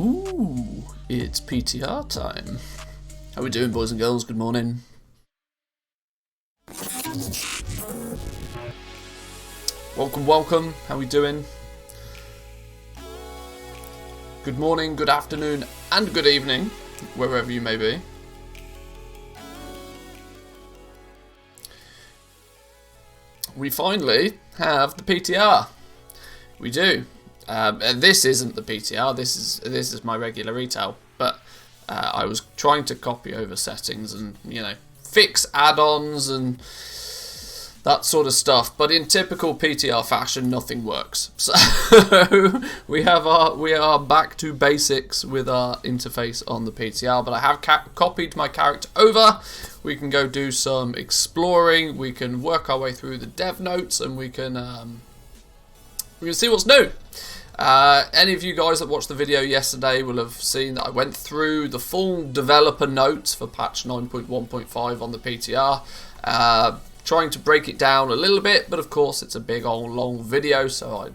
Ooh, it's PTR time. How we doing, boys and girls? Good morning. Welcome. How we doing? Good morning, good afternoon, and good evening, wherever you may be. We finally have the PTR. We do. And this isn't the PTR. This is my regular retail. But I was trying to copy over settings and fix add-ons and that sort of stuff. But in typical PTR fashion, nothing works. So we are back to basics with our interface on the PTR. But I have copied my character over. We can go do some exploring. We can work our way through the dev notes, and we can see what's new. Any of you guys that watched the video yesterday will have seen that I went through the full developer notes for patch 9.1.5 on the PTR, trying to break it down a little bit, but of course it's a big old long video, so I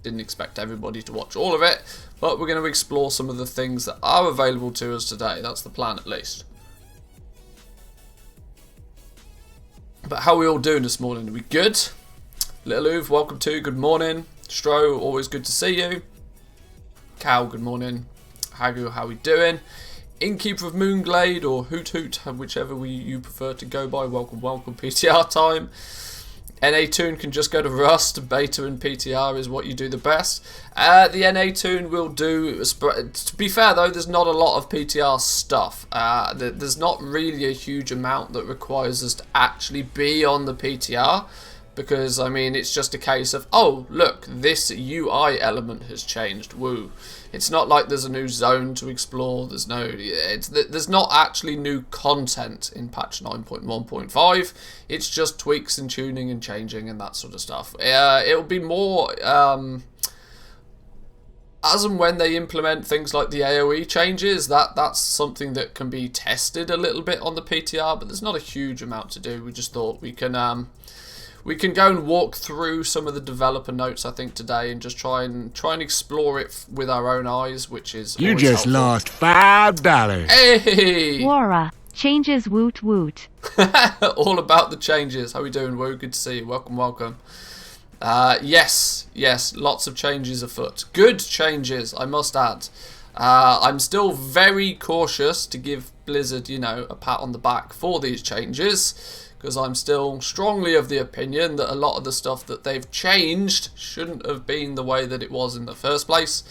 didn't expect everybody to watch all of it, but we're going to explore some of the things that are available to us today. That's the plan, at least. But how are we all doing this morning? Are we good? Little Uve, welcome to. Good morning. Stro, always good to see you. Cow, good morning. Hagu, how we doing? Innkeeper of Moonglade, or Hoot Hoot, whichever you prefer to go by. Welcome. PTR time. NA Toon can just go to Rust. Beta and PTR is what you do the best. The NA Toon will do. To be fair though, there's not a lot of PTR stuff. There's not really a huge amount that requires us to actually be on the PTR. Because, I mean, it's just a case of, oh, look, this UI element has changed. Woo. It's not like there's a new zone to explore. There's not actually new content in patch 9.1.5. It's just tweaks and tuning and changing and that sort of stuff. It'll be more as and when they implement things like the AoE changes. That's something that can be tested a little bit on the PTR, but there's not a huge amount to do. We just thought we can go and walk through some of the developer notes, I think, today, and just try and explore it with our own eyes, which is you just helpful. lost $5. Hey! Wara, changes woot woot. All about the changes. How we doing, Woo? Good to see you. Welcome. Yes, lots of changes afoot. Good changes, I must add. I'm still very cautious to give Blizzard, a pat on the back for these changes, because I'm still strongly of the opinion that a lot of the stuff that they've changed shouldn't have been the way that it was in the first place.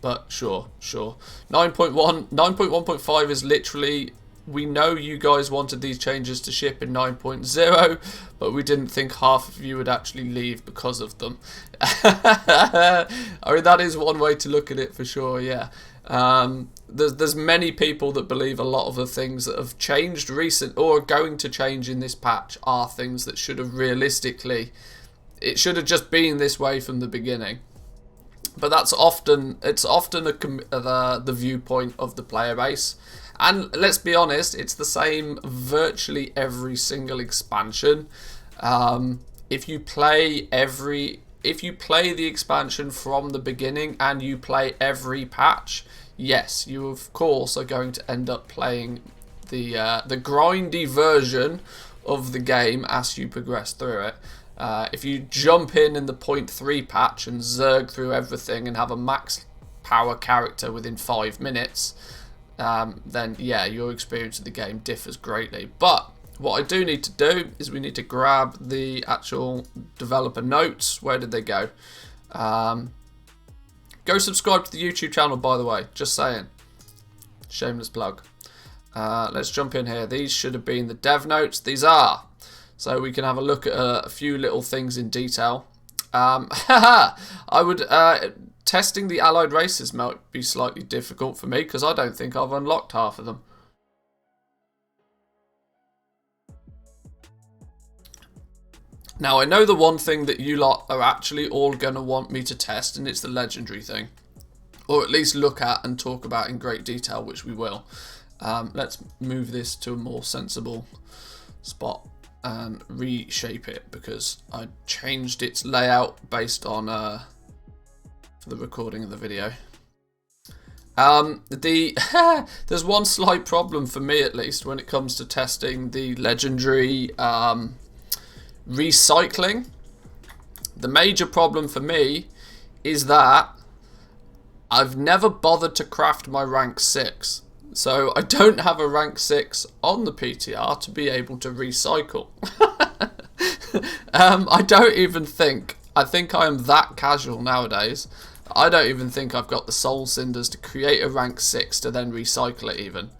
But sure. 9.1.5 is literally, we know you guys wanted these changes to ship in 9.0, but we didn't think half of you would actually leave because of them. I mean, that is one way to look at it for sure, yeah. There's many people that believe a lot of the things that have changed or are going to change in this patch are things that should have it should have just been this way from the beginning. But it's often the viewpoint of the player base. And let's be honest, it's the same virtually every single expansion. If you play the expansion from the beginning and you play every patch, yes, you of course are going to end up playing the grindy version of the game as you progress through it. If you jump in the 0.3 patch and zerg through everything and have a max power character within 5 minutes, then yeah, your experience of the game differs greatly. But what I do need to do is we need to grab the actual developer notes. Where did they go? Go subscribe to the YouTube channel, by the way. Just saying. Shameless plug. Let's jump in here. These should have been the dev notes. These are. So we can have a look at a few little things in detail. I would... testing the allied races might be slightly difficult for me because I don't think I've unlocked half of them. Now, I know the one thing that you lot are actually all going to want me to test, and it's the legendary thing. Or at least look at and talk about in great detail, which we will. Let's move this to a more sensible spot and reshape it, because I changed its layout based on for the recording of the video. There's one slight problem for me, at least, when it comes to testing the legendary recycling. The major problem for me is that I've never bothered to craft my rank 6. So I don't have a rank 6 on the PTR to be able to recycle. I don't even think, I think I am that casual nowadays. I don't even think I've got the soul cinders to create a rank 6 to then recycle it even.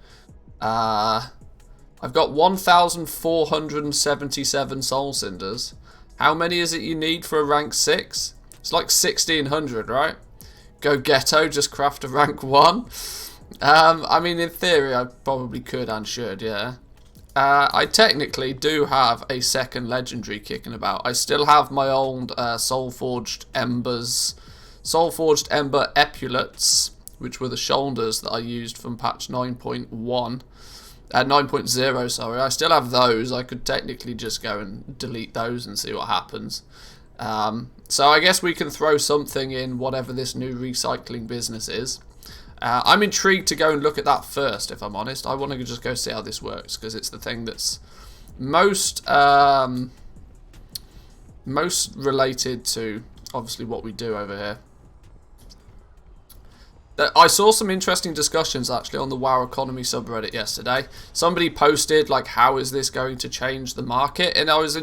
I've got 1,477 soul cinders. How many is it you need for a rank 6? It's like 1,600, right? Go ghetto, just craft a rank 1. I mean, in theory, I probably could and should, yeah. I technically do have a second legendary kicking about. I still have my old Soulforged Ember Epaulettes, which were the shoulders that I used from patch 9.0, sorry. I still have those. I could technically just go and delete those and see what happens. So I guess we can throw something in whatever this new recycling business is. I'm intrigued to go and look at that first, if I'm honest. I want to just go see how this works, because it's the thing that's most related to, obviously, what we do over here. I saw some interesting discussions, actually, on the WoW Economy subreddit yesterday. Somebody posted, like, how is this going to change the market? And I was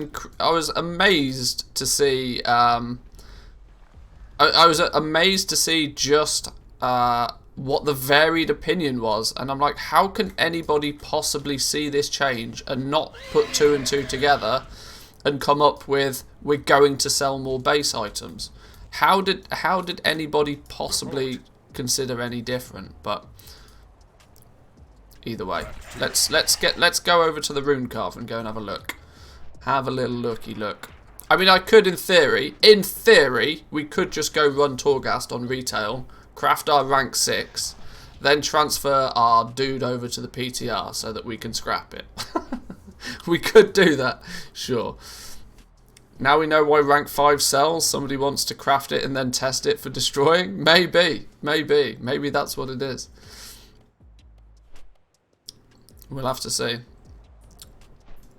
amazed to see... I was amazed to see just... what the varied opinion was, and I'm like, how can anybody possibly see this change and not put 2 and 2 together and come up with, we're going to sell more base items? How did anybody possibly consider any different? But either way, let's go over to the rune carve and go and have a look. Have a little look. I mean, I could, in theory, we could just go run Torghast on retail, craft our rank 6, then transfer our dude over to the PTR so that we can scrap it. We could do that, sure. Now we know why rank 5 sells. Somebody wants to craft it and then test it for destroying. Maybe that's what it is. We'll have to see.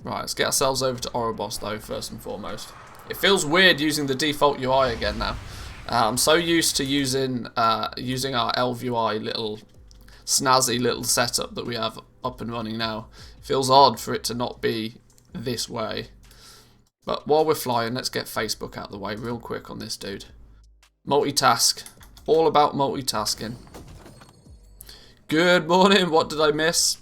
Right, let's get ourselves over to Oribos though, first and foremost. It feels weird using the default UI again now. I'm so used to using our LVUI little snazzy little setup that we have up and running now. It feels odd for it to not be this way. But while we're flying, let's get Facebook out of the way real quick on this dude. Multitask. All about multitasking. Good morning. What did I miss?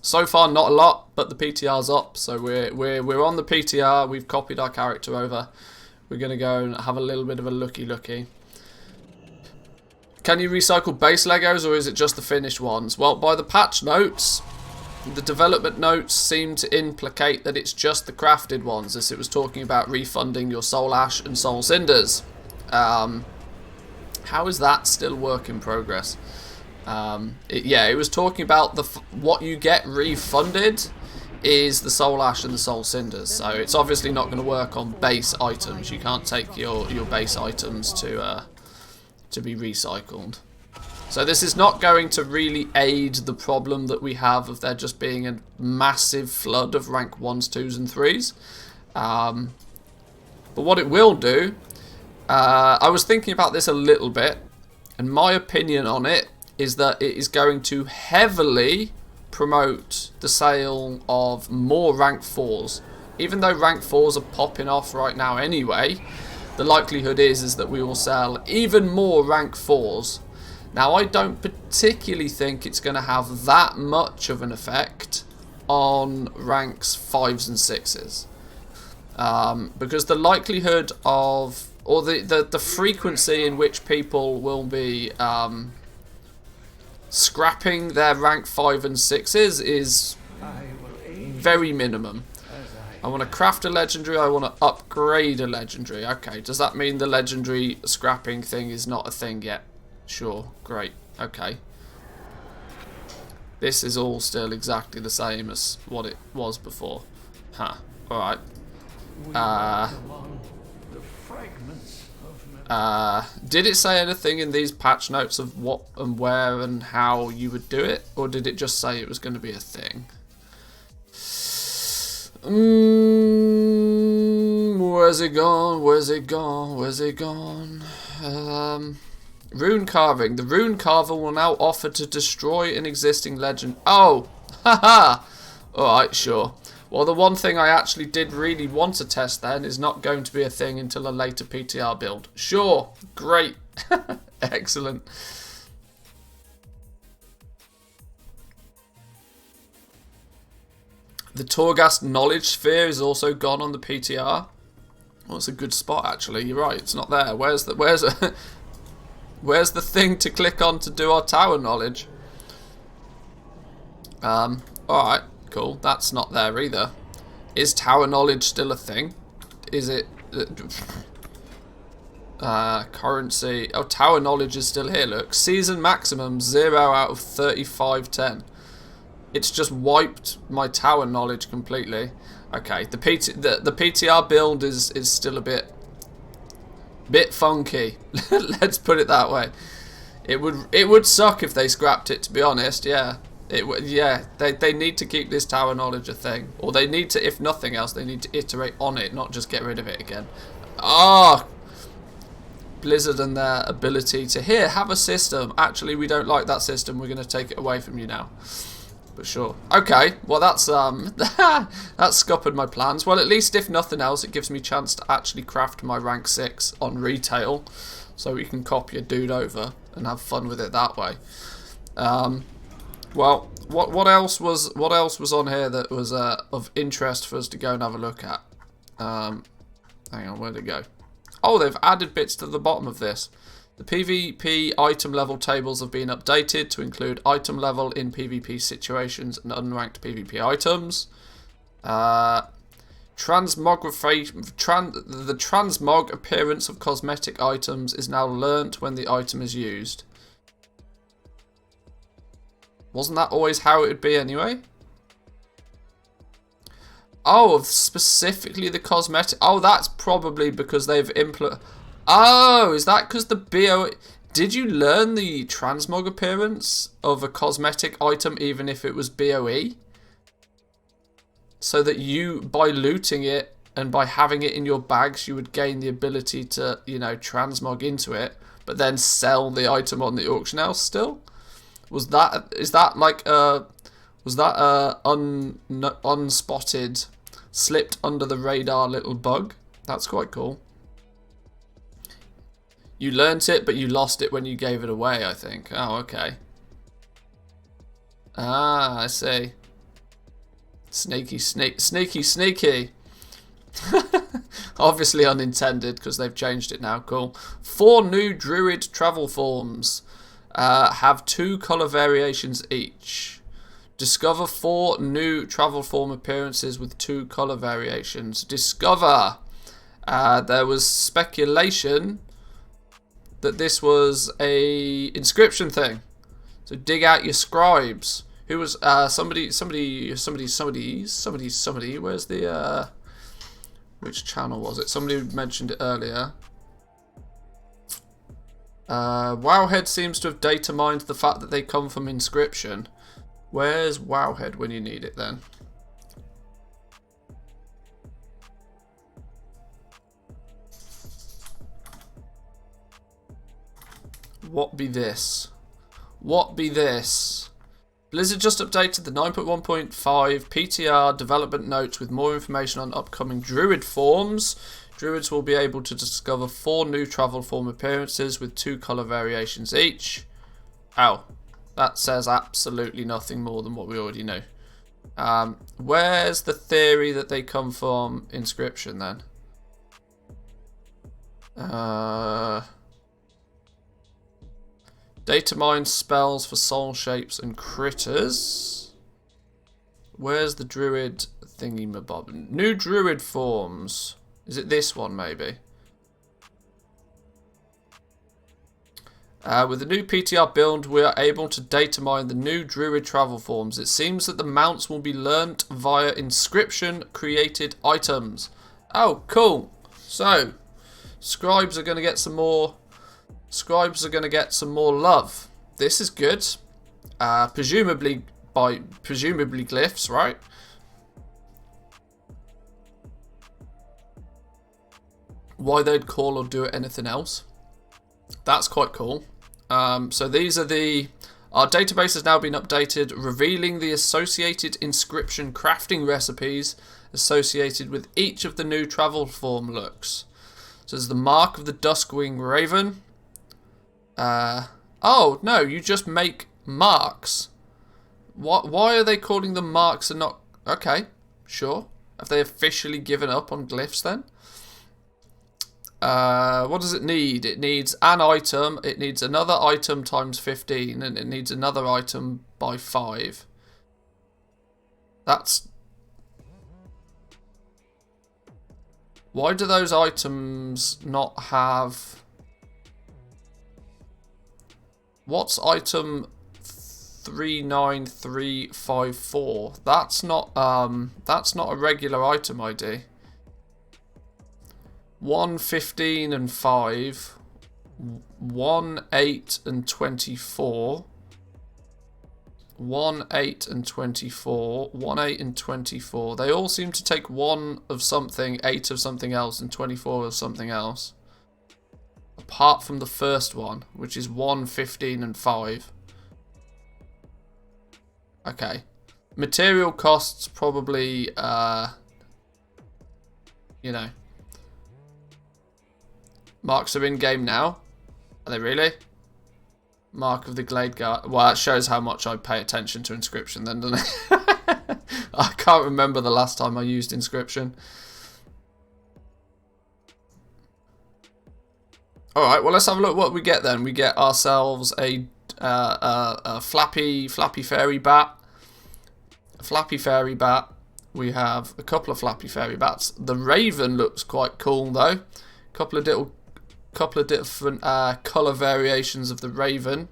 So far, not a lot, but the PTR's up, so we're on the PTR. We've copied our character over. We're going to go and have a little bit of a looky. Can you recycle base Legos, or is it just the finished ones? Well, by the patch notes, the development notes seem to implicate that it's just the crafted ones, as it was talking about refunding your Soul Ash and Soul Cinders. How is that still work in progress? It was talking about what you get refunded is the Soul Ash and the Soul Cinders, so it's obviously not going to work on base items. You can't take your base items to be recycled. So this is not going to really aid the problem that we have of there just being a massive flood of rank 1s, 2s and 3s. But what it will do, I was thinking about this a little bit, and my opinion on it is that it is going to heavily promote the sale of more rank 4s. Even though rank 4s are popping off right now anyway, the likelihood is that we will sell even more rank 4s. Now, I don't particularly think it's going to have that much of an effect on ranks 5s and 6s. Because the likelihood of, or the frequency in which people will be scrapping their rank 5 and 6s is very minimum. I want to craft a legendary, I want to upgrade a legendary. Okay, does that mean the legendary scrapping thing is not a thing yet? Sure, great, okay. This is all still exactly the same as what it was before. Huh, alright. Did it say anything in these patch notes of what and where and how you would do it? Or did it just say it was going to be a thing? Where's it gone? Where's it gone? Where's it gone? Rune carving. The rune carver will now offer to destroy an existing legend. Oh! Haha! Alright, sure. Well, the one thing I actually did really want to test then is not going to be a thing until a later PTR build. Sure. Great. Excellent. The Torghast knowledge sphere is also gone on the PTR. Well, it's a good spot actually. You're right. It's not there. Where's the thing to click on to do our tower knowledge? All right. Cool. That's not there either. Is tower knowledge still a thing? Is it? Currency. Oh, tower knowledge is still here. Look, season maximum 0 out of 3510. It's just wiped my tower knowledge completely. Okay, the PTR build is still a bit funky. Let's put it that way. It would suck if they scrapped it, to be honest. Yeah. They need to keep this tower knowledge a thing, or they need to, if nothing else, they need to iterate on it, not just get rid of it again. Ah, Blizzard and their ability to have a system. Actually, we don't like that system. We're going to take it away from you now. But sure. Okay. Well, that's that's scuppered my plans. Well, at least if nothing else, it gives me a chance to actually craft my rank 6 on retail, so we can copy a dude over and have fun with it that way. Well, what else was on here that was of interest for us to go and have a look at? Hang on, where'd it go? Oh, they've added bits to the bottom of this. The PvP item level tables have been updated to include item level in PvP situations and unranked PvP items. The transmog appearance of cosmetic items is now learnt when the item is used. Wasn't that always how it would be anyway? Oh, specifically the cosmetic. Oh, that's probably because they've implemented. Oh, is that because the BO... Did you learn the transmog appearance of a cosmetic item even if it was BOE? So that you, by looting it and by having it in your bags, you would gain the ability to, you know, transmog into it, but then sell the item on the auction house still? Is that like was that a unspotted, slipped under the radar little bug? That's quite cool. You learnt it, but you lost it when you gave it away, I think. Oh, okay. Ah, I see. Sneaky. Obviously unintended, because they've changed it now. Cool. 4 new Druid travel forms. Have 2 colour variations each. Discover 4 new travel form appearances with 2 colour variations. Discover. There was speculation that this was a inscription thing. So dig out your scribes. Who was somebody? Where's the which channel was it? Somebody mentioned it earlier. Wowhead seems to have data mined the fact that they come from inscription. Where's Wowhead when you need it then? What be this? What be this? Blizzard just updated the 9.1.5 PTR development notes with more information on upcoming Druid Forms. Druids will be able to discover 4 new travel form appearances with 2 colour variations each. Oh, that says absolutely nothing more than what we already know. Where's the theory that they come from inscription then? Datamined spells for soul shapes and critters. Where's the druid thingy mabob? New druid forms. Is it this one maybe? With the new PTR build, we are able to data mine the new druid travel forms. It seems that the mounts will be learnt via inscription created items. Oh, cool. So, Scribes are going to get some more. Scribes are going to get some more love. This is good. Presumably glyphs, right? Why they'd call or do anything else. That's quite cool. So these are our database has now been updated, revealing the associated inscription crafting recipes associated with each of the new travel form looks. So there's the mark of the Duskwing Raven. Oh no, you just make marks. Why are they calling them marks and not? Okay, sure. Have they officially given up on glyphs then? What does it need? It needs an item, it needs another item times 15, and it needs another item by 5. That's... Why do those items not have... What's item 39354? That's not a regular item ID. 1, 15 and 5, 1, 8 and 24, 1, 8 and 24, 1, 8 and 24. They all seem to take 1 of something, 8 of something else, and 24 of something else. Apart from the first one, which is 1, 15 and 5. Okay. Material costs probably, you know. Marks are in game now. Are they really? Mark of the Glade Guard. Well, that shows how much I pay attention to inscription then, doesn't it? I can't remember the last time I used inscription. Alright, well let's have a look what we get then. We get ourselves a flappy fairy bat. A flappy fairy bat. We have a couple of flappy fairy bats. The raven looks quite cool though. Couple of different colour variations of the raven.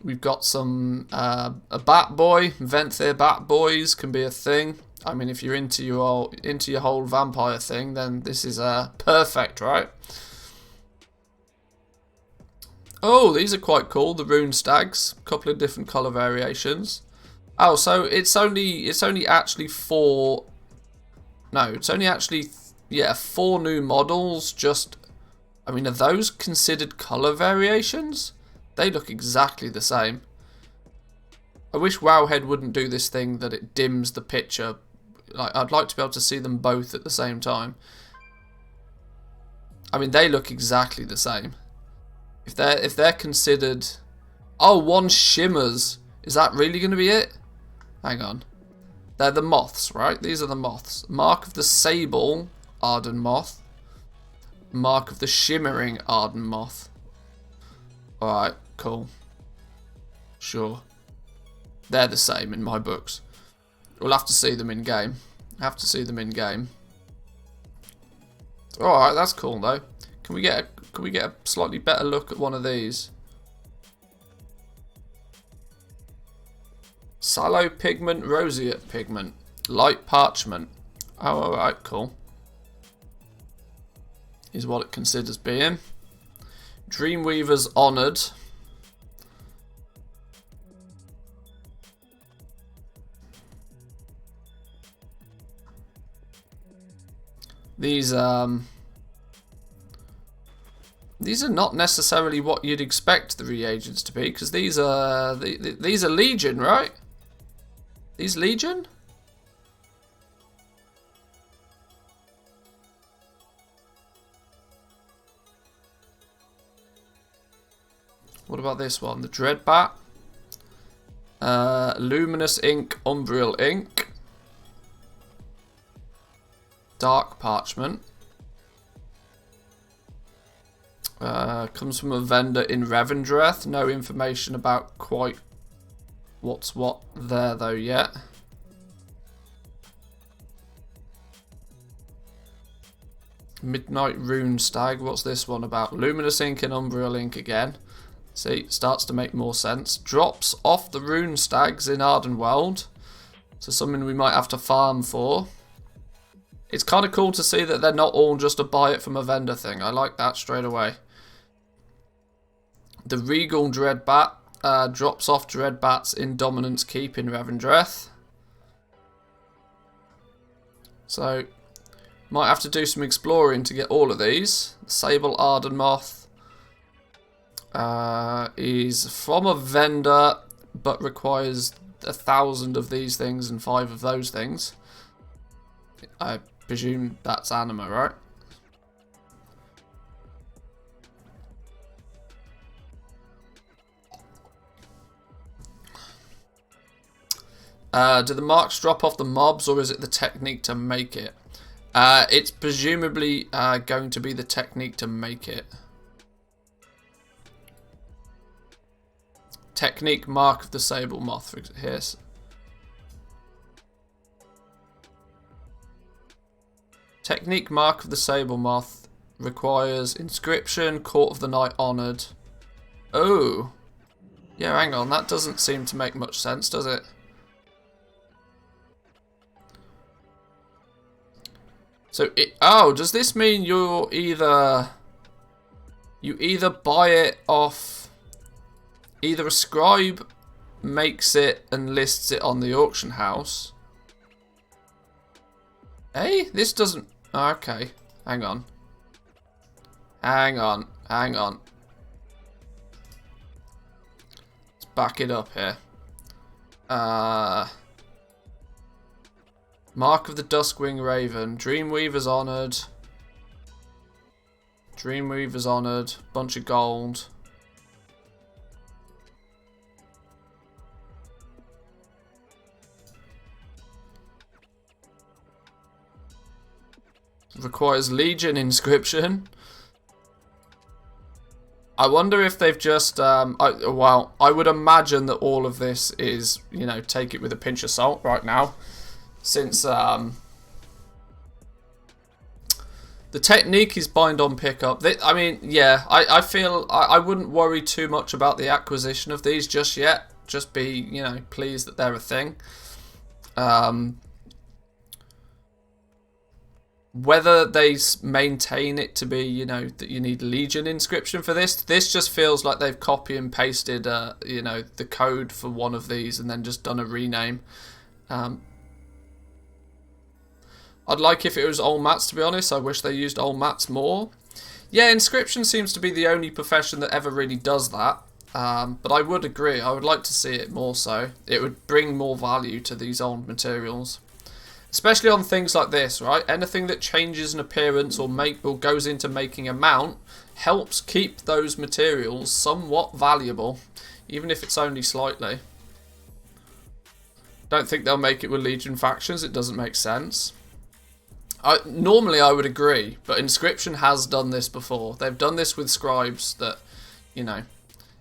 We've got some a bat boy. Venthyr bat boys can be a thing. I mean, if you're into your whole vampire thing, then this is perfect, right? Oh, these are quite cool. The Rune Stags, couple of different colour variations. Oh, so it's only actually 4. No, it's only actually. Yeah, 4 new models, just... I mean, are those considered colour variations? They look exactly the same. I wish Wowhead wouldn't do this thing that it dims the picture. Like, I'd like to be able to see them both at the same time. I mean, they look exactly the same. If they're considered... Oh, one shimmers. Is that really going to be it? Hang on. They're the moths, right? These are the moths. Mark of the Sable... Ardent Moth. Mark of the Shimmering Ardent Moth. Alright, cool. Sure. They're the same in my books. We'll have to see them in game. Alright, that's cool though. Can we get a slightly better look at one of these? Sallow pigment, roseate pigment. Light parchment. Oh, alright, cool. Is what it considers being. Dreamweaver's Honoured. These are not necessarily what you'd expect the reagents to be, because these are Legion, right? These Legion? What about this one? The Dread Bat. Luminous Ink, Umbral Ink. Dark Parchment. Comes from a vendor in Revendreth. No information about quite what's what there though yet. Midnight Rune Stag. What's this one about? Luminous Ink and Umbral Ink again. See, starts to make more sense. Drops off the Rune Stags in Ardenweld. So something we might have to farm for. It's kind of cool to see that they're not all just a buy it from a vendor thing. I like that straight away. The Regal Dread Bat drops off Dread Bats in Dominance Keep in Revendreth. So, might have to do some exploring to get all of these. Sable Arden Moth is from a vendor, but requires 1,000 of these things and 5 of those things. I presume that's anima, right? Do the marks drop off the mobs, or is it the technique to make it? It's presumably going to be the technique to make it. Technique mark of the Sable Moth. Here's. Technique mark of the Sable Moth requires inscription, Court of the Night Honoured. Oh. Yeah, hang on. That doesn't seem to make much sense, does it? So, does this mean you either buy it off, either a scribe makes it and lists it on the auction house? Hey, this doesn't, okay, hang on. Let's back it up here. Mark of the Duskwing Raven. Dreamweaver's honoured. Dreamweaver's honoured. Bunch of gold. Requires Legion inscription. I wonder if they've just, well, I would imagine that all of this is, you know, take it with a pinch of salt right now. Since the technique is bind on pickup. I mean, yeah, I feel I wouldn't worry too much about the acquisition of these just yet. Just be, you know, pleased that they're a thing. Whether they maintain it to be, you know, that you need Legion inscription for this just feels like they've copy and pasted, you know, the code for one of these and then just done a rename. I'd like if it was old mats, to be honest. I wish they used old mats more. Yeah, inscription seems to be the only profession that ever really does that. But I would agree. I would like to see it more so. It would bring more value to these old materials. Especially on things like this, right? Anything that changes an appearance or goes into making a mount helps keep those materials somewhat valuable, even if it's only slightly. Don't think they'll make it with Legion factions. It doesn't make sense. Normally I would agree, but Inscription has done this before. They've done this with scribes that, you know,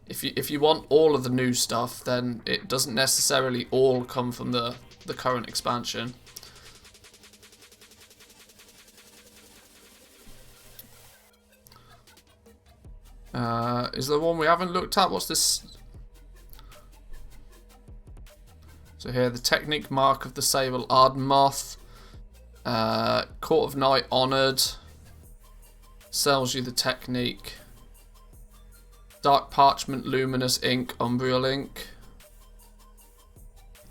if you want all of the new stuff, then it doesn't necessarily all come from the current expansion. Is there one we haven't looked at? What's this? So here, the technique mark of the Sable Odd Moth. Court of Night Honoured. Sells you the technique. Dark Parchment, Luminous Ink, Umbriel Ink.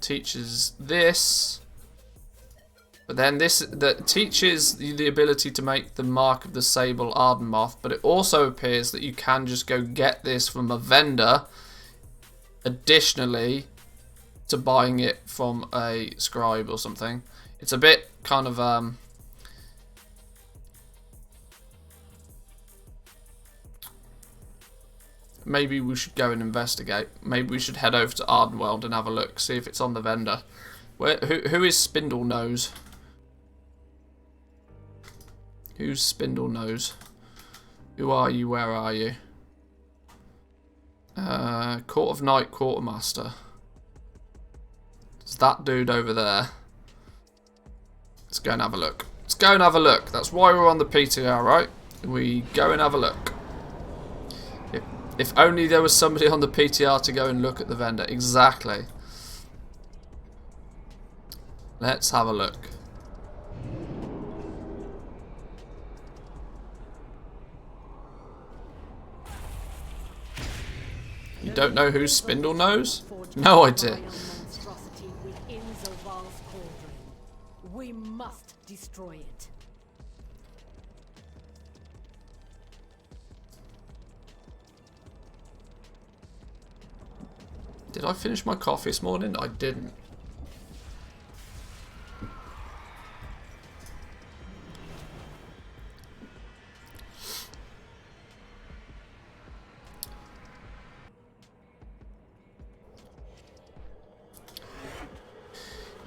Teaches this. But then this that teaches you the ability to make the mark of the Sable Arden Moth, but it also appears that you can just go get this from a vendor, additionally to buying it from a scribe or something. It's a bit kind of maybe we should go and investigate. Maybe we should head over to Ardenweld and have a look, see if it's on the vendor. Who is Spindle Nose? Who's Spindle Nose? Who are you? Where are you? Court of Night Quartermaster. It's that dude over there. Let's go and have a look. Let's go and have a look. That's why we're on the PTR, right? We go and have a look. If only there was somebody on the PTR to go and look at the vendor. Exactly. Let's have a look. don't know who's Spindle Nose? No idea. We must destroy it. Did I finish my coffee this morning? I didn't.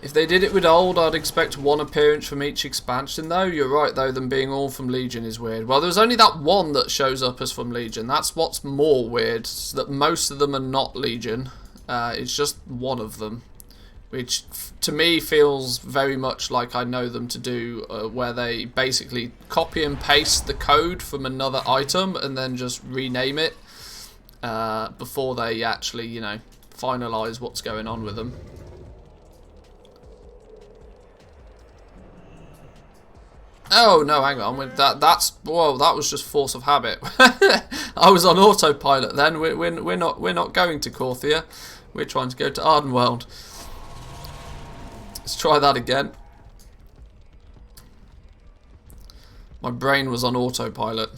If they did it with old, I'd expect one appearance from each expansion though. You're right though, them being all from Legion is weird. Well, there's only that one that shows up as from Legion. That's what's more weird, that most of them are not Legion. It's just one of them, which to me feels very much like I know them to do, where they basically copy and paste the code from another item and then just rename it before they actually, you know, finalise what's going on with them. Oh no, hang on. Whoa, that was just force of habit. I was on autopilot then. We're not going to Korthia. We're trying to go to Ardenweld. Let's try that again. My brain was on autopilot.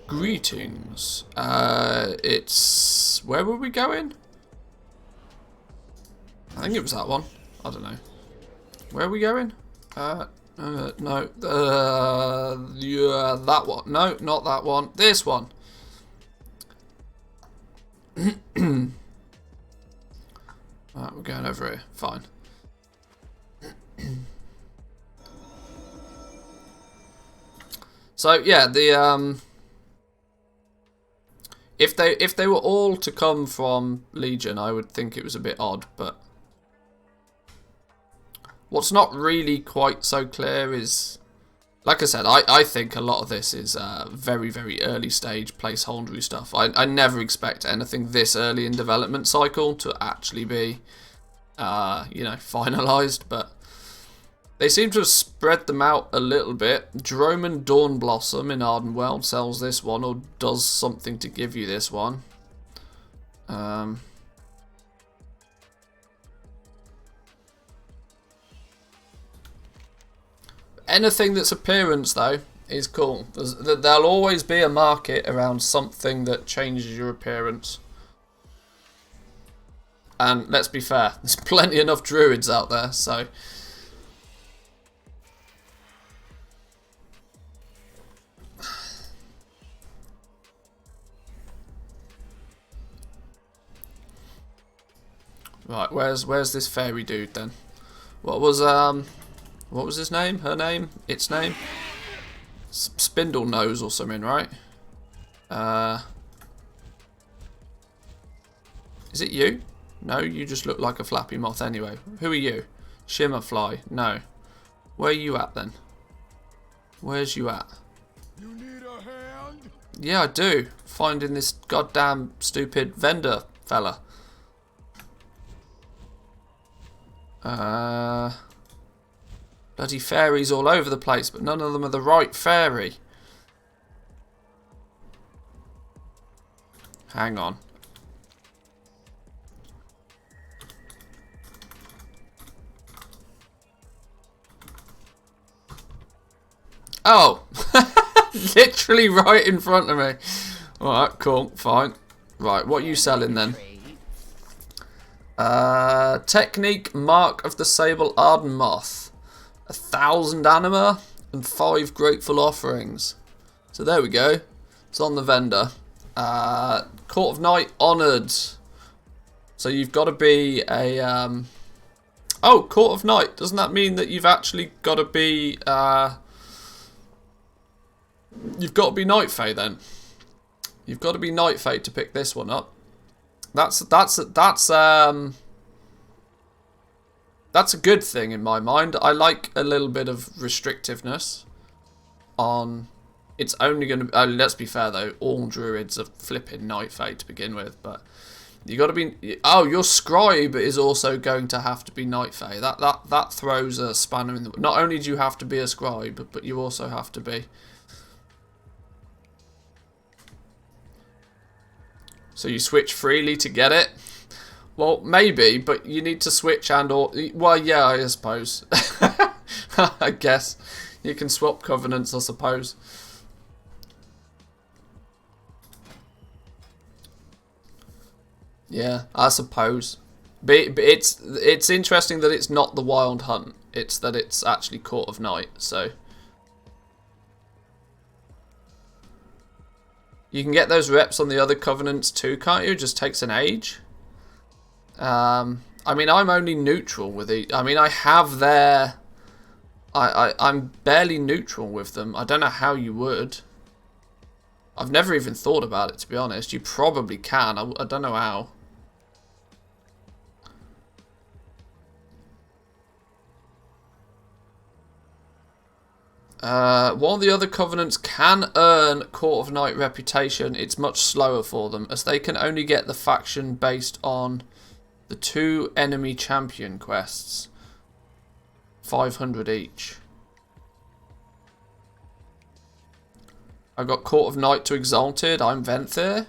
Greetings. It's... Where were we going? I think it was that one. I don't know. Where are we going? No. Yeah, that one. No, not that one. This one. Alright, we're going over here. Fine. So, yeah, the, If they were all to come from Legion, I would think it was a bit odd, but what's not really quite so clear is, like I said, I think a lot of this is very, very early stage placeholdery stuff. I never expect anything this early in development cycle to actually be, you know, finalised, but they seem to have spread them out a little bit. Droman Dawnblossom in Ardenweld sells this one, or does something to give you this one. Anything that's appearance, though, is cool. There'll always be a market around something that changes your appearance. And let's be fair, there's plenty enough druids out there, so... Right, where's this fairy dude then? What was his name? Her name? Its name? Spindle Nose or something, right? Is it you? No, you just look like a flappy moth anyway. Who are you? Shimmerfly? No. Where are you at then? Where's you at? You need a hand? Yeah, I do. Finding this goddamn stupid vendor fella. Bloody fairies all over the place, but none of them are the right fairy. Hang on. Oh! Literally right in front of me. Alright, cool, fine. Right, what are you selling then? Technique Mark of the Sable Arden Moth. 1,000 anima and 5 grateful offerings. So there we go. It's on the vendor. Court of Night Honoured. So you've got to be a... Oh, Court of Night. Doesn't that mean that you've actually got to be... You've got to be Night Fae then. You've got to be Night Fae to pick this one up. That's a good thing in my mind. I like a little bit of restrictiveness on... It's only going to... let's be fair though, all druids are flipping Night Fae to begin with, but You got to be. Oh, your scribe is also going to have to be Night Fae. That throws a spanner in the. Not only do you have to be a scribe, but you also have to be. So you switch freely to get it. Well, maybe, but you need to switch and or. Well, yeah, I suppose. I guess you can swap covenants, I suppose. Yeah, I suppose. But it's interesting that it's not the Wild Hunt. It's that it's actually Court of Night. So you can get those reps on the other covenants too, can't you? It just takes an age. I mean, I'm only neutral with it. I mean, I have their. I'm barely neutral with them. I don't know how you would. I've never even thought about it, to be honest. You probably can. I don't know how. While the other covenants can earn Court of Night reputation, it's much slower for them, as they can only get the faction based on the 2 enemy champion quests. 500 each. I got Court of Night to Exalted. I'm Venthyr.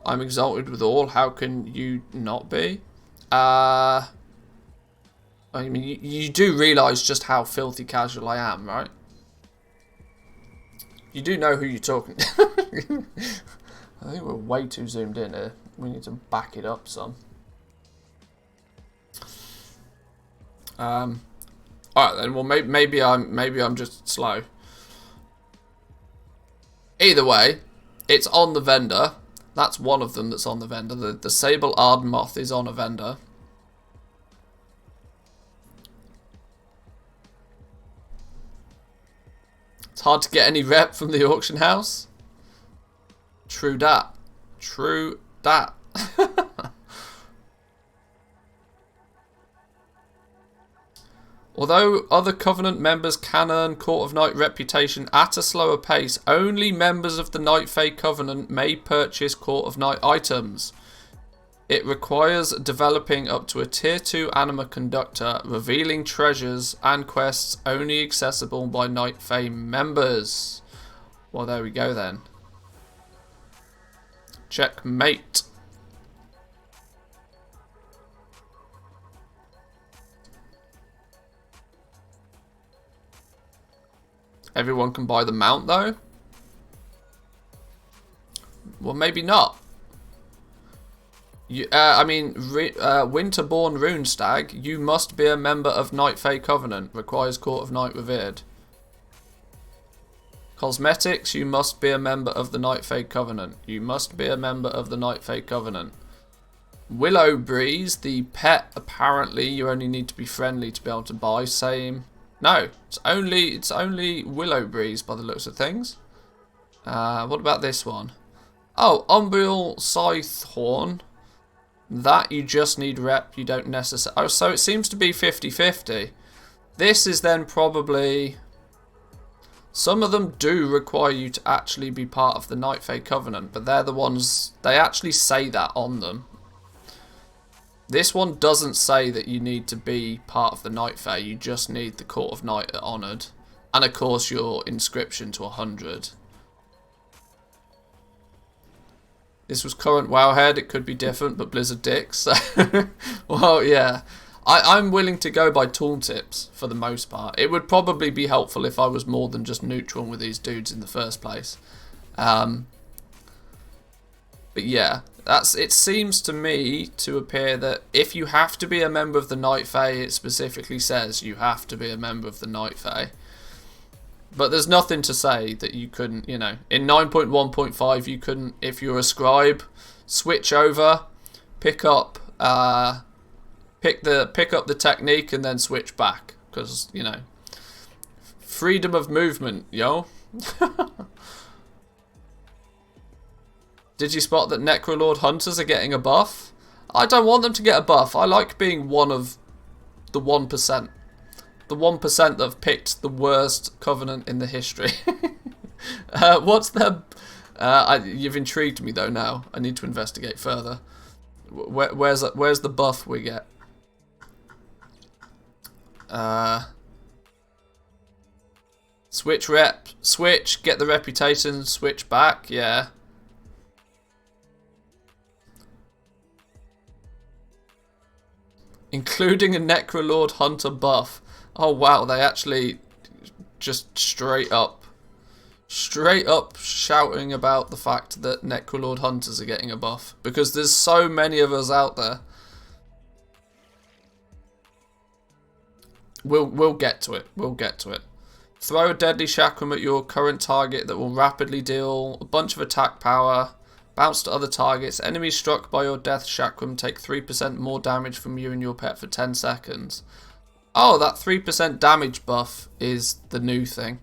I'm Exalted with all. How can you not be? I mean, you do realise just how filthy casual I am, right? You do know who you're talking to. I think we're way too zoomed in here. We need to back it up some. Alright then, well maybe I'm just slow. Either way, it's on the vendor. That's one of them that's on the vendor. The Shimmering Odd Moth is on a vendor. It's hard to get any rep from the auction house. True dat. True dat. Although other Covenant members can earn Court of Night reputation at a slower pace, only members of the Night Fae Covenant may purchase Court of Night items. It requires developing up to a Tier 2 Anima Conductor, revealing treasures and quests only accessible by Night Fae members. Well, there we go then. Checkmate. Everyone can buy the mount though? Well, maybe not. I mean, Winterborn Rune Stag, you must be a member of Night Fae Covenant. Requires Court of Night revered. Cosmetics, you must be a member of the Night Fae Covenant. You must be a member of the Night Fae Covenant. Willow Breeze, the pet, apparently you only need to be friendly to be able to buy. Same. No, it's only Willow Breeze by the looks of things. What about this one? Oh, Umbral Scythe Horn. That you just need rep, you don't necessarily... Oh, so it seems to be 50-50. This is then probably... Some of them do require you to actually be part of the Night Fae Covenant, but they're the ones... They actually say that on them. This one doesn't say that you need to be part of the Night Fae, you just need the Court of Night honoured. And of course your inscription to 100. This was current Wowhead, it could be different, but Blizzard dicks. Well, yeah. I'm willing to go by tooltips for the most part. It would probably be helpful if I was more than just neutral with these dudes in the first place. But yeah, it seems to me to appear that if you have to be a member of the Night Fae, it specifically says you have to be a member of the Night Fae. But there's nothing to say that you couldn't, you know, in 9.1.5 you couldn't, if you're a scribe, switch over, pick up the technique and then switch back, because, you know, freedom of movement, yo. Did you spot that Necrolord Hunters are getting a buff? I don't want them to get a buff. I like being one of the 1%. The 1% that have picked the worst Covenant in the history. What's their You've intrigued me though. Now I need to investigate further. Where's the buff we get? Switch rep, switch, get the reputation, switch back, yeah. Including a Necrolord Hunter buff. Oh wow, they actually just straight up shouting about the fact that Necrolord Hunters are getting a buff. Because there's so many of us out there. We'll get to it. We'll get to it. Throw a deadly chakram at your current target that will rapidly deal a bunch of attack power. Bounce to other targets. Enemies struck by your death chakram take 3% more damage from you and your pet for 10 seconds. Oh, that 3% damage buff is the new thing.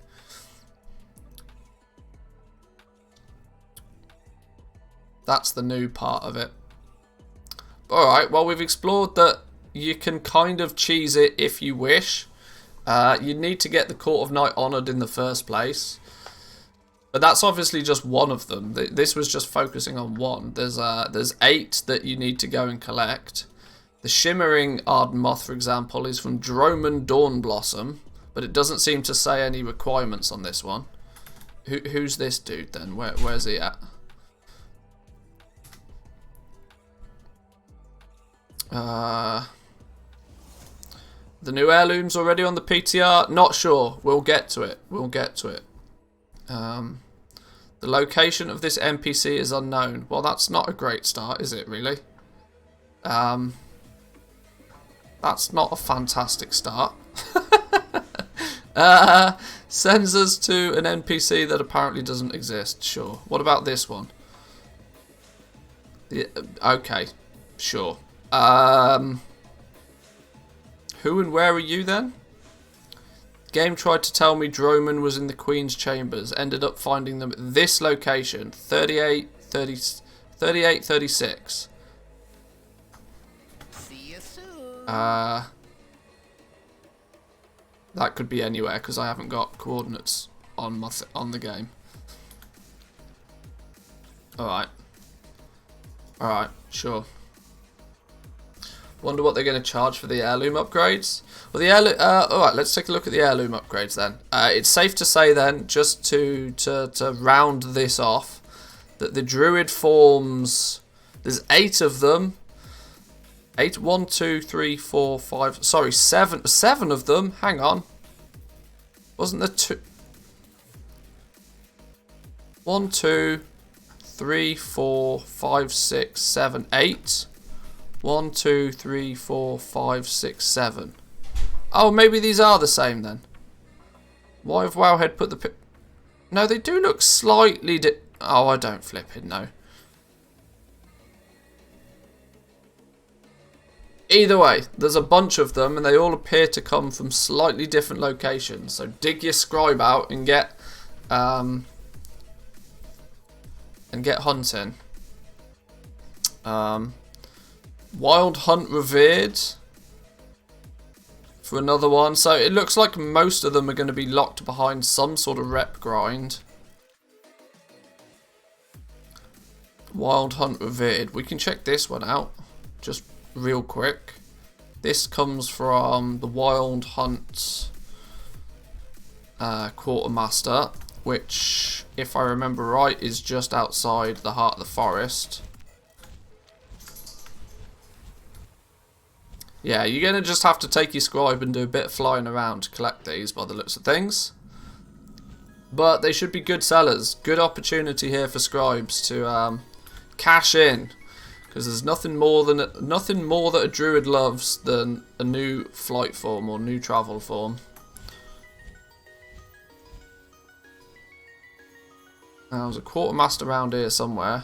That's the new part of it. Alright, well we've explored that you can kind of cheese it if you wish. You need to get the Court of Night Honoured in the first place. But that's obviously just one of them. This was just focusing on one. There's 8 that you need to go and collect. The Shimmering Odd Moth, for example, is from Droman Dawnblossom. But it doesn't seem to say any requirements on this one. Who's this dude then? Where's he at? The new heirloom's already on the PTR? Not sure. We'll get to it. We'll get to it. The location of this NPC is unknown. Well, that's not a great start, is it, really? That's not a fantastic start. Sends us to an NPC that apparently doesn't exist. Sure. What about this one? Okay. Sure. Who and where are you then? Game tried to tell me Droman was in the Queen's Chambers. Ended up finding them at this location. 3836. See you soon. That could be anywhere because I haven't got coordinates on the game. Alright. Alright, sure. Wonder what they're going to charge for the heirloom upgrades. Well, the heirloom. Alright, let's take a look at the heirloom upgrades then. It's safe to say then, just to round this off, that the Druid Forms, there's 8 of them. 8, 1, 2, 3, 4, 5. Sorry, 7 of them. Hang on. Wasn't there 2? 1, 2, 3, 4, 5, 6, 7, 8. 1, 2, 3, 4, 5, 6, 7. Oh, maybe these are the same then. Why have Wowhead put the... No, they do look slightly... Oh, I don't flip it, no. Either way, there's a bunch of them and they all appear to come from slightly different locations. So dig your scribe out and get hunting. Wild Hunt Revered for another one. So it looks like most of them are going to be locked behind some sort of rep grind. Wild Hunt Revered. We can check this one out just real quick. This comes from the Wild Hunt Quartermaster, which, if I remember right, is just outside the heart of the forest. Yeah, you're going to just have to take your scribe and do a bit of flying around to collect these by the looks of things. But they should be good sellers. Good opportunity here for scribes to cash in. Because there's nothing more that a druid loves than a new flight form or new travel form. Now, there's a quartermaster around here somewhere.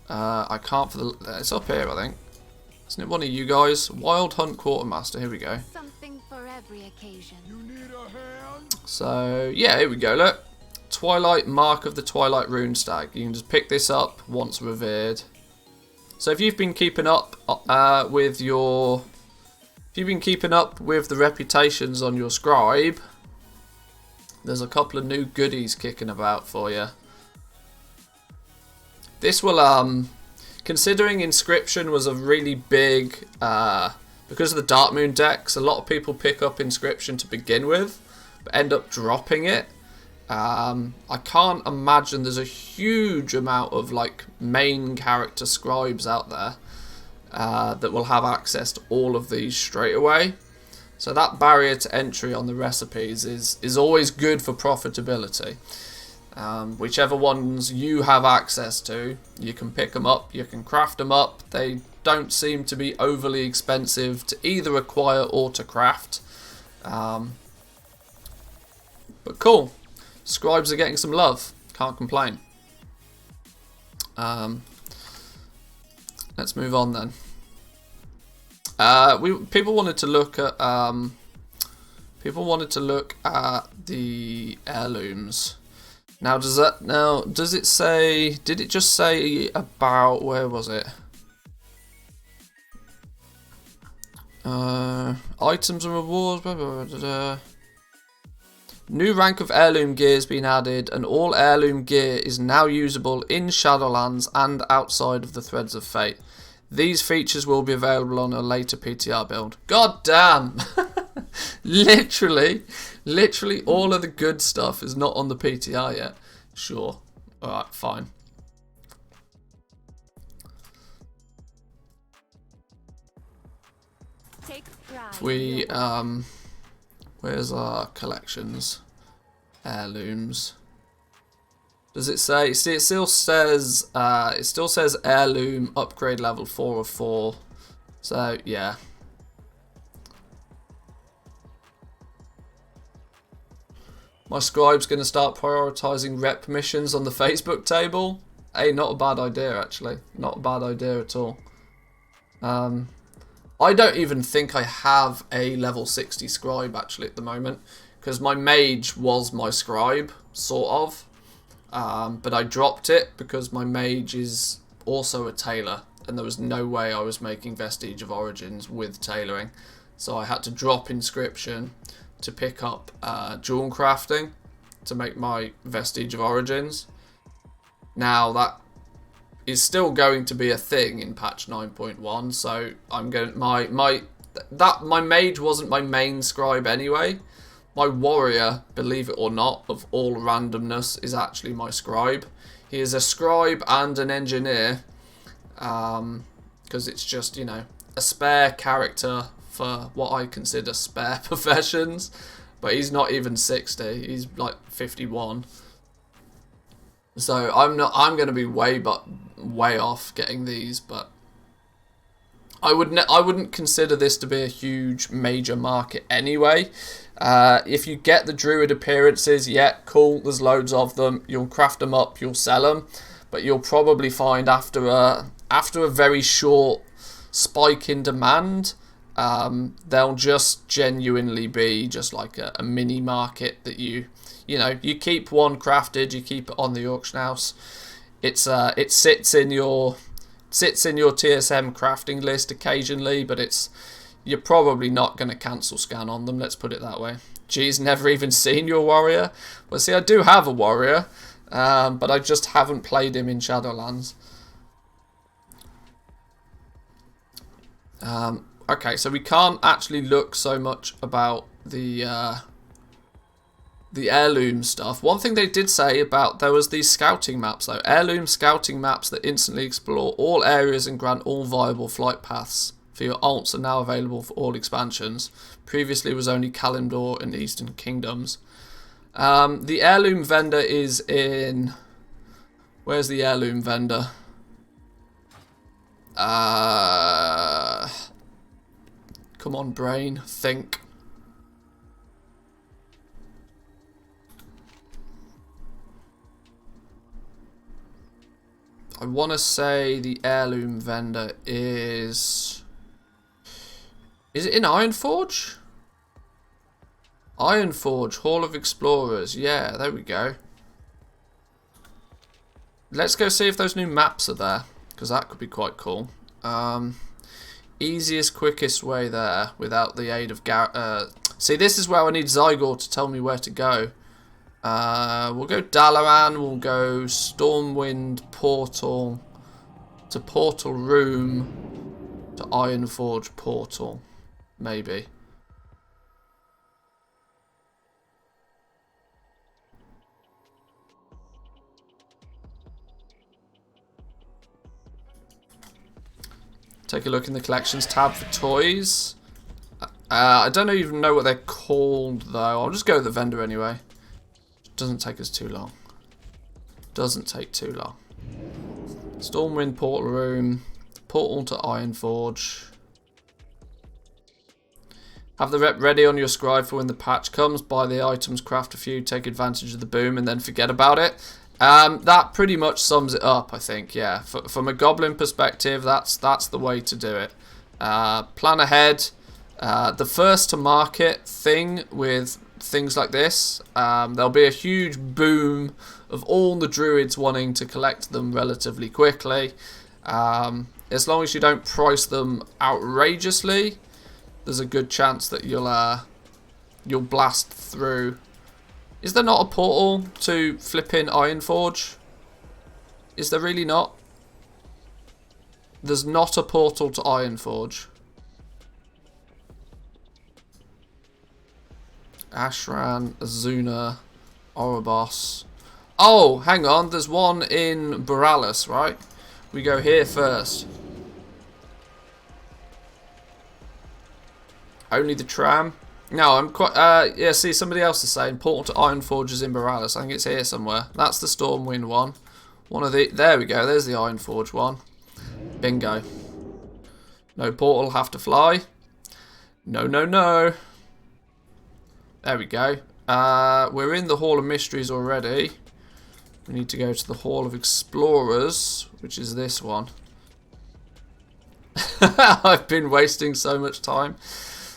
I can't for the... It's up here, I think. Isn't it one of you guys? Wild Hunt Quartermaster. Here we go. Something for every occasion. You need a hand? So, yeah, here we go. Look. Twilight Mark of the Twilight Rune Stag. You can just pick this up once revered. So if you've been keeping up with your... If you've been keeping up with the reputations on your scribe, there's a couple of new goodies kicking about for you. This will, considering Inscription was a really big, because of the Dark Moon decks, a lot of people pick up Inscription to begin with, but end up dropping it. I can't imagine there's a huge amount of like main character scribes out there that will have access to all of these straight away. So that barrier to entry on the recipes is always good for profitability. Whichever ones you have access to, you can pick them up, you can craft them up. They don't seem to be overly expensive to either acquire or to craft. But cool. Scribes are getting some love. Can't complain. Let's move on then. People wanted to look at the heirlooms. Now does it say? Did it just say about, where was it? Items and rewards. Blah, blah, blah, blah. New rank of heirloom gear has been added, and all heirloom gear is now usable in Shadowlands and outside of the Threads of Fate. These features will be available on a later PTR build. God damn! literally all of the good stuff is not on the PTR yet. Sure. Alright, fine. Take pride. We, where's our collections? Heirlooms. Does it say? See, it still says heirloom upgrade level 4 of 4. So yeah. My scribe's going to start prioritising rep missions on the Facebook table. Hey, not a bad idea actually. Not a bad idea at all. I don't even think I have a level 60 scribe actually at the moment, because my mage was my scribe, sort of. But I dropped it because my mage is also a tailor, and there was no way I was making Vestige of Origins with tailoring. So I had to drop Inscription to pick up jewel crafting to make my Vestige of Origins. Now that is still going to be a thing in patch 9.1, so I'm going my mage wasn't my main scribe anyway. My warrior, believe it or not, of all randomness, is actually my scribe. He is a scribe and an engineer, because it's just, you know, a spare character for what I consider spare professions. But he's not even 60; he's like 51. So I'm going to be way off getting these, but I wouldn't consider this to be a huge major market anyway. If you get the druid appearances, yeah, cool, there's loads of them. You'll craft them up, you'll sell them, but you'll probably find after a very short spike in demand, they'll just genuinely be just like a mini market that you keep one crafted, you keep it on the auction house. It sits in your TSM crafting list occasionally, but you're probably not going to cancel scan on them, let's put it that way. Geez, never even seen your warrior? Well, see, I do have a warrior, but I just haven't played him in Shadowlands. Okay, so we can't actually look so much about the heirloom stuff. One thing they did say about, there was these scouting maps though. Heirloom scouting maps that instantly explore all areas and grant all viable flight paths for your alts are now available for all expansions. Previously was only Kalimdor and Eastern Kingdoms. The Heirloom Vendor is in... Where's the Heirloom Vendor? Come on, brain, think. I want to say the Heirloom Vendor is... Is it in Ironforge? Ironforge, Hall of Explorers. Yeah, there we go. Let's go see if those new maps are there, because that could be quite cool. Easiest, quickest way there without the aid of See, this is where I need Zygor to tell me where to go. We'll go Dalaran, we'll go Stormwind Portal to Portal Room to Ironforge Portal, maybe. Take a look in the collections tab for toys. I don't even know what they're called though. I'll just go with the vendor anyway. Doesn't take us too long. Doesn't take too long. Stormwind Portal Room. Portal to Ironforge. Have the rep ready on your scribe for when the patch comes. Buy the items, craft a few, take advantage of the boom, and then forget about it. That pretty much sums it up, I think. Yeah, from a goblin perspective, that's the way to do it. Plan ahead. The first to market thing with things like this, there'll be a huge boom of all the druids wanting to collect them relatively quickly. As long as you don't price them outrageously, there's a good chance that you'll blast through. Is there not a portal to flipping Ironforge? Is there really not? There's not a portal to Ironforge. Ashran, Azuna, Oribos. Oh, hang on. There's one in Borealis, right? We go here first. Only the tram? No, I'm quite... yeah, see, somebody else is saying portal to Ironforge is in Borealis. I think it's here somewhere. That's the Stormwind one. One of the... There we go. There's the Ironforge one. Bingo. No portal, have to fly. No, no, no. There we go. We're in the Hall of Mysteries already. We need to go to the Hall of Explorers, which is this one. I've been wasting so much time.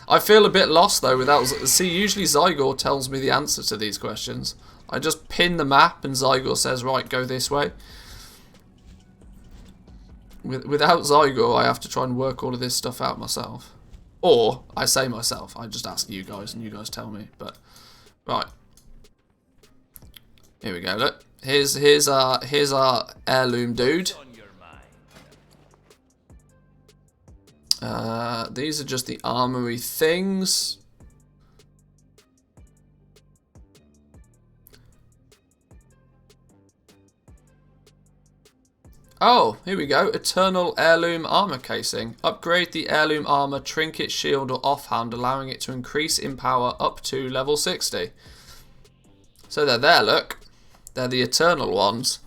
I feel a bit lost though without... See, usually Zygor tells me the answer to these questions. I just pin the map and Zygor says, right, go this way. Without Zygor, I have to try and work all of this stuff out myself. Or, I say myself, I just ask you guys and you guys tell me. But, right. Here we go, look. Here's our heirloom dude. These are just the armory things. Oh, here we go. Eternal Heirloom Armor Casing. Upgrade the Heirloom Armor Trinket, Shield or Offhand, allowing it to increase in power up to level 60. So they're there, look. They're the Eternal ones.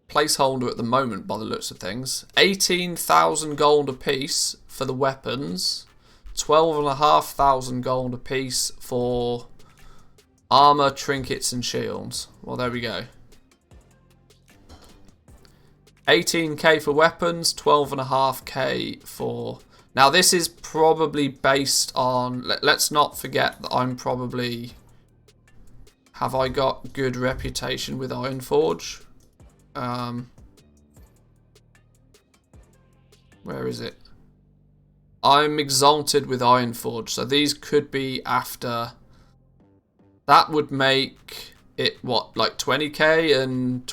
Placeholder at the moment by the looks of things. 18,000 gold apiece for the weapons. 12,500 gold apiece for armor, trinkets and shields. Well, there we go. 18k for weapons, 12.5k for... Now this is probably based on... Let's not forget that I'm probably... Have I got good reputation with Ironforge? Where is it? I'm exalted with Ironforge, so these could be after... That would make it, what, like 20k and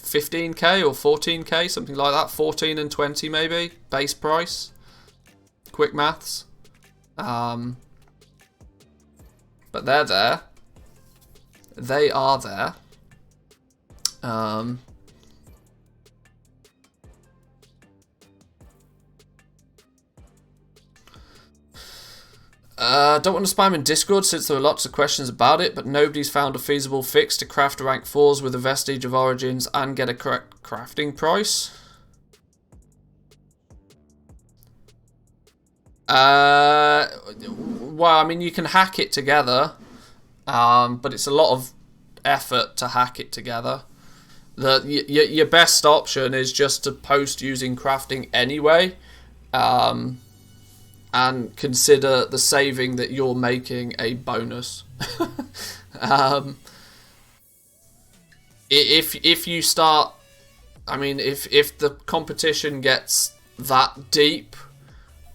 15k or 14k, something like that. 14 and 20 maybe, base price. Quick maths. But they're there. They are there. Don't want to spam in Discord since there are lots of questions about it, but nobody's found a feasible fix to craft rank 4s with a vestige of origins and get a correct crafting price. Well, I mean, you can hack it together, but it's a lot of effort to hack it together. Your best option is just to post using crafting anyway, and consider the saving that you're making a bonus. If you start, I mean, if the competition gets that deep,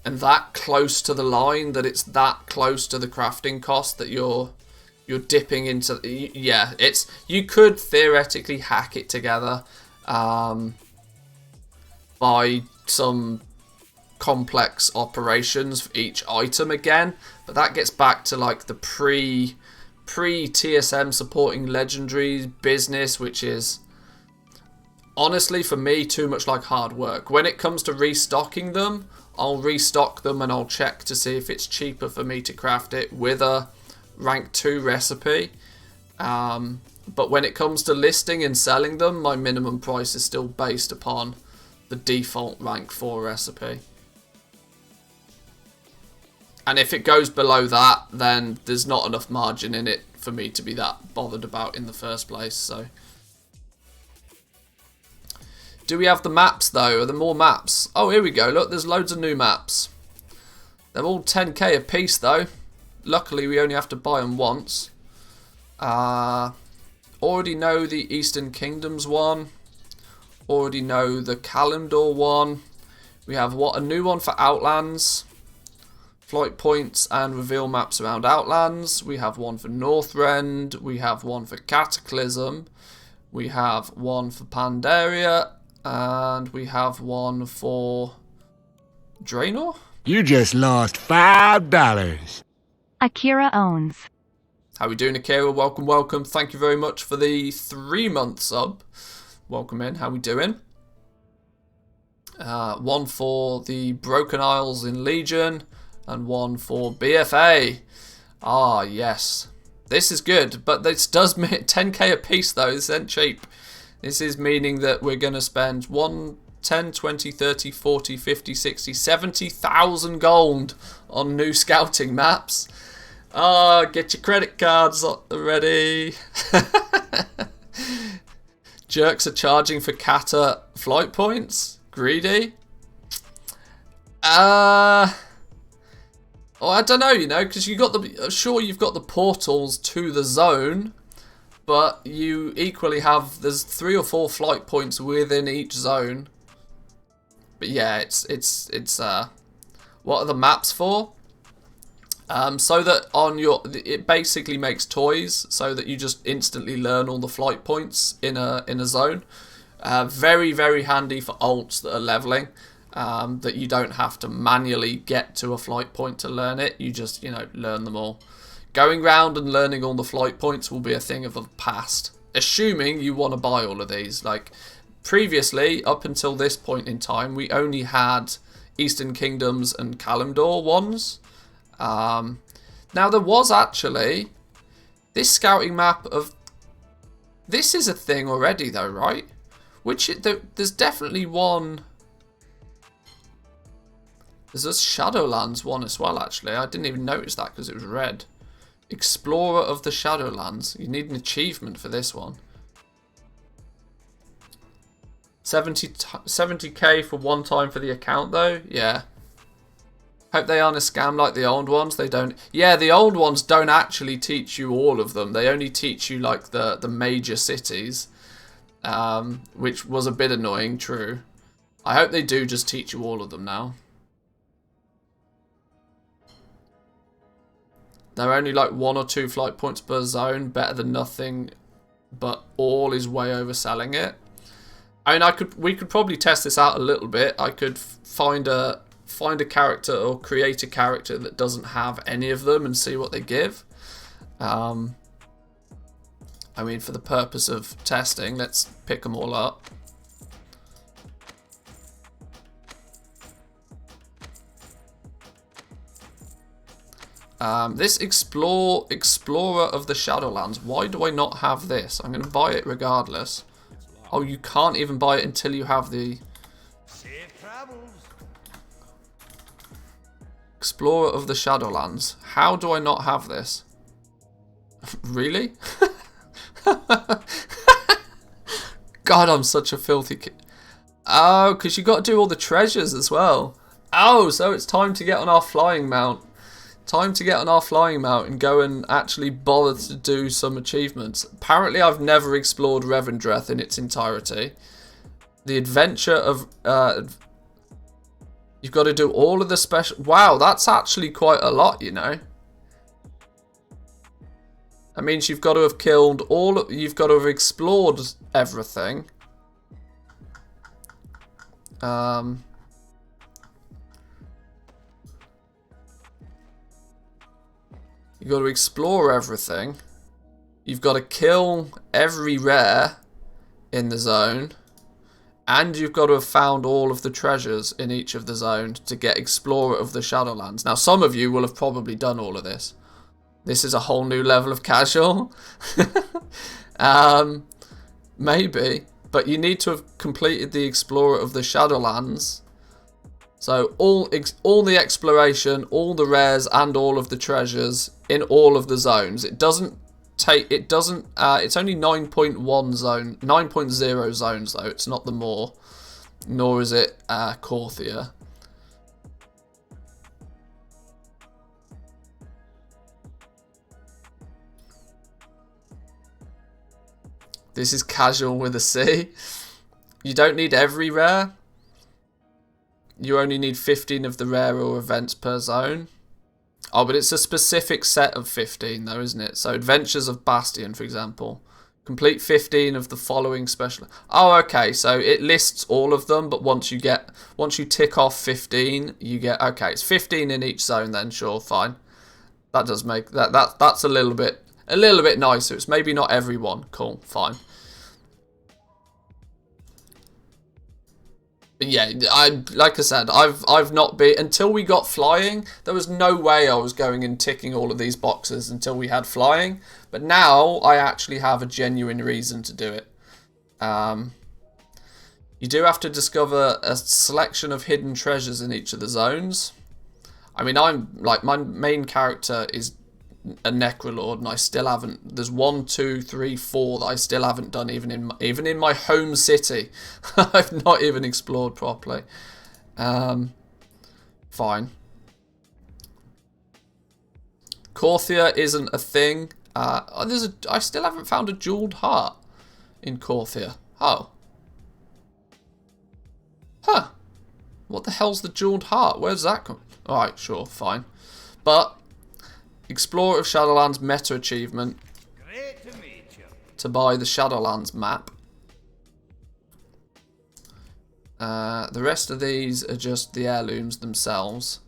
and that close to the line, that it's that close to the crafting cost that you're dipping into. Yeah, it's, you could theoretically hack it together by some complex operations for each item again, but that gets back to like the pre TSM supporting legendaries business, which is honestly for me too much like hard work. When it comes to restocking them, I'll restock them and I'll check to see if it's cheaper for me to craft it with a rank 2 recipe. But when it comes to listing and selling them, my minimum price is still based upon the default rank 4 recipe. And if it goes below that, then there's not enough margin in it for me to be that bothered about in the first place. So, do we have the maps though? Are there more maps? Oh, here we go. Look, there's loads of new maps. They're all 10k a piece though. Luckily, we only have to buy them once. Already know the Eastern Kingdoms one. Already know the Kalimdor one. We have a new one for Outlands. Flight points and reveal maps around Outlands. We have one for Northrend. We have one for Cataclysm. We have one for Pandaria. And we have one for Draenor. You just lost $5. Akira owns. How we doing, Akira? Welcome, welcome. Thank you very much for the 3-month sub. Welcome in. How we doing? One for the Broken Isles in Legion. And one for BFA. Ah, yes. This is good, but this does mean 10k a piece though. This isn't cheap. This is meaning that we're going to spend 10, 20, 30, 40, 50, 60, 70,000 gold on new scouting maps. Ah, get your credit cards ready. Jerks are charging for Kata flight points. Greedy. Oh, I don't know, you know, because you got the, sure, you've got the portals to the zone, but you equally have, there's 3 or 4 flight points within each zone. But yeah, it's what are the maps for? So that on your, it basically makes toys so that you just instantly learn all the flight points in a zone. Very, very handy for alts that are leveling. That you don't have to manually get to a flight point to learn it. You just, you know, learn them all. Going round and learning all the flight points will be a thing of the past. Assuming you want to buy all of these. Like, previously, up until this point in time, we only had Eastern Kingdoms and Kalimdor ones. Now, there was actually this scouting map of... This is a thing already, though, right? There's definitely one... There's a Shadowlands one as well, actually. I didn't even notice that because it was red. Explorer of the Shadowlands. You need an achievement for this one. 70k for one time for the account, though. Yeah. Hope they aren't a scam like the old ones. They don't... Yeah, the old ones don't actually teach you all of them. They only teach you, like, the major cities. Which was a bit annoying, true. I hope they do just teach you all of them now. They're only like 1 or 2 flight points per zone, better than nothing, but all is way overselling it. I mean, we could probably test this out a little bit. I could find a character or create a character that doesn't have any of them and see what they give. I mean, for the purpose of testing, let's pick them all up. This Explorer of the Shadowlands. Why do I not have this? I'm going to buy it regardless. Oh, you can't even buy it until you have the... Explorer of the Shadowlands. How do I not have this? Really? God, I'm such a filthy kid. Oh, because you got to do all the treasures as well. Oh, so it's time to get on our flying mount. Time to get on our flying mount and go and actually bother to do some achievements. Apparently, I've never explored Revendreth in its entirety. The adventure of... You've got to do all of the special... Wow, that's actually quite a lot, you know. That means you've got to have killed all... You've got to have explored everything. You've got to explore everything. You've got to kill every rare in the zone. And you've got to have found all of the treasures in each of the zones to get Explorer of the Shadowlands. Now, some of you will have probably done all of this. This is a whole new level of casual. Maybe. But you need to have completed the Explorer of the Shadowlands. So all the exploration, all the rares, and all of the treasures in all of the zones. It's only 9.1 zone, 9.0 zones though. It's not the more, nor is it Korthia. This is casual with a C. You don't need every rare. You only need 15 of the rare or events per zone. Oh, but it's a specific set of 15 though, isn't it? So Adventures of Bastion, for example. Complete 15 of the following special... Oh, okay, so it lists all of them, but once you tick off 15, you get... Okay, it's 15 in each zone then, sure, fine. That does make... That's a little bit nicer. It's maybe not everyone. Cool, fine. Yeah, like I said, I've not been until we got flying. There was no way I was going and ticking all of these boxes until we had flying. But now I actually have a genuine reason to do it. You do have to discover a selection of hidden treasures in each of the zones. I mean, I'm like my main character is a Necrolord, and I still haven't. There's 1, 2, 3, 4 that I still haven't done, even in my home city. I've not even explored properly. Fine. Korthia isn't a thing. I still haven't found a jeweled heart in Korthia. Oh. Huh. What the hell's the jeweled heart? Where's that come? All right, sure, fine. But Explorer of Shadowlands meta achievement to buy the Shadowlands map. The rest of these are just the heirlooms themselves.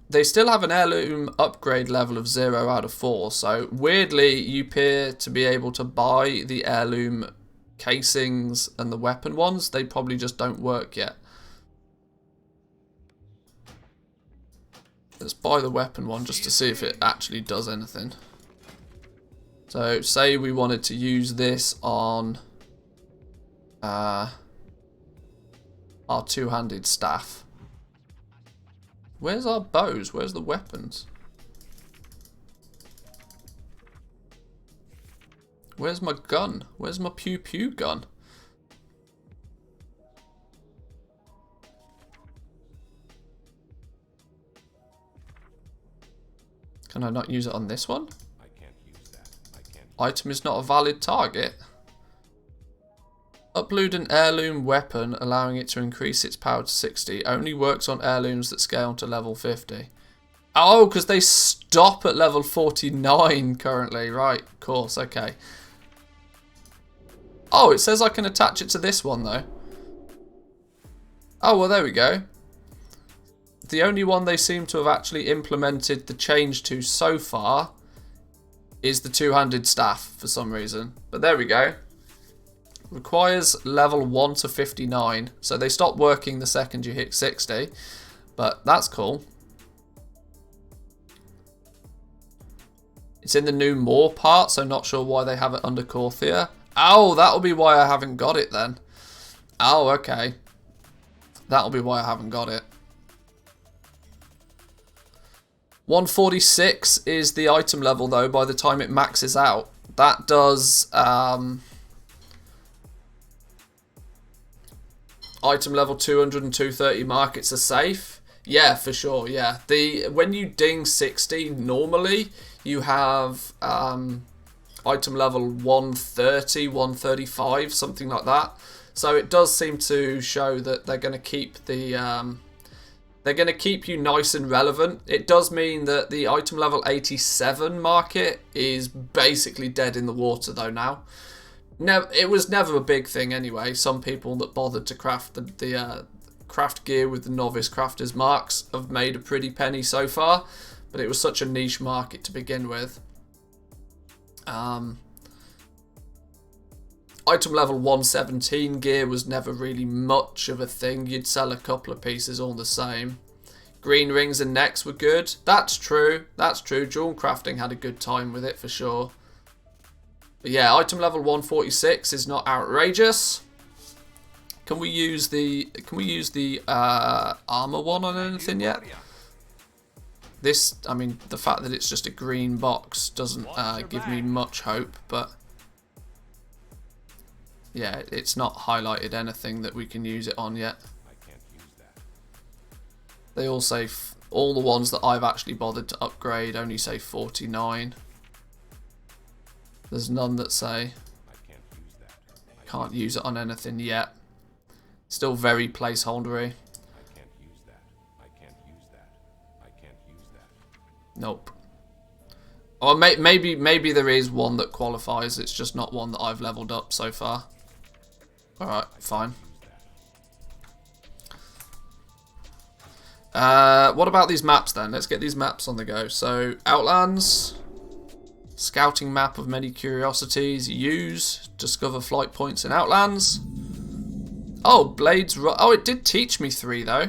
They still have an heirloom upgrade level of 0 out of 4, so weirdly you appear to be able to buy the heirloom casings and the weapon ones. They probably just don't work yet. Let's buy the weapon one just to see if it actually does anything. So say we wanted to use this on our two-handed staff. Where's our bows? Where's the weapons? Where's my gun? Where's my pew-pew gun? Can I not use it on this one? I can't use that. Item is not a valid target. Upload an heirloom weapon, allowing it to increase its power to 60. Only works on heirlooms that scale to level 50. Oh, because they stop at level 49 currently. Right, of course, okay. Oh, it says I can attach it to this one, though. Oh, well, there we go. The only one they seem to have actually implemented the change to so far is the two-handed staff for some reason. But there we go. Requires level 1 to 59. So they stop working the second you hit 60. But that's cool. It's in the new more part, so not sure why they have it under Korthia. Oh, that'll be why I haven't got it then. Oh, okay. That'll be why I haven't got it. 146 is the item level though by the time it maxes out. That does item level 200 and 230 markets are safe. Yeah, for sure, yeah. When you ding 60 normally you have item level 130, 135, something like that. So it does seem to show that they're going to keep the they're going to keep you nice and relevant. It does mean that the item level 87 market is basically dead in the water though now. It was never a big thing anyway. Some people that bothered to craft the craft gear with the novice crafters marks have made a pretty penny so far, but it was such a niche market to begin with. Item level 117 gear was never really much of a thing. You'd sell a couple of pieces all the same. Green rings and necks were good. That's true. That's true. Jewel crafting had a good time with it for sure. But yeah, item level 146 is not outrageous. Can we use the armor one on anything yet? This, I mean, the fact that it's just a green box doesn't give me much hope, but yeah, it's not highlighted anything that we can use it on yet. They all say, all the ones that I've actually bothered to upgrade only say 49. There's none that say can't use it on anything yet. Still very placeholdery. Nope. Or maybe there is one that qualifies. It's just not one that I've leveled up so far. Alright, fine. What about these maps then? Let's get these maps on the go. So, Outlands. Scouting map of many curiosities. Use. Discover flight points in Outlands. Oh, Blades. Oh, it did teach me 3 though.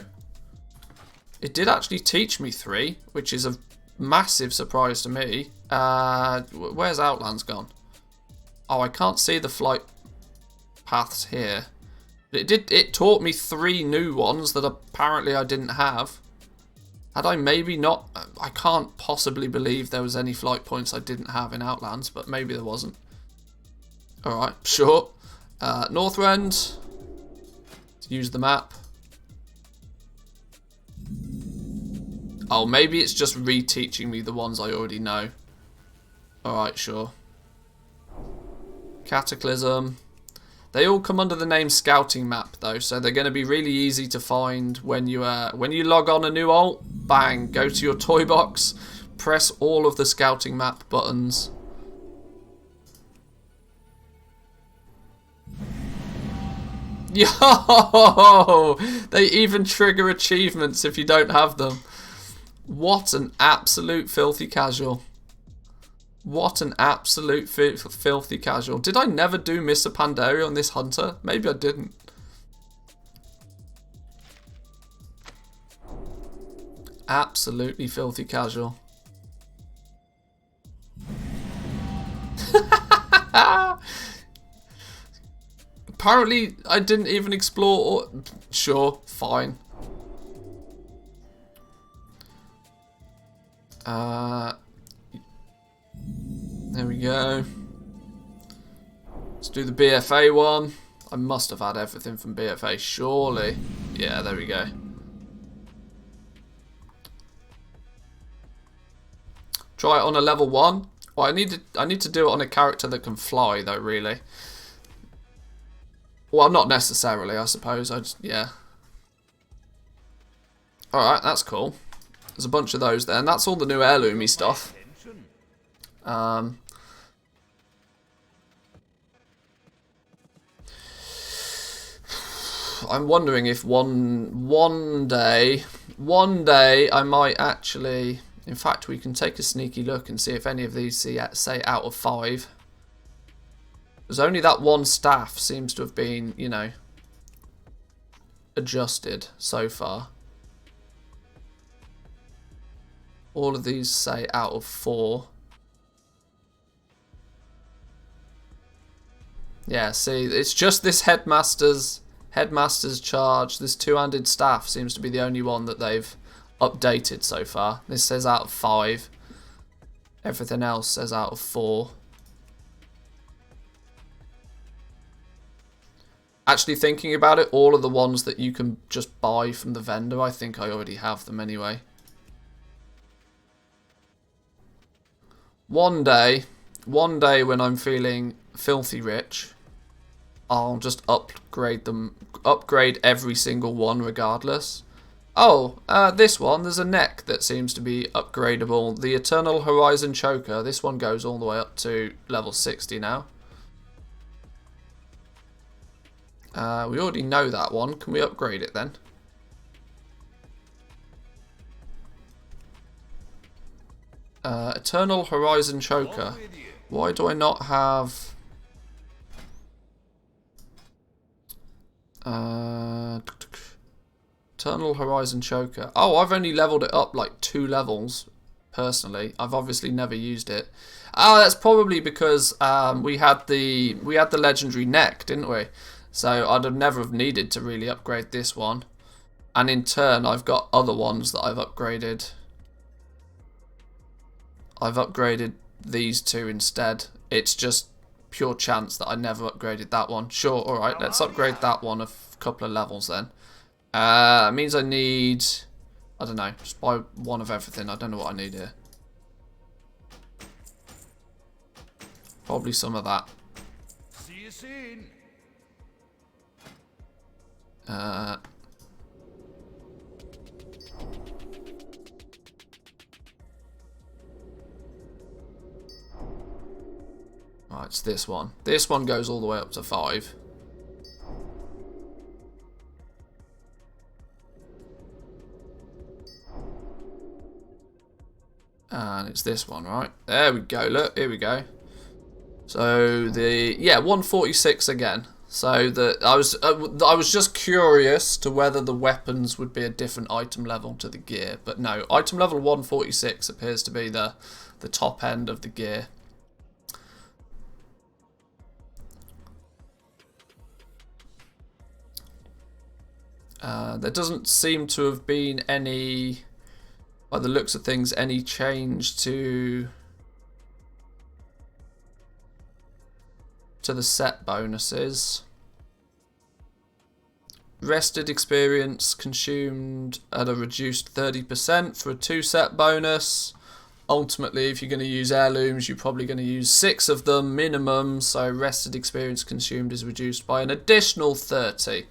It did actually teach me 3, which is a massive surprise to me. Where's Outlands gone? Oh, I can't see the flight paths here. But it taught me 3 new ones that apparently I didn't have. Had I maybe not... I can't possibly believe there was any flight points I didn't have in Outlands, but maybe there wasn't. Alright, sure. Northrend. Use the map. Oh, maybe it's just reteaching me the ones I already know. Alright, sure. Cataclysm. They all come under the name Scouting Map though, so they're going to be really easy to find when you log on a new alt. Bang, go to your toy box, press all of the Scouting Map buttons. Yo! They even trigger achievements if you don't have them. What an absolute filthy casual. What an absolute filthy casual. Did I never do Mr. Pandaria on this hunter? Maybe I didn't. Absolutely filthy casual. Apparently, I didn't even explore... Sure, fine. There we go. Let's do the BFA one. I must have had everything from BFA, surely. Yeah, there we go. Try it on a level 1. Well, I need to do it on a character that can fly, though, really. Well, not necessarily, I suppose. Yeah. Alright, that's cool. There's a bunch of those there, and that's all the new heirloomy stuff. I'm wondering if one day I might actually... In fact, we can take a sneaky look and see if any of these say out of 5. There's only that one staff seems to have been, you know, adjusted so far. All of these say out of 4. Yeah, see, it's just this headmaster's charge. This 2-handed staff seems to be the only one that they've updated so far. This says out of 5. Everything else says out of 4. Actually thinking about it, all of the ones that you can just buy from the vendor, I think I already have them anyway. One day when I'm feeling filthy rich, I'll just upgrade them, upgrade every single one regardless. Oh, this one, there's a neck that seems to be upgradable. The Eternal Horizon Choker. This one goes all the way up to level 60 now. We already know that one. Can we upgrade it then? Eternal Horizon Choker. Why do I not have... Eternal Horizon Choker. Oh, I've only leveled it up like 2 levels, personally. I've obviously never used it. Oh, that's probably because we had the legendary neck, didn't we? So I'd have never have needed to really upgrade this one. And in turn, I've got other ones that I've upgraded. I've upgraded these 2 instead. It's just pure chance that I never upgraded that one. Sure, alright, let's upgrade that one a couple of levels then. It means I need, I don't know, just buy one of everything. I don't know what I need here. Probably some of that. See you soon. Right, it's this one. This one goes all the way up to 5. And it's this one, right? There we go, look, here we go. So the, yeah, 146 again. So the I was just curious to whether the weapons would be a different item level to the gear, but no, item level 146 appears to be the top end of the gear. There doesn't seem to have been any, by the looks of things, any change to the set bonuses. Rested experience consumed at a reduced 30% for a 2 set bonus. Ultimately, if you're going to use heirlooms, you're probably going to use 6 of them minimum, so rested experience consumed is reduced by an additional 30.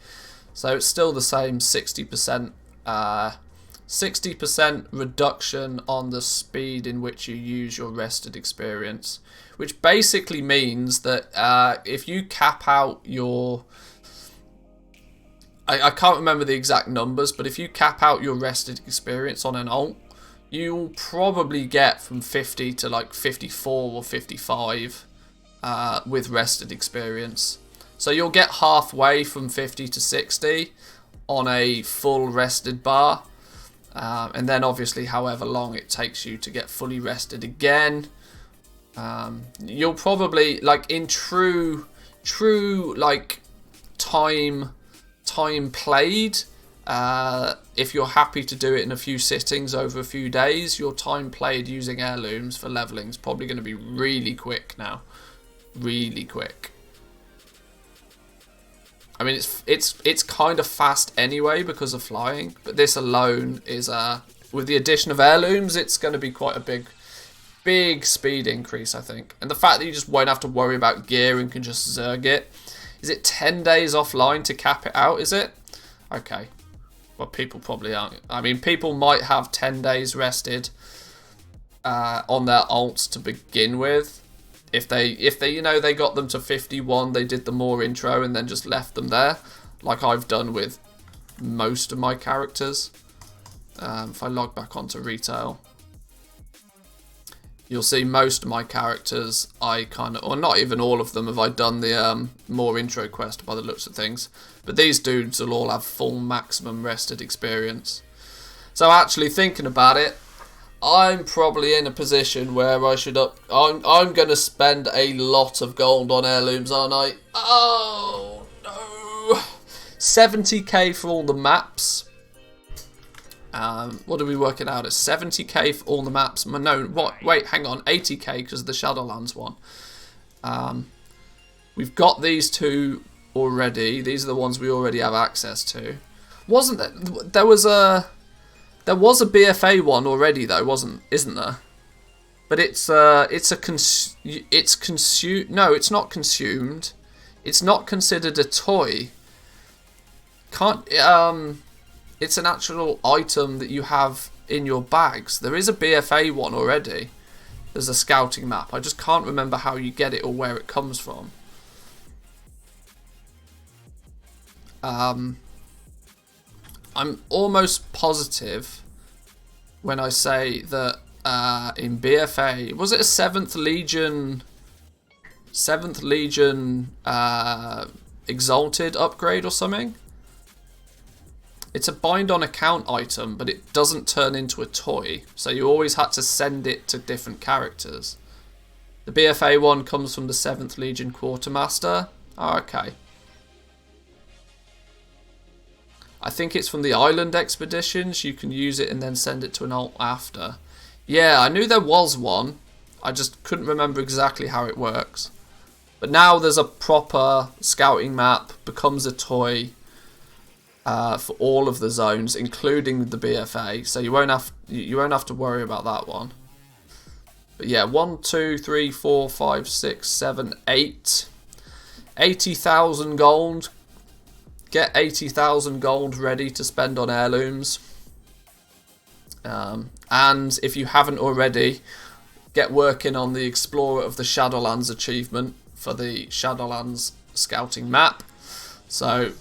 So it's still the same 60%, 60% reduction on the speed in which you use your rested experience, which basically means that if you cap out your, I can't remember the exact numbers, but if you cap out your rested experience on an ult, you'll probably get from 50 to like 54 or 55 with rested experience. So you'll get halfway from 50 to 60 on a full rested bar. And then obviously however long it takes you to get fully rested again. You'll probably, like in true like time played, if you're happy to do it in a few sittings over a few days, your time played using heirlooms for leveling is probably going to be really quick now. Really quick. I mean, it's kind of fast anyway because of flying, but this alone is, with the addition of heirlooms, it's going to be quite a big speed increase, I think. And the fact that you just won't have to worry about gear and can just zerg it. Is it 10 days offline to cap it out, is it? Okay. Well, people probably aren't. I mean, people might have 10 days rested on their ults to begin with. If they you know, they got them to 51, they did the more intro and then just left them there, like I've done with most of my characters. If I log back onto retail, you'll see most of my characters, I kind of, or not even all of them, have I done the more intro quest by the looks of things. But these dudes will all have full maximum rested experience. So actually thinking about it, I'm probably in a position where I should I'm going to spend a lot of gold on heirlooms, aren't I? Oh, no. 70k for all the maps. What are we working out at? 70k for all the maps. No, what? Wait, hang on. 80k because of the Shadowlands one. We've got these 2 already. These are the ones we already have access to. Wasn't there? There was a BFA one already though, isn't there? But it's consumed. No, it's not consumed. It's not considered a toy. It's an actual item that you have in your bags. There is a BFA one already. There's a scouting map. I just can't remember how you get it or where it comes from. I'm almost positive when I say that in BFA, was it a 7th Legion Exalted upgrade or something? It's a bind on account item, but it doesn't turn into a toy, so you always had to send it to different characters. The BFA one comes from the 7th Legion Quartermaster. Oh, okay. I think it's from the Island Expeditions. You can use it and then send it to an alt after. Yeah, I knew there was one. I just couldn't remember exactly how it works. But now there's a proper scouting map, becomes a toy. For all of the zones, including the BFA, so you won't have to worry about that one. But yeah, 1, 2, 3, 4, 5, 6, 7, 8, 80,000 gold. Get 80,000 gold ready to spend on heirlooms. And if you haven't already, get working on the Explorer of the Shadowlands achievement for the Shadowlands scouting map. So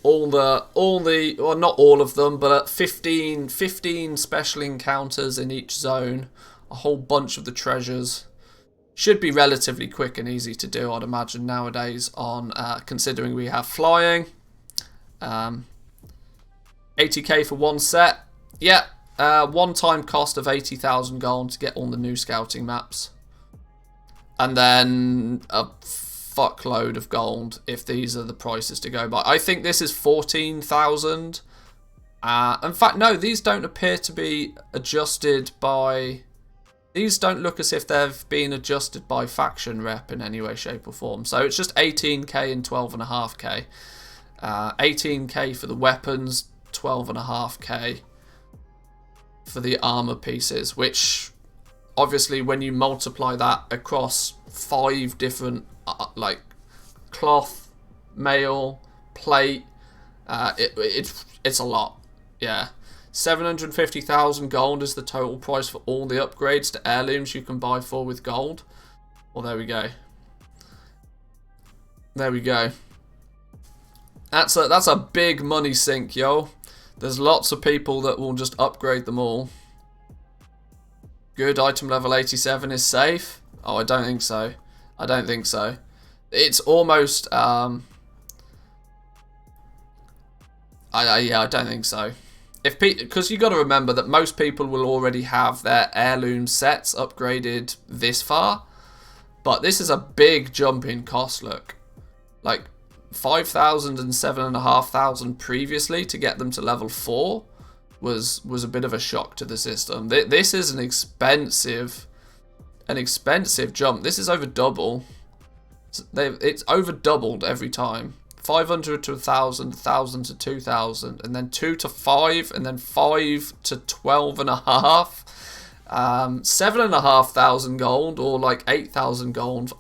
all the well, not all of them, but 15 special encounters in each zone, a whole bunch of the treasures. Should be relatively quick and easy to do, I'd imagine, nowadays, on considering we have flying. 80k for one set. Yeah, one-time cost of 80,000 gold to get all the new scouting maps. And then a fuckload of gold if these are the prices to go by. I think this is 14,000. In fact, no, these don't appear to be adjusted by... These don't look as if they've been adjusted by faction rep in any way, shape or form. So it's just 18k and 12.5k. 18k for the weapons, 12.5k for the armor pieces, which obviously when you multiply that across 5 different like cloth, mail, plate, it's a lot. Yeah. 750,000 gold is the total price for all the upgrades to heirlooms you can buy for with gold. Well, there we go. There we go. That's a big money sink, yo. There's lots of people that will just upgrade them all. Good, item level 87 is safe. Oh, I don't think so. I don't think so. It's almost yeah, I don't think so. Because you got to remember that most people will already have their heirloom sets upgraded this far, but this is a big jump in cost. Look, like 5,000 and 7,500 previously to get them to level 4 was a bit of a shock to the system. This is an expensive jump. This is over double. It's over doubled every time. 500 to 1,000, 1,000 to 2,000, and then 2 to 5, and then 5 to 12.5. 7,500 gold, or like 8,000 gold.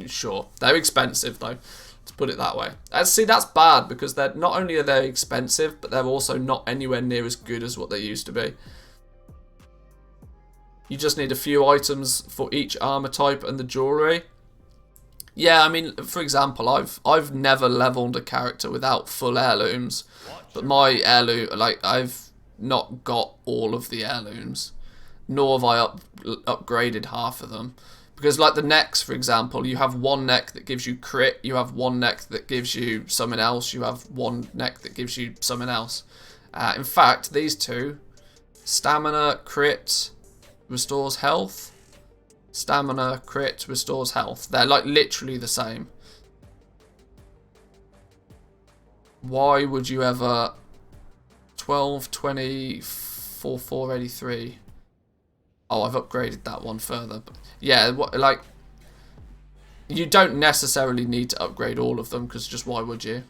Sure, they're expensive though. Let's put it that way. See, that's bad because they're not only are they expensive, but they're also not anywhere near as good as what they used to be. You just need a few items for each armor type and the jewelry. Yeah, I mean, for example, I've never leveled a character without full heirlooms, but my heirloom, like, I've not got all of the heirlooms, nor have I upgraded half of them. Because, like, the necks, for example, you have one neck that gives you crit, you have one neck that gives you something else, you have one neck that gives you something else. In fact, these two, stamina, crit, restores health. Stamina, crit, restores health. They're like literally the same. Why would you ever... 12, 20, 4, 483. Oh, I've upgraded that one further. But yeah, like... You don't necessarily need to upgrade all of them, because just why would you?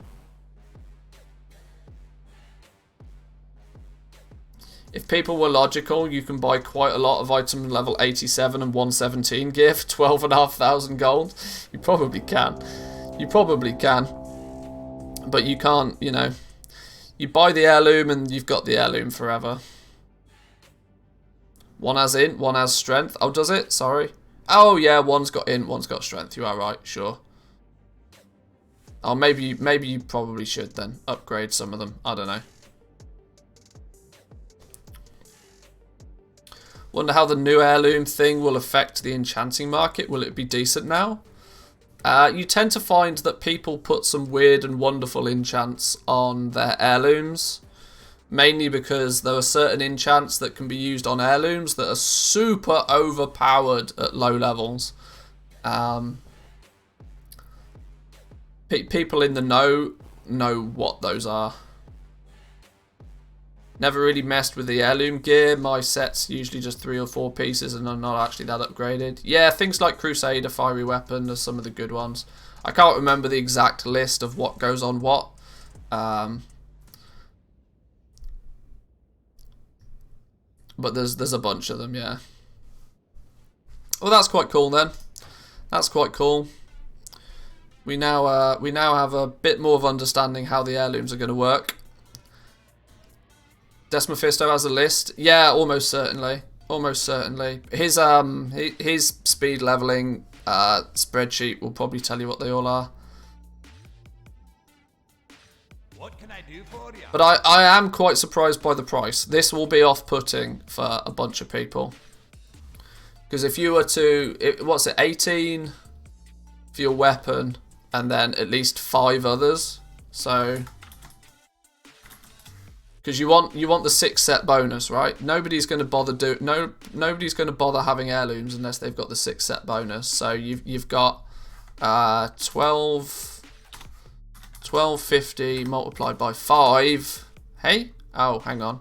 If people were logical, you can buy quite a lot of item level 87 and 117 gear for 12,500 gold. You probably can. You probably can. But you can't, you know. You buy the heirloom and you've got the heirloom forever. One has int, one has strength. Oh, does it? Sorry. Oh, yeah, one's got int, one's got strength. You are right, sure. Oh, maybe you probably should then upgrade some of them. I don't know. Wonder how the new heirloom thing will affect the enchanting market. Will it be decent now? You tend to find that people put some weird and wonderful enchants on their heirlooms. Mainly because there are certain enchants that can be used on heirlooms that are super overpowered at low levels. People in the know what those are. Never really messed with the heirloom gear. My set's usually just 3 or 4 pieces and I'm not actually that upgraded. Yeah, things like Crusader, Fiery Weapon are some of the good ones. I can't remember the exact list of what goes on what. But there's a bunch of them, yeah. Well, that's quite cool then. That's quite cool. We now have a bit more of understanding how the heirlooms are going to work. Desmophisto has a list. Yeah, almost certainly. Almost certainly. His speed leveling spreadsheet will probably tell you what they all are. What can I do for you? But I am quite surprised by the price. This will be off-putting for a bunch of people. Because if you were to... what's it? 18 for your weapon and then at least 5 others. So... because you want the 6 set bonus, right? Nobody's going to bother nobody's going to bother having heirlooms unless they've got the 6 set bonus. So you've got 1250 multiplied by 5. Hey? Oh, hang on.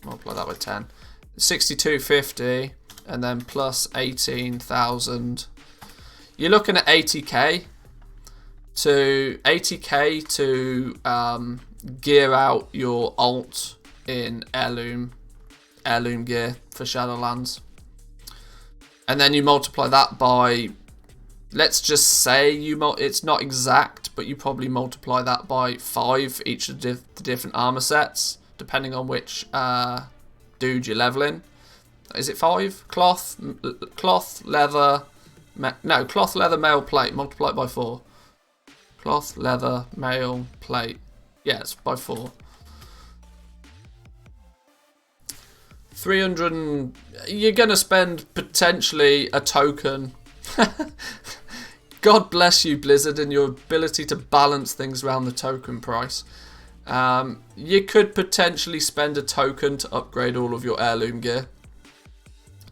Multiply that by 10. 6250 and then plus 18,000. You're looking at 80k to gear out your alt in heirloom gear for Shadowlands, and then you multiply that by, let's just say it's not exact, but you probably multiply that by 5 for each of the different armor sets, depending on which dude you're leveling. Is it 5? Cloth, leather, cloth, leather, mail, plate. Multiply it by 4. Cloth, leather, mail, plate. Yes, by 4. 300. You're going to spend potentially a token. God bless you, Blizzard, and your ability to balance things around the token price. You could potentially spend a token to upgrade all of your heirloom gear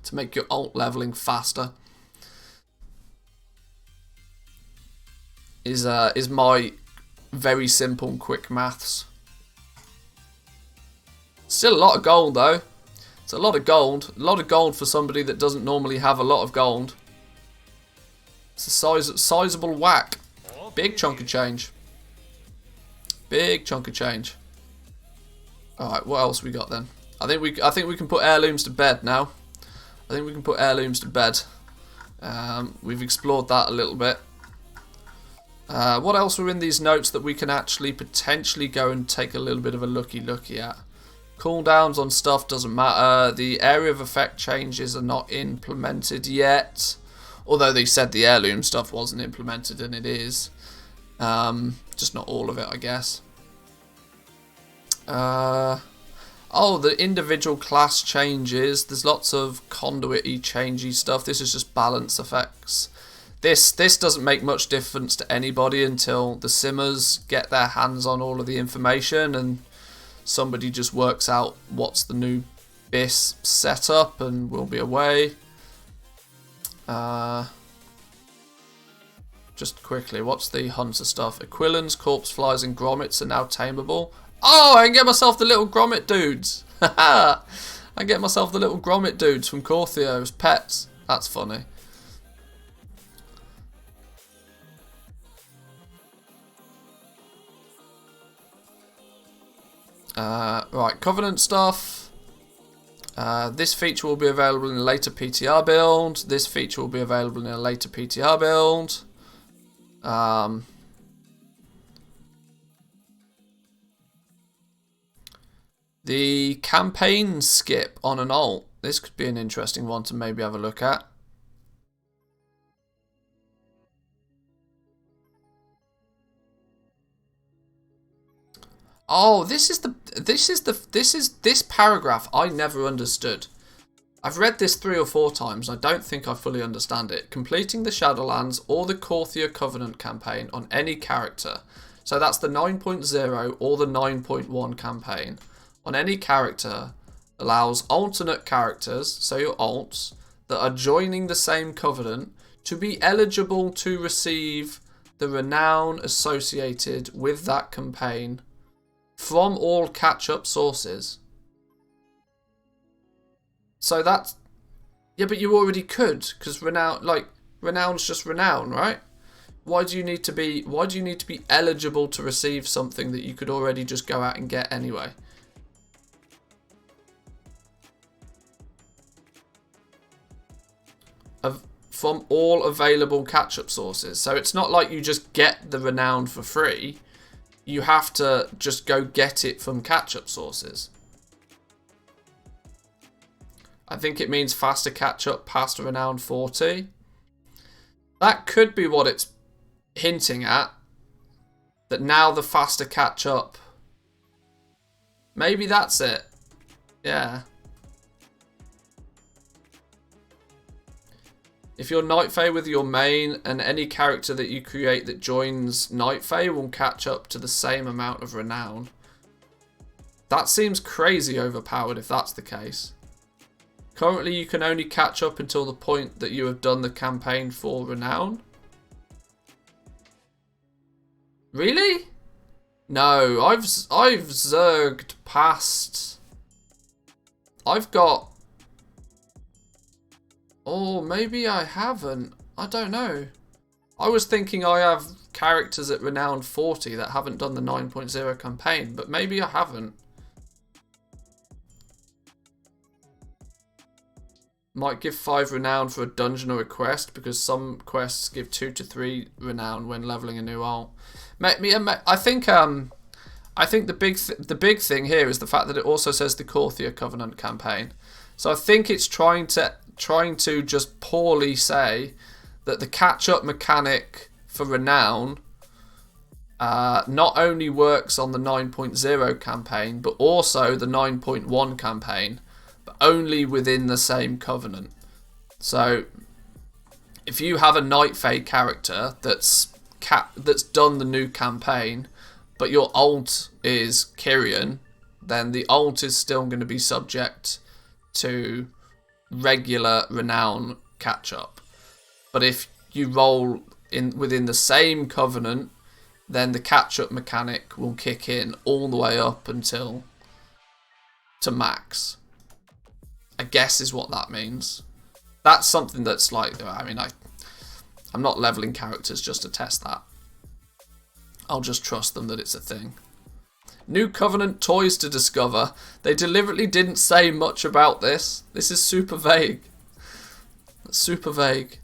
to make your alt leveling faster. Is my very simple and quick maths. Still a lot of gold though. It's a lot of gold. A lot of gold for somebody that doesn't normally have a lot of gold. It's a sizable whack. Big chunk of change. Big chunk of change. Alright, what else we got then? I think we can put heirlooms to bed now. I think we can put heirlooms to bed. We've explored that a little bit. What else are in these notes that we can actually potentially go and take a little bit of a looky at? Cooldowns on stuff doesn't matter. The area of effect changes are not implemented yet. Although they said the heirloom stuff wasn't implemented, and it is. Just not all of it, I guess. Oh, the individual class changes. There's lots of conduit-y, changey stuff. This is just balance effects. This doesn't make much difference to anybody until the simmers get their hands on all of the information and somebody just works out what's the new BIS setup and we'll be away. Just quickly, what's the hunter stuff? Aquilans, corpse flies and grommets are now tameable. Oh, I can get myself the little grommet dudes. I get myself the little grommet dudes from Corthio as pets. That's funny. Right, Covenant stuff. This feature will be available in a later PTR build. This feature will be available in a later PTR build. The campaign skip on an alt. This could be an interesting one to maybe have a look at. Oh, this paragraph I never understood. I've read this 3 or 4 times. I don't think I fully understand it. Completing the Shadowlands or the Korthia Covenant campaign on any character. So that's the 9.0 or the 9.1 campaign. On any character allows alternate characters, so your alts, that are joining the same covenant to be eligible to receive the renown associated with that campaign from all catch-up sources. So that's... Yeah, but you already could, because renown's just renown, right? Why do you need to be eligible to receive something that you could already just go out and get anyway? From all available catch-up sources. So it's not like you just get the renown for free. You have to just go get it from catch-up sources. I think it means faster catch-up past renown 40. That could be what it's hinting at. That now the faster catch-up... Maybe that's it. Yeah. If you're Night Fae with your main, and any character that you create that joins Night Fae will catch up to the same amount of renown. That seems crazy overpowered if that's the case. Currently you can only catch up until the point that you have done the campaign for renown. Really? No, I've zerged past... I've got... Oh, maybe I haven't. I don't know. I was thinking I have characters at Renown 40 that haven't done the 9.0 campaign, but maybe I haven't. Might give 5 Renown for a dungeon or a quest, because some quests give 2 to 3 Renown when leveling a new alt. I think the big thing here is the fact that it also says the Korthia Covenant campaign. So I think it's trying to just poorly say that the catch-up mechanic for Renown not only works on the 9.0 campaign, but also the 9.1 campaign, but only within the same covenant. So if you have a Night Fae character that's done the new campaign, but your alt is Kyrian, then the alt is still going to be subject to regular renown catch-up. But if you roll within the same covenant, then the catch-up mechanic will kick in all the way up until to max, I guess is what that means. That's something that's like, I mean, I'm not leveling characters just to test that. I'll just trust them that it's a thing. New Covenant toys to discover. They deliberately didn't say much about this. This is super vague. Super vague.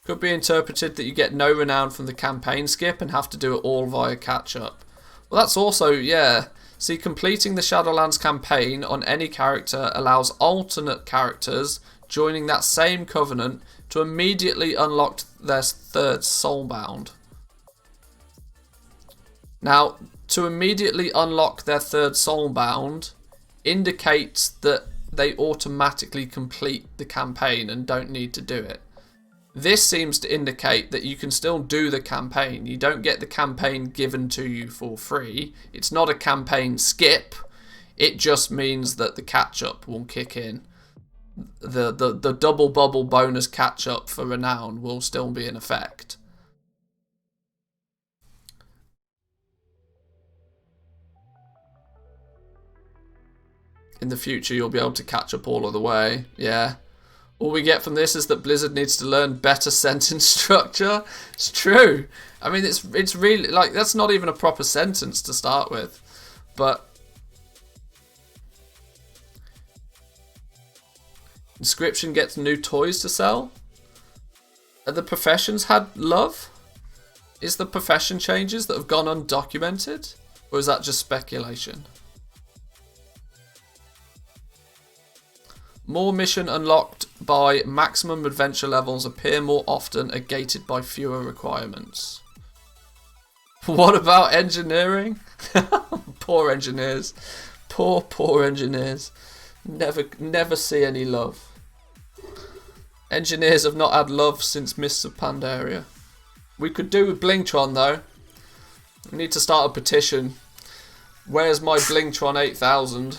Could be interpreted that you get no renown from the campaign skip and have to do it all via catch-up. Well, that's also, yeah. See, completing the Shadowlands campaign on any character allows alternate characters joining that same covenant to immediately unlock their third soulbound. Now, to immediately unlock their third soulbound indicates that they automatically complete the campaign and don't need to do it. This seems to indicate that you can still do the campaign. You don't get the campaign given to you for free. It's not a campaign skip. It just means that the catch-up will kick in. The double bubble bonus catch-up for Renown will still be in effect. In the future, you'll be able to catch up all of the way. Yeah. All we get from this is that Blizzard needs to learn better sentence structure. It's true. I mean, it's really, like, that's not even a proper sentence to start with. But Inscription gets new toys to sell. Have the professions had love? Is the profession changes that have gone undocumented? Or is that just speculation? More mission unlocked by maximum adventure levels appear more often, are gated by fewer requirements. What about engineering? Poor engineers. Poor engineers. Never see any love. Engineers have not had love since Mists of Pandaria. We could do with Blingtron though. We need to start a petition. Where's my Blingtron 8000?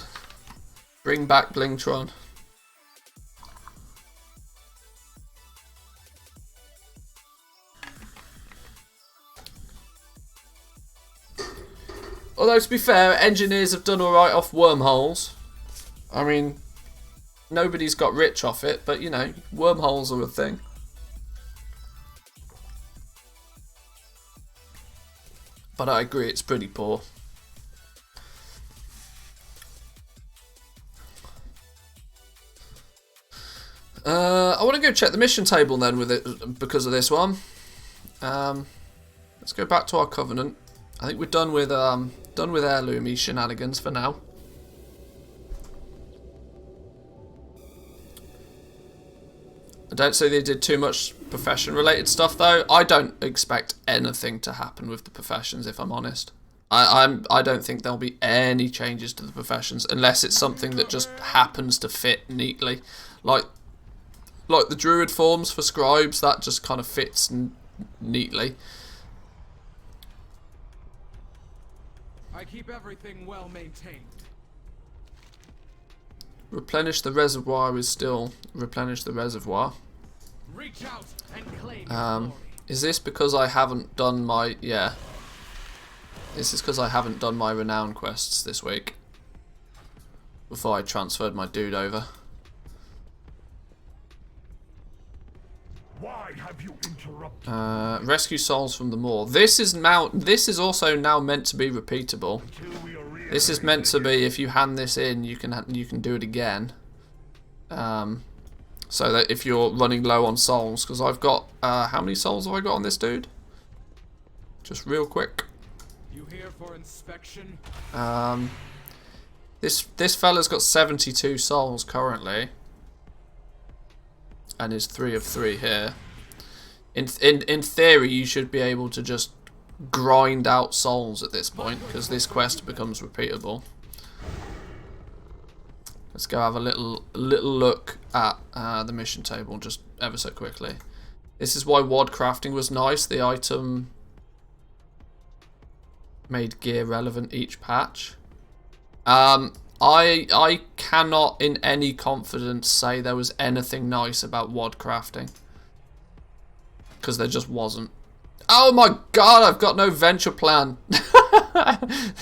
Bring back Blingtron. Although, to be fair, engineers have done alright off wormholes. I mean, nobody's got rich off it, but you know, wormholes are a thing. But I agree, it's pretty poor. I want to go check the mission table then with it because of this one. Let's go back to our Covenant. I think we're done with heirloom shenanigans for now. I don't say they did too much profession related stuff though. I don't expect anything to happen with the professions, if I'm honest. I don't think there'll be any changes to the professions unless it's something that just happens to fit neatly, like the Druid Forms for scribes. That just kind of fits neatly. I keep everything well maintained. Replenish the reservoir is still replenish the reservoir. Reach out and claim glory. Is this because I haven't done my This is because I haven't done my renown quests this week before I transferred my dude over. Why have you interrupted? Rescue souls from the moor. This is also now meant to be repeatable. This is meant to be, if you hand this in, you can do it again. So that if you're running low on souls, because I've got how many souls have I got on this dude? Just real quick. You here for inspection? This fella's got 72 souls currently, and is 3 of 3 here. In theory, you should be able to just grind out souls at this point, because this quest becomes repeatable. Let's go have a little look at the mission table just ever so quickly. This is why WOD crafting was nice. The item made gear relevant each patch. I cannot in any confidence say there was anything nice about WOD crafting, because there just wasn't. Oh my god, I've got no venture plan.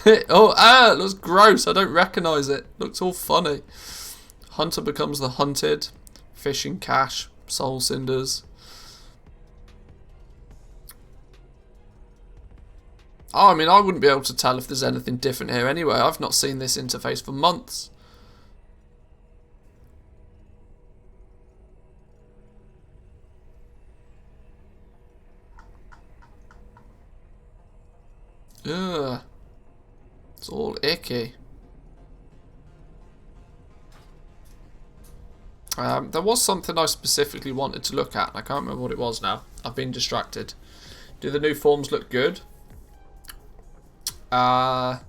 It looks gross. I don't recognise it. Looks all funny. Hunter becomes the hunted. Fishing cache. Soul cinders. Oh, I mean, I wouldn't be able to tell if there's anything different here anyway. I've not seen this interface for months. Ugh. It's all icky. There was something I specifically wanted to look at, and I can't remember what it was now. I've been distracted. Do the new forms look good? Saw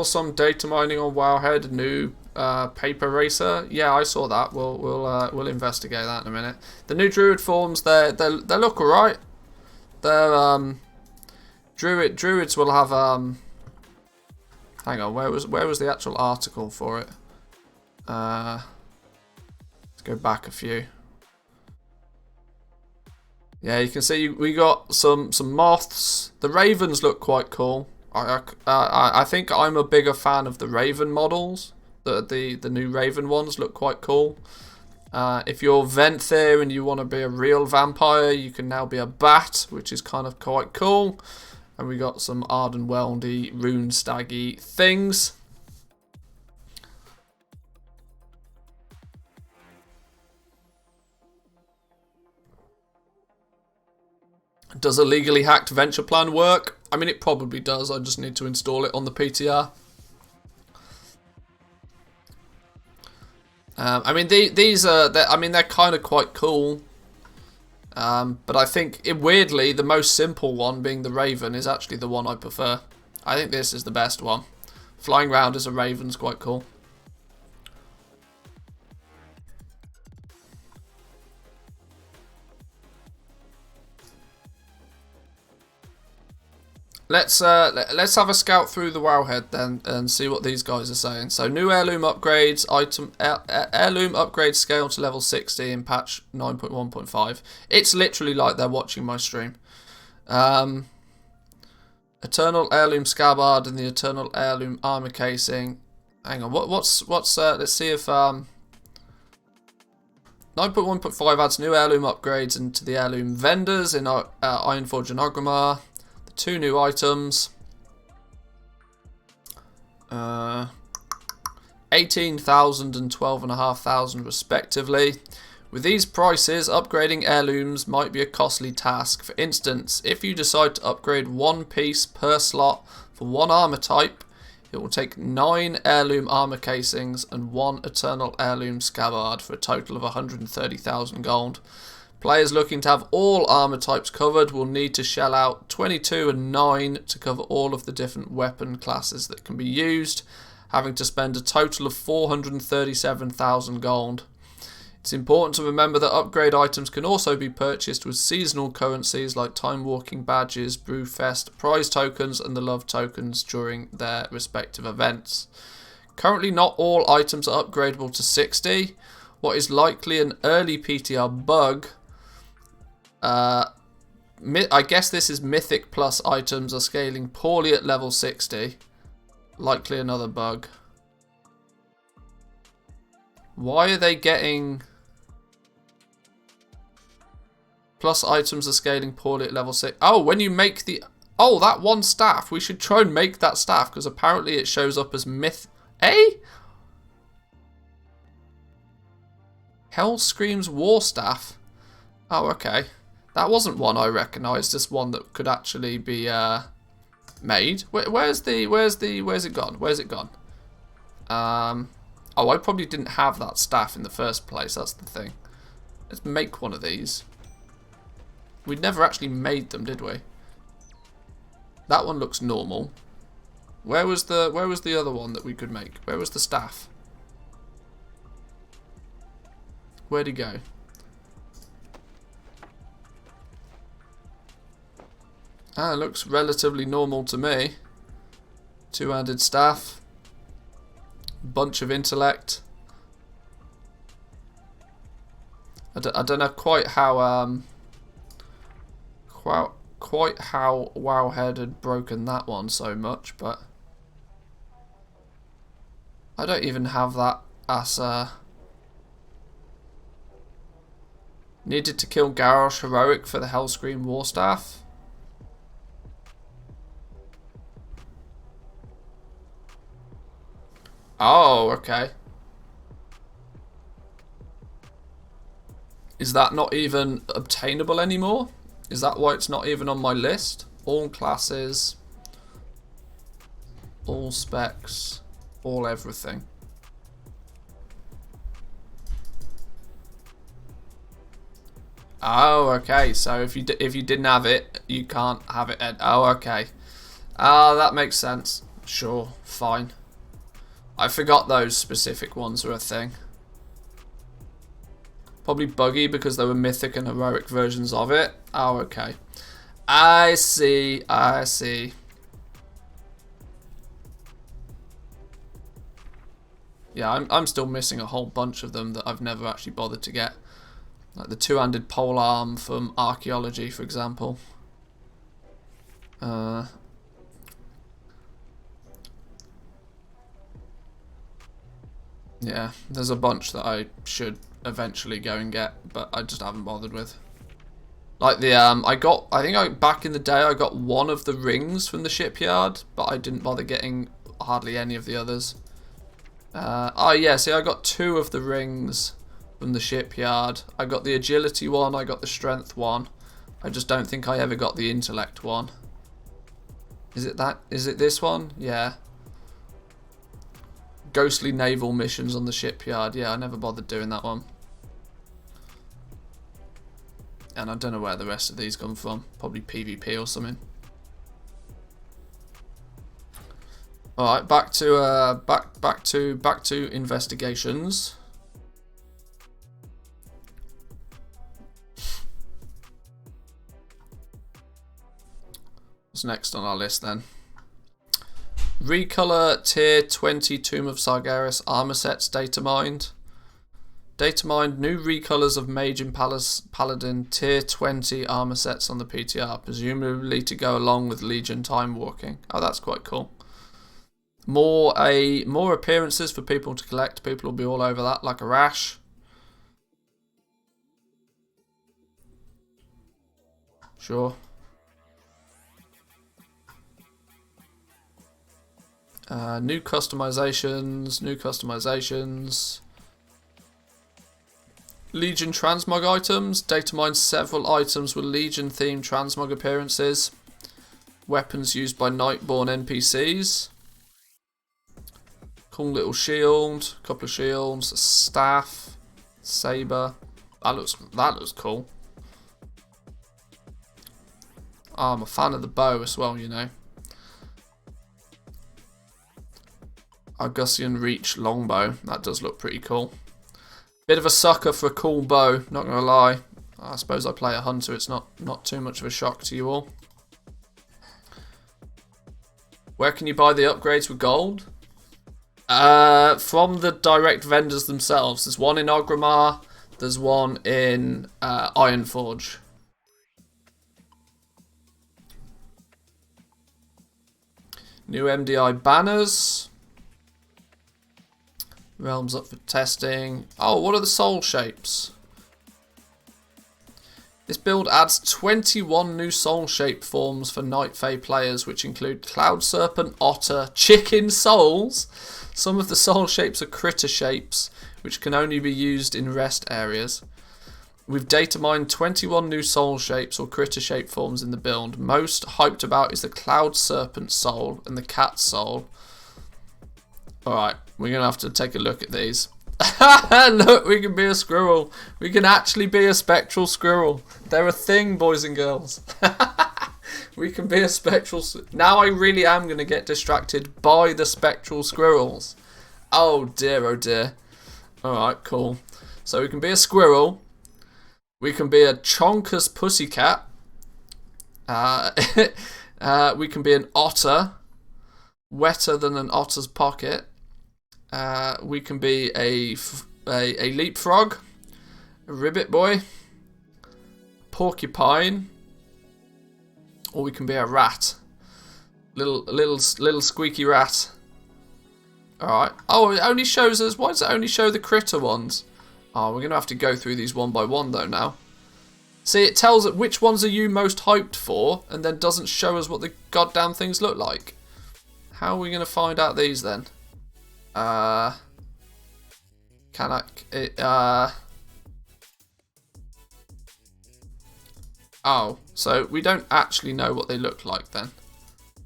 some data mining on Wowhead, new paper racer. Yeah, I saw that. We'll investigate that in a minute. The new Druid Forms, they look alright. They're Druids will have hang on, where was the actual article for it? Let's go back a few. Yeah, you can see we got some moths. The ravens look quite cool. I think I'm a bigger fan of the raven models. The new raven ones look quite cool. If you're Venthyr and you want to be a real vampire, you can now be a bat, which is kind of quite cool. And we got some Arden Weldy, Rune Staggy things. Does a legally hacked venture plan work? I mean, it probably does. I just need to install it on the PTR. I mean, these are, they're kind of quite cool. But I think, weirdly, the most simple one, being the Raven, is actually the one I prefer. I think this is the best one. Flying around as a Raven's quite cool. Let's have a scout through the Wowhead then and see what these guys are saying. So new heirloom upgrades, heirloom upgrade scale to level 60 in patch 9.1.5. It's literally like they're watching my stream. Eternal heirloom scabbard and the eternal heirloom armor casing. Hang on, what's let's see if 9.1.5 adds new heirloom upgrades into the heirloom vendors in Ironforge and Orgrimmar. 2 new items, 18,000 and 12,500 respectively. With these prices, upgrading heirlooms might be a costly task. For instance, if you decide to upgrade 1 piece per slot for 1 armor type, it will take 9 heirloom armor casings and 1 eternal heirloom scabbard for a total of 130,000 gold. Players looking to have all armor types covered will need to shell out 22 and 9 to cover all of the different weapon classes that can be used, having to spend a total of 437,000 gold. It's important to remember that upgrade items can also be purchased with seasonal currencies like time walking badges, Brewfest, prize tokens and the love tokens during their respective events. Currently not all items are upgradable to 60. What is likely an early PTR bug, I guess this is Mythic Plus items are scaling poorly at level 60. Likely another bug. Why are they getting... Plus items are scaling poorly at level 6. Oh, when you make the... Oh, that one staff. We should try and make that staff because apparently it shows up as myth... Eh? Hell Screams War Staff. Oh, okay. That wasn't one I recognised as one that could actually be made. Where's it gone? Where's it gone? Oh, I probably didn't have that staff in the first place. That's the thing. Let's make one of these. We never actually made them, did we? That one looks normal. Where was the other one that we could make? Where was the staff? Where'd he go? Ah, looks relatively normal to me. 2-handed staff. Bunch of intellect. I don't know quite how quite how Wowhead had broken that one so much, but I don't even have that as needed to kill Garrosh Heroic for the Hellscream Warstaff. Oh, okay. Is that not even obtainable anymore? Is that why it's not even on my list? All classes, all specs, all everything. Oh, okay. So if you didn't have it, you can't have it. Oh, okay. Ah, that makes sense. Sure, fine. I forgot those specific ones were a thing. Probably buggy because there were mythic and heroic versions of it. Oh, okay. I see. I see. Yeah, I'm still missing a whole bunch of them that I've never actually bothered to get. Like the 2-handed pole arm from archaeology, for example. Yeah, there's a bunch that I should eventually go and get, but I just haven't bothered with. Like the back in the day I got one of the rings from the shipyard, but I didn't bother getting hardly any of the others. Oh yeah, see, I got 2 of the rings from the shipyard. I got the agility one, I got the strength one, I just don't think I ever got the intellect one. Is it that? Is it this one? Yeah. Ghostly naval missions on the shipyard. Yeah, I never bothered doing that one. And I don't know where the rest of these come from. Probably PvP or something. All right, back to investigations. What's next on our list then? Recolor Tier 20 Tomb of Sargeras armor sets Datamined. Datamined new recolors of Mage and Paladin Tier 20 armor sets on the PTR, presumably to go along with Legion Time Walking. Oh, that's quite cool. More appearances for people to collect. People will be all over that like a rash. Sure. New customizations. Legion Transmog items. Datamined several items with Legion themed Transmog appearances. Weapons used by Nightborn NPCs. Cool little shield. Couple of shields. A staff. Saber. That looks cool. Oh, I'm a fan of the bow as well, you know. Argusian Reach longbow. That does look pretty cool. Bit of a sucker for a cool bow, not gonna lie. I suppose I play a hunter, it's not too much of a shock to you all. Where can you buy the upgrades with gold? From the direct vendors themselves. There's one in Orgrimmar, there's one in Ironforge. New MDI banners. Realms up for testing. Oh, what are the soul shapes? This build adds 21 new soul shape forms for Night Fae players, which include Cloud Serpent, Otter, Chicken Souls. Some of the soul shapes are critter shapes, which can only be used in rest areas. We've datamined 21 new soul shapes or critter shape forms in the build. Most hyped about is the Cloud Serpent soul and the Cat soul. Alright, we're going to have to take a look at these. Look, we can be a squirrel. We can actually be a spectral squirrel. They're a thing, boys and girls. We can be a spectral... Now I really am going to get distracted by the spectral squirrels. Oh dear, oh dear. Alright, cool. So we can be a squirrel. We can be a chonkus pussycat. We can be an otter. Wetter than an otter's pocket. We can be a leapfrog, a ribbit boy, porcupine, or we can be a rat, little squeaky rat. All right. Oh, it only shows us. Why does it only show the critter ones? Oh, we're gonna have to go through these one by one though now. See, it tells us which ones are you most hyped for, and then doesn't show us what the goddamn things look like. How are we gonna find out these then? Oh, so we don't actually know what they look like then,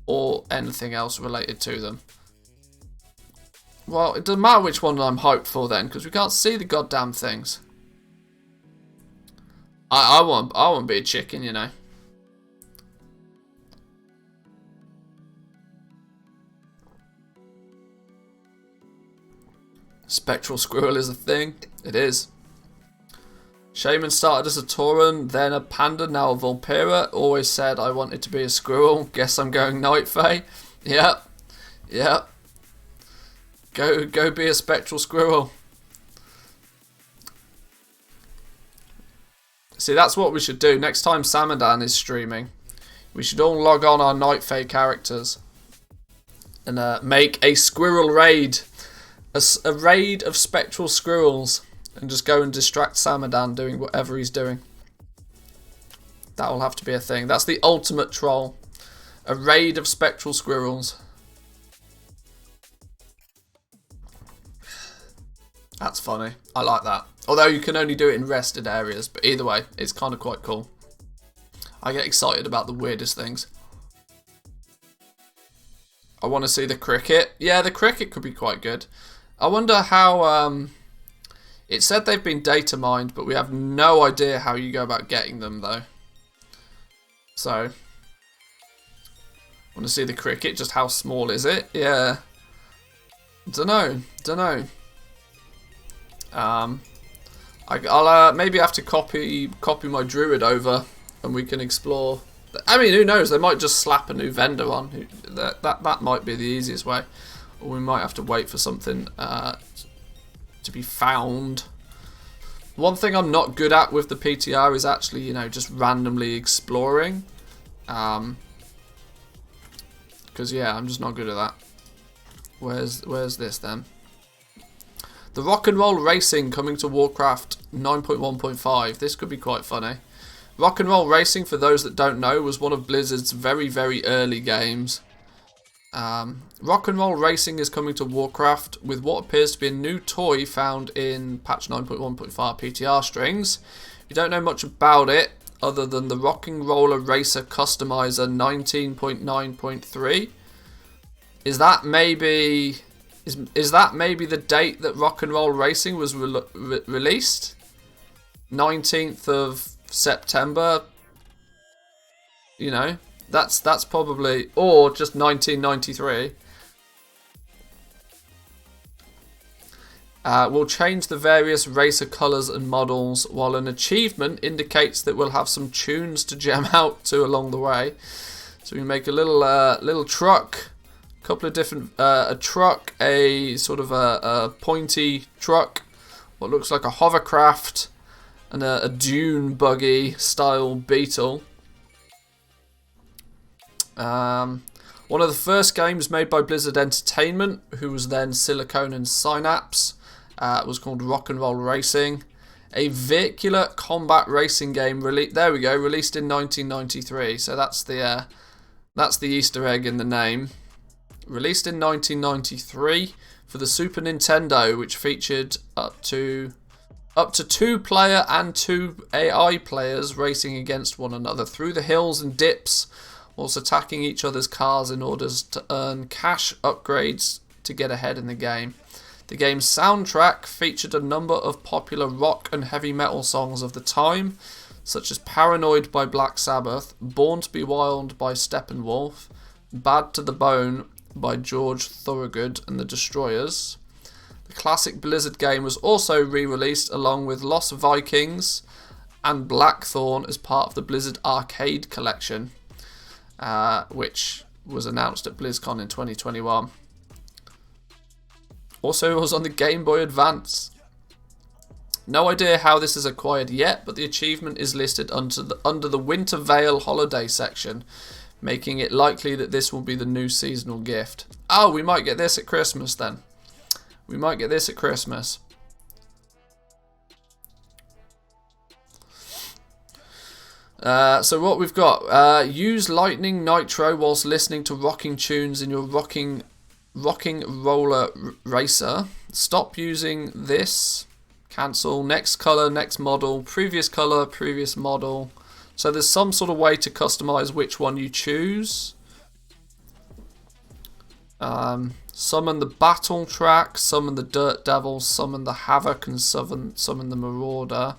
or anything else related to them. Well, it doesn't matter which one I'm hyped for then, because we can't see the goddamn things. I want to be a chicken, you know. Spectral squirrel is a thing. It is. Shaman started as a Tauren, then a panda, now a Vulpera. Always said I wanted to be a squirrel. Guess I'm going Night Fae. Yep. Yep. Go be a spectral squirrel. See, that's what we should do. Next time Samadan is streaming, we should all log on our Night Fae characters and make a squirrel raid. A raid of spectral squirrels, and just go and distract Samadan doing whatever he's doing. That will have to be a thing. That's the ultimate troll. A raid of spectral squirrels. That's funny. I like that. Although you can only do it in rested areas, but either way, it's kind of quite cool. I get excited about the weirdest things. I want to see the cricket. Yeah, the cricket could be quite good. I wonder how... it said they've been data mined, but we have no idea how you go about getting them, though. So, I want to see the cricket. Just how small is it? Yeah. Dunno. I'll maybe have to copy my druid over, and we can explore. I mean, who knows? They might just slap a new vendor on. That might be the easiest way, or we might have to wait for something to be found. One thing I'm not good at with the PTR is actually, you know, just randomly exploring. Because yeah, I'm just not good at that. Where's this then? The Rock and Roll Racing coming to Warcraft 9.1.5. This could be quite funny. Rock and Roll Racing, for those that don't know, was one of Blizzard's very, very early games. Rock and Roll Racing is coming to Warcraft with what appears to be a new toy found in patch 9.1.5 PTR strings. You don't know much about it other than the Rock and Roller Racer Customizer 19.9.3. Is that maybe the date that Rock and Roll Racing was released? 19th of September. You know, that's probably, or just 1993. We'll change the various racer colours and models, while an achievement indicates that we'll have some tunes to jam out to along the way. So we make a little truck, a couple of different, a truck, a sort of a pointy truck, what looks like a hovercraft, and a dune buggy style beetle. One of the first games made by Blizzard Entertainment, who was then Silicon and Synapse, was called Rock and Roll Racing, a vehicular combat racing game. There we go, released in 1993. So that's the Easter egg in the name. Released in 1993 for the Super Nintendo, which featured up to 2-player and 2 AI players racing against one another through the hills and dips, whilst attacking each other's cars in order to earn cash upgrades to get ahead in the game. The game's soundtrack featured a number of popular rock and heavy metal songs of the time, such as Paranoid by Black Sabbath, Born to be Wild by Steppenwolf, Bad to the Bone by George Thorogood and the Destroyers. The classic Blizzard game was also re-released along with Lost Vikings and Blackthorn as part of the Blizzard Arcade Collection, which was announced at BlizzCon in 2021. Also, it was on the Game Boy Advance. No idea how this is acquired yet, but the achievement is listed under the Winter Veil holiday section, making it likely that this will be the new seasonal gift. Oh, we might get this at Christmas then. We might get this at Christmas. So what we've got, use Lightning Nitro whilst listening to rocking tunes in your rocking roller racer. Stop using this. Cancel. Next color, next model. Previous color, previous model. So there's some sort of way to customize which one you choose. Summon the battle track, summon the Dirt Devil, summon the Havoc, and summon the Marauder.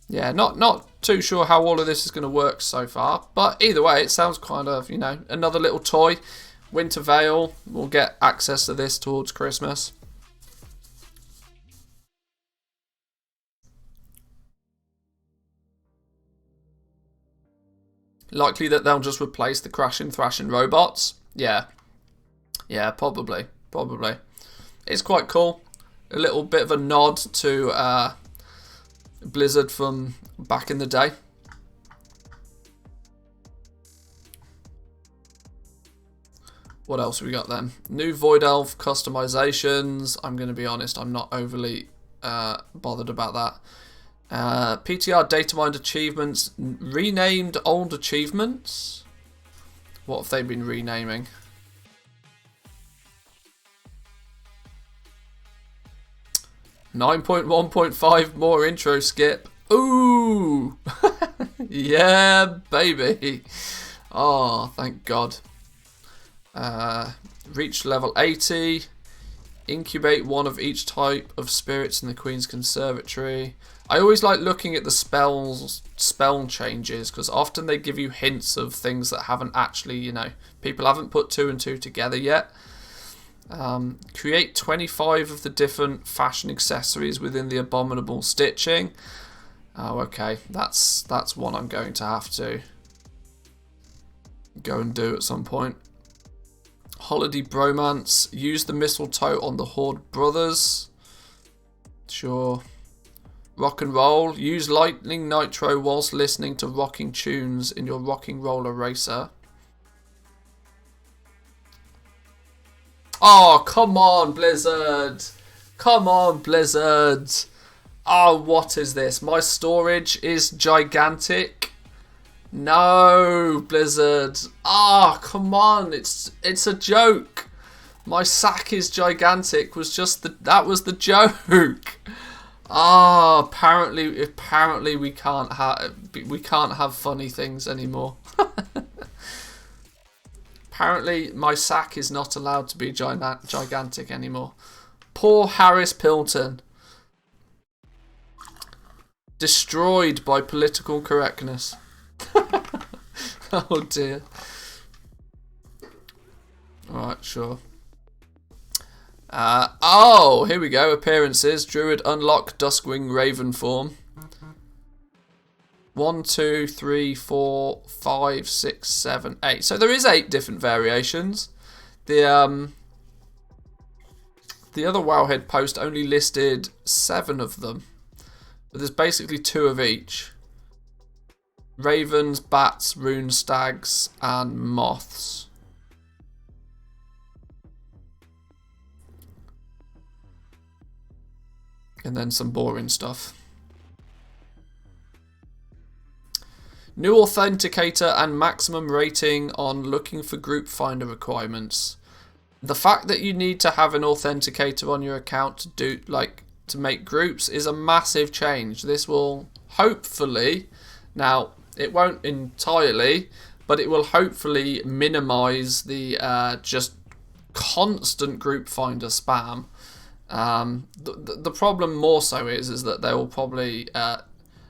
Yeah, not too sure how all of this is going to work so far, but either way, it sounds kind of, you know, another little toy. Winter Veil, we'll get access to this towards Christmas. Likely that they'll just replace the crashing, thrashing robots. Yeah, probably. It's quite cool. A little bit of a nod to Blizzard from back in the day. What else we got then? New Void Elf customizations. I'm going to be honest, I'm not overly bothered about that. PTR Datamined achievements. Renamed old achievements. What have they been renaming? 9.1.5 more intro skip. Ooh! Yeah, baby. Oh, thank God. Reach level 80. Incubate one of each type of spirits in the Queen's Conservatory. I always like looking at the spell changes, because often they give you hints of things that haven't actually, you know, people haven't put 2 and 2 together yet. Create 25 of the different fashion accessories within the abominable stitching. Oh, okay. That's one I'm going to have to go and do at some point. Holiday Bromance. Use the mistletoe on the Horde Brothers. Sure. Rock and Roll. Use Lightning Nitro whilst listening to rocking tunes in your Rocking Roller Racer. Oh, come on, Blizzard. Come on, Blizzard. Oh, what is this? My storage is gigantic. No, Blizzard. Ah, come on. It's a joke. My sack is gigantic that was the joke. Ah, apparently we can't have funny things anymore. Apparently my sack is not allowed to be gigantic anymore. Poor Harris Pilton. Destroyed by political correctness. Oh dear. Alright, sure. Oh, here we go. Appearances. Druid unlock Duskwing Raven form. 1, 2, 3, 4, 5, 6, 7, 8. So there is 8 different variations. The other Wowhead post only listed 7 of them. But there's basically 2 of each. Ravens, bats, rune stags, and moths. And then some boring stuff. New authenticator and maximum rating on looking for group finder requirements. The fact that you need to have an authenticator on your account to make groups is a massive change. This will hopefully, now it won't entirely, but it will hopefully minimize the just constant group finder spam. The problem more so is that they will probably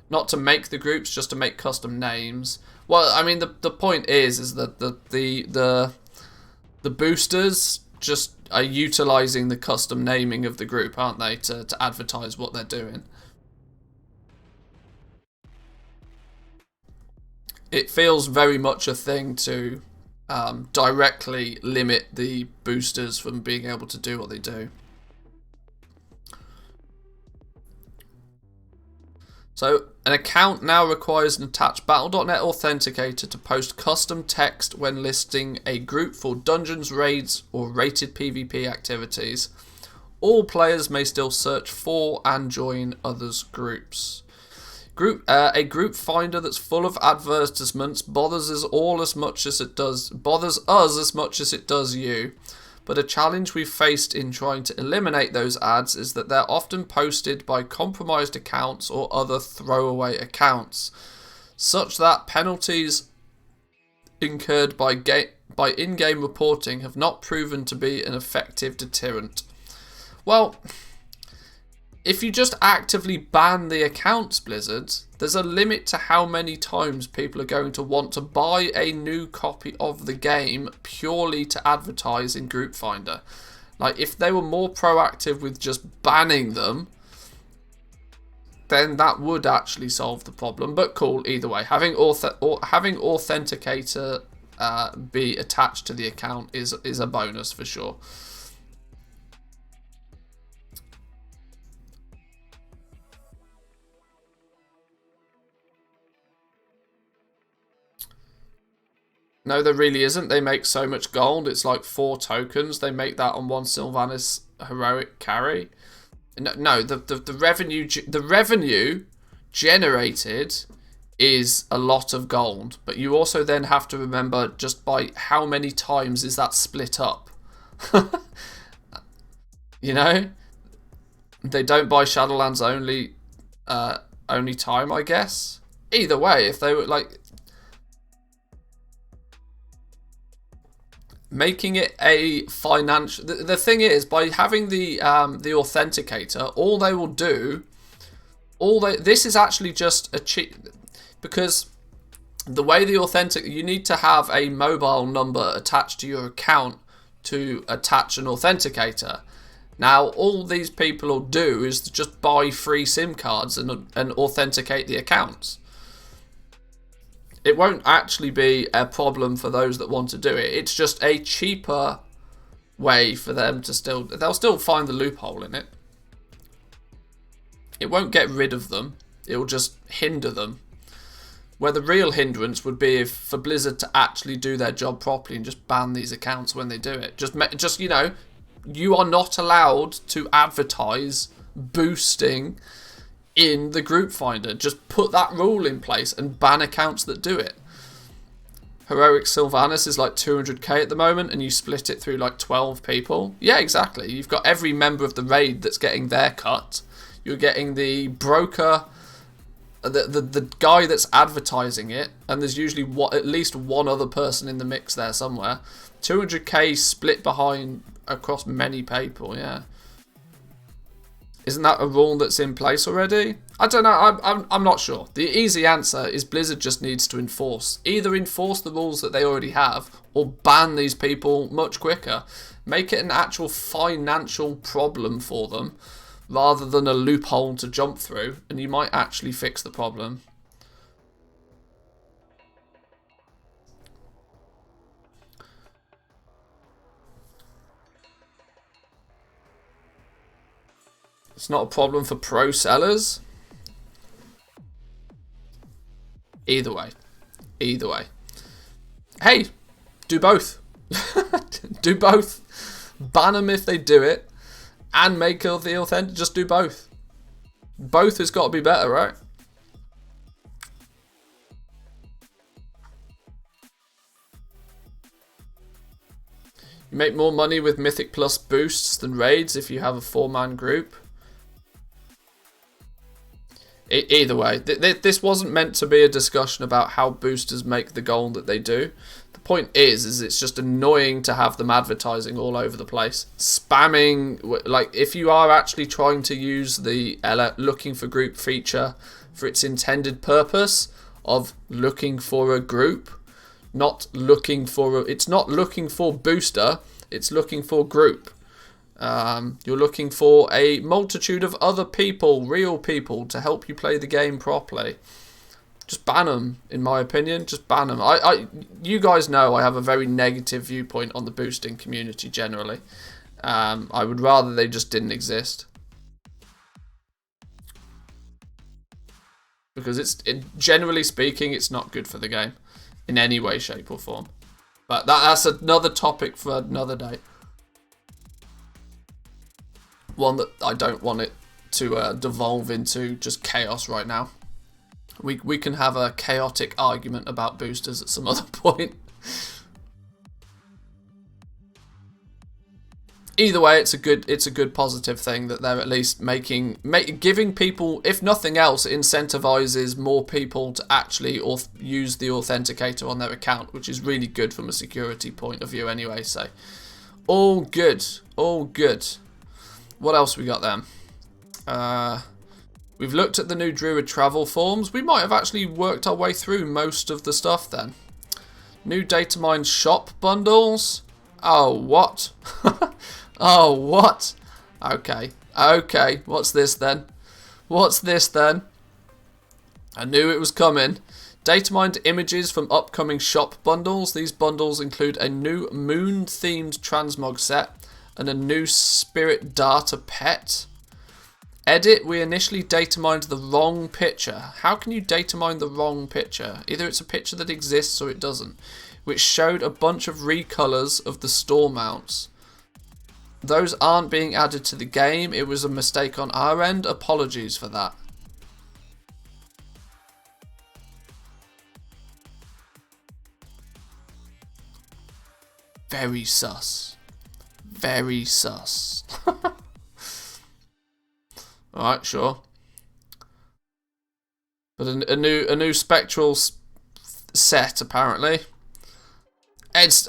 not to make the groups, just to make custom names. Well, I mean the point is that the boosters just are utilizing the custom naming of the group, aren't they, to advertise what they're doing. It feels very much a thing to directly limit the boosters from being able to do what they do. So, an account now requires an attached Battle.net authenticator to post custom text when listing a group for dungeons, raids, or rated PvP activities. All players may still search for and join others' groups. A group finder that's full of advertisements bothers us as much as it does you. But a challenge we've faced in trying to eliminate those ads is that they're often posted by compromised accounts or other throwaway accounts, such that penalties incurred by in-game reporting have not proven to be an effective deterrent. Well, if you just actively ban the accounts, Blizzard, there's a limit to how many times people are going to want to buy a new copy of the game purely to advertise in Group Finder. Like, if they were more proactive with just banning them, then that would actually solve the problem. But cool, either way. Having authenticator be attached to the account is a bonus for sure. No, there really isn't. They make so much gold. It's like 4 tokens. They make that on 1 Sylvanas heroic carry. No, the revenue generated is a lot of gold, but you also then have to remember just by how many times is that split up. You know? They don't buy Shadowlands only time, I guess. Either way, if they were like making it a financial, the thing is, by having the authenticator, all they will do, this is actually just a cheat, because the way the you need to have a mobile number attached to your account to attach an authenticator. Now, all these people will do is just buy free SIM cards and authenticate the accounts. It won't actually be a problem for those that want to do it. It's just a cheaper way for them to they'll still find the loophole in it. It won't get rid of them. It will just hinder them. Where the real hindrance would be if for Blizzard to actually do their job properly and just ban these accounts when they do it. Just you know, you are not allowed to advertise boosting in the group finder. Just put that rule in place and ban accounts that do it. Heroic Sylvanas is like 200k at the moment, and you split it through like 12 people. Yeah, exactly. You've got every member of the raid that's getting their cut. You're getting the broker, the guy that's advertising it, and there's usually at least one other person in the mix there somewhere. 200k split behind across many people, yeah. Isn't that a rule that's in place already? I don't know, I'm not sure. The easy answer is Blizzard just needs to either enforce the rules that they already have, or ban these people much quicker. Make it an actual financial problem for them, rather than a loophole to jump through, and you might actually fix the problem. It's not a problem for pro sellers. Either way. Either way. Hey, do both. Do both. Ban them if they do it, and make the authentic. Just do both. Both has got to be better, right? You make more money with Mythic Plus boosts than raids if you have a 4-man group. Either way, this wasn't meant to be a discussion about how boosters make the gold that they do. The point is it's just annoying to have them advertising all over the place. Spamming, like if you are actually trying to use the looking for group feature for its intended purpose of looking for a group, it's not looking for booster, it's looking for group. You're looking for a multitude of other people, real people, to help you play the game properly. Just ban them, in my opinion. Just ban them. You guys know I have a very negative viewpoint on the boosting community generally. I would rather they just didn't exist. Because generally speaking, it's not good for the game in any way, shape or form. But that's another topic for another day. One that I don't want it to devolve into just chaos right now. We can have a chaotic argument about boosters at some other point. Either way, it's a good positive thing that they're at least giving people, if nothing else, it incentivizes more people to actually use the authenticator on their account, which is really good from a security point of view anyway. So, all good, all good. What else we got then? We've looked at the new Druid travel forms. We might have actually worked our way through most of the stuff then. New Datamined shop bundles. Oh, what? Oh, what? Okay. Okay. What's this then? What's this then? I knew it was coming. Datamined images from upcoming shop bundles. These bundles include a new moon-themed transmog set and a new spirit data pet. Edit, we initially datamined the wrong picture. How can you datamine the wrong picture? Either it's a picture that exists or it doesn't. Which showed a bunch of recolors of the store mounts. Those aren't being added to the game. It was a mistake on our end. Apologies for that. Very sus. Very sus. Alright, sure. But a new spectral set, apparently. That's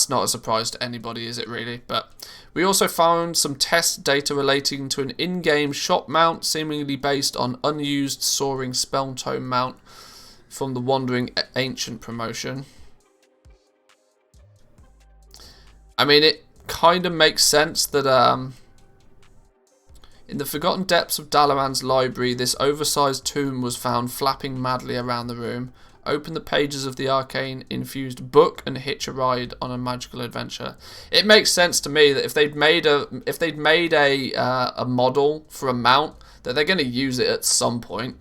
not a surprise to anybody, is it really? But we also found some test data relating to an in-game shop mount, seemingly based on unused soaring spell tome mount from the Wandering Ancient promotion. I mean, it kind of makes sense that in the forgotten depths of Dalamand's library, this oversized tome was found flapping madly around the room. Open the pages of the arcane-infused book and hitch a ride on a magical adventure. It makes sense to me that if they'd made a model for a mount, that they're going to use it at some point.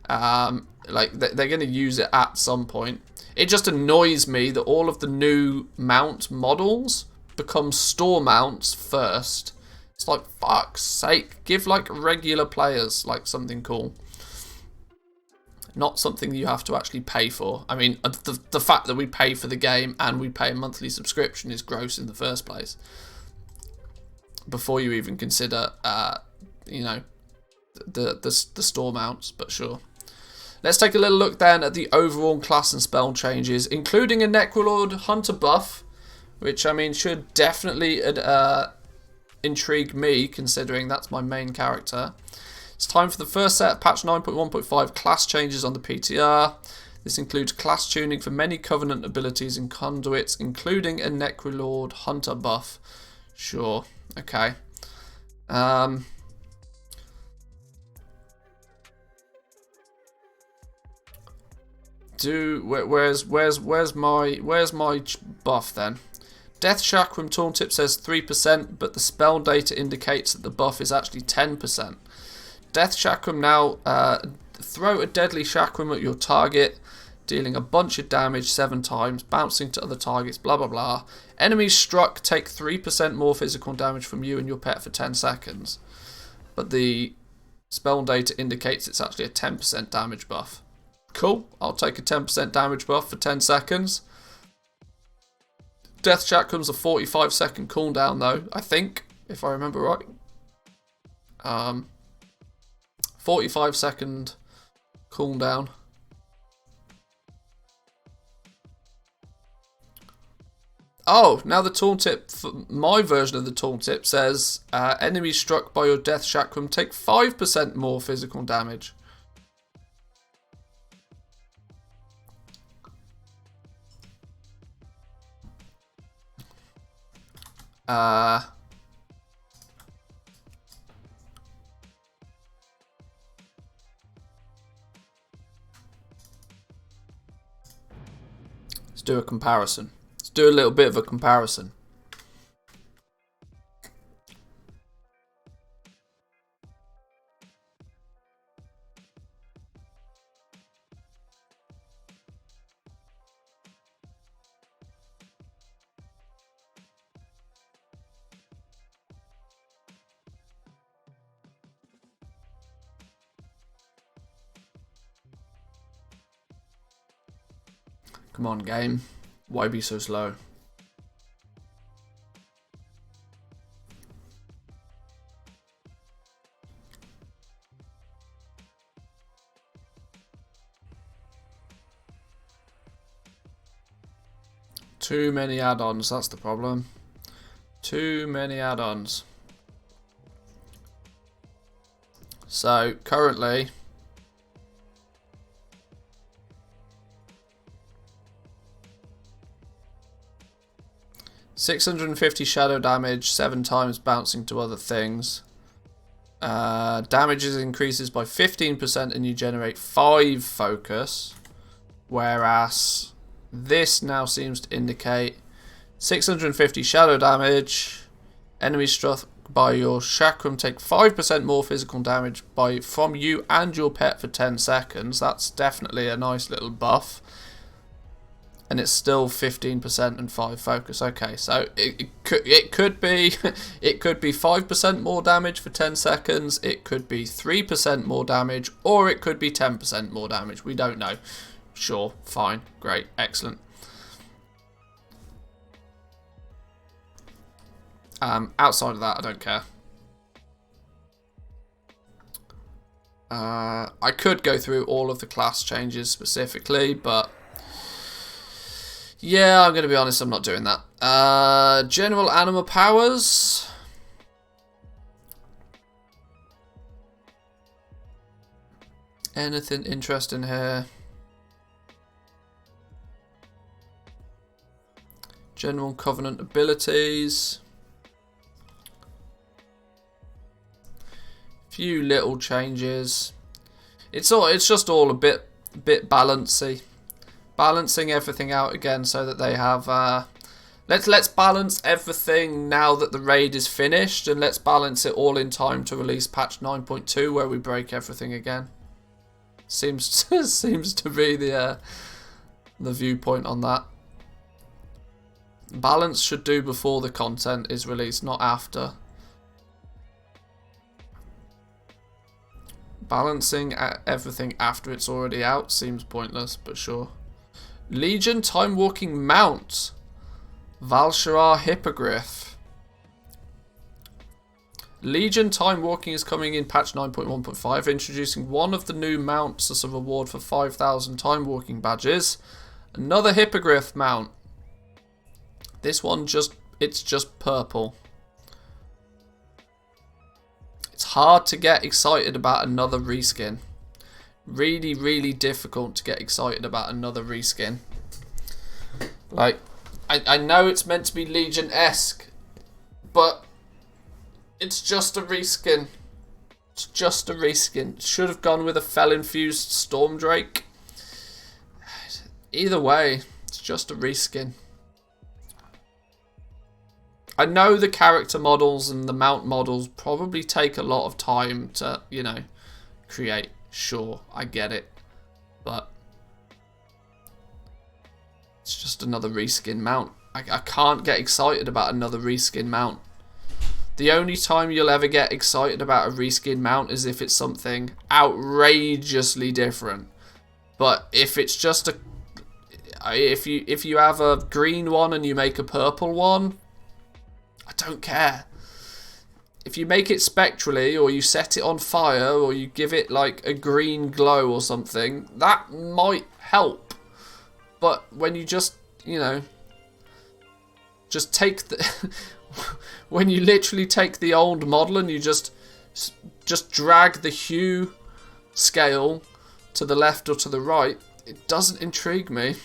Like they're going to use it at some point. It just annoys me that all of the new mount models become store mounts first. It's like, fuck's sake, give like regular players like something cool. Not something you have to actually pay for. I mean, the fact that we pay for the game and we pay a monthly subscription is gross in the first place. Before you even consider, you know, the store mounts, but sure. Let's take a little look then at the overall class and spell changes, including a Necrolord Hunter buff, which, I mean, should definitely intrigue me, considering that's my main character. It's time for the first set of patch 9.1.5 class changes on the PTR. This includes class tuning for many Covenant abilities and conduits, including a Necrolord Hunter buff. Sure, okay. Where's my buff then? Death Chakram Tooltip says 3%, but the spell data indicates that the buff is actually 10%. Death Chakram now, throw a deadly Chakram at your target, dealing a bunch of damage 7 times, bouncing to other targets, blah blah blah. Enemies struck take 3% more physical damage from you and your pet for 10 seconds. But the spell data indicates it's actually a 10% damage buff. Cool, I'll take a 10% damage buff for 10 seconds. Death Chakram's a 45-second cooldown though, I think, if I remember right. 45-second cooldown. Oh, now the tooltip, for my version of the tooltip says, enemies struck by your Death Chakram take 5% more physical damage. Let's do a comparison. Let's do a little bit of a comparison. Come on, game. Why be so slow? Too many add-ons, that's the problem. Too many add-ons. So, currently... $650 shadow damage, 7 times bouncing to other things. Damages increases by 15% and you generate 5 focus. Whereas this now seems to indicate 650 shadow damage. Enemies struck by your chakram take 5% more physical damage from you and your pet for 10 seconds. That's definitely a nice little buff. And it's still 15% and 5 focus. Okay, so it could be 5% more damage for 10 seconds. It could be 3% more damage, or it could be 10% more damage. We don't know. Sure, fine, great, excellent. Outside of that, I don't care. I could go through all of the class changes specifically, but yeah, I'm going to be honest, I'm not doing that. General animal powers. Anything interesting here? General Covenant abilities. Few little changes. It's just all a bit balancy. Balancing everything out again so that they have let's balance everything now that the raid is finished, and let's balance it all in time to release patch 9.2 where we break everything again. Seems to be the viewpoint on that. Balance should do before the content is released, not after. Balancing everything after it's already out seems pointless, but sure. Legion Time Walking Mount. Val'sharah Hippogriff. Legion Time Walking is coming in patch 9.1.5, introducing one of the new mounts as a reward for 5,000 Time Walking badges. Another Hippogriff mount. This one it's just purple. It's hard to get excited about another reskin. Really, really difficult to get excited about another reskin. Like, I know it's meant to be Legion-esque, but it's just a reskin. It's just a reskin. Should have gone with a Fel-infused Stormdrake. Either way, it's just a reskin. I know the character models and the mount models probably take a lot of time to, you know, create. Sure, I get it. But it's just another reskin mount. I can't get excited about another reskin mount. The only time you'll ever get excited about a reskin mount is if it's something outrageously different. But if it's just a... If you have a green one and you make a purple one, I don't care. If you make it spectrally, or you set it on fire, or you give it like a green glow or something, that might help. But when you just, you know, just take the... when you literally take the old model and you just drag the hue scale to the left or to the right, it doesn't intrigue me.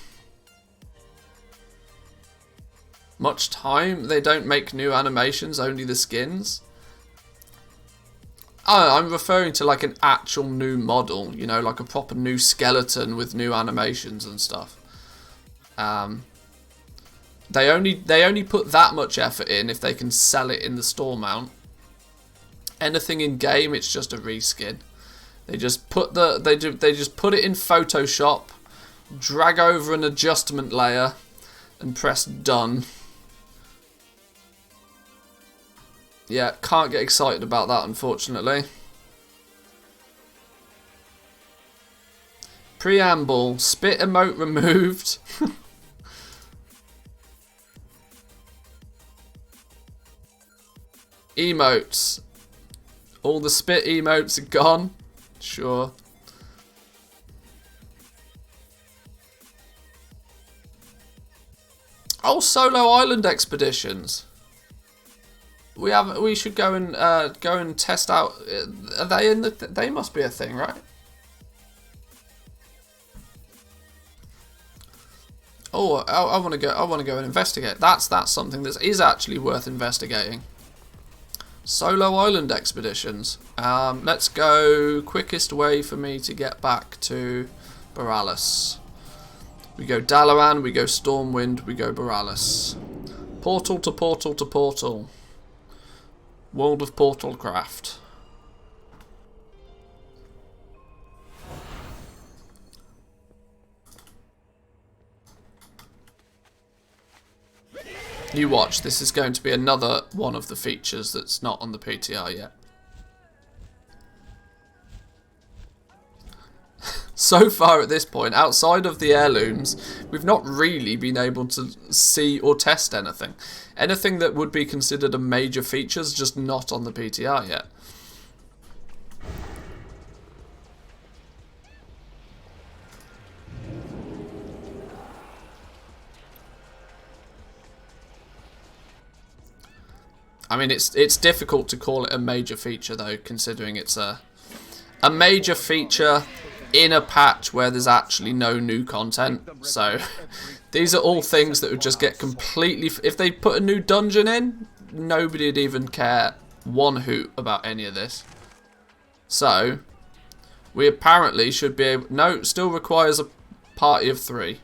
Much time? They don't make new animations, only the skins? Oh, I'm referring to like an actual new model, you know, like a proper new skeleton with new animations and stuff. They only put that much effort in if they can sell it in the store mount. Anything in game, it's just a reskin. They just put they just put it in Photoshop, drag over an adjustment layer, and press done. Yeah, can't get excited about that, unfortunately. Preamble, spit emote removed. Emotes. All the spit emotes are gone. Sure. Oh, solo island expeditions. We should go and test out. Are they in the? They must be a thing, right? Oh, I want to go. I want to go and investigate. That's something that is actually worth investigating. Solo island expeditions. Let's go. Quickest way for me to get back to Borealis. We go Dalaran, we go Stormwind, we go Borealis. Portal to portal to portal. World of Portalcraft. You watch, this is going to be another one of the features that's not on the PTR yet. So far at this point, outside of the heirlooms, we've not really been able to see or test anything. Anything that would be considered a major feature is just not on the PTR yet. I mean, it's difficult to call it a major feature though, considering it's a major feature in a patch where there's actually no new content. So these are all things that would just get completely... If they put a new dungeon in, nobody would even care one hoot about any of this. So we apparently should be able... No, it still requires a party of 3.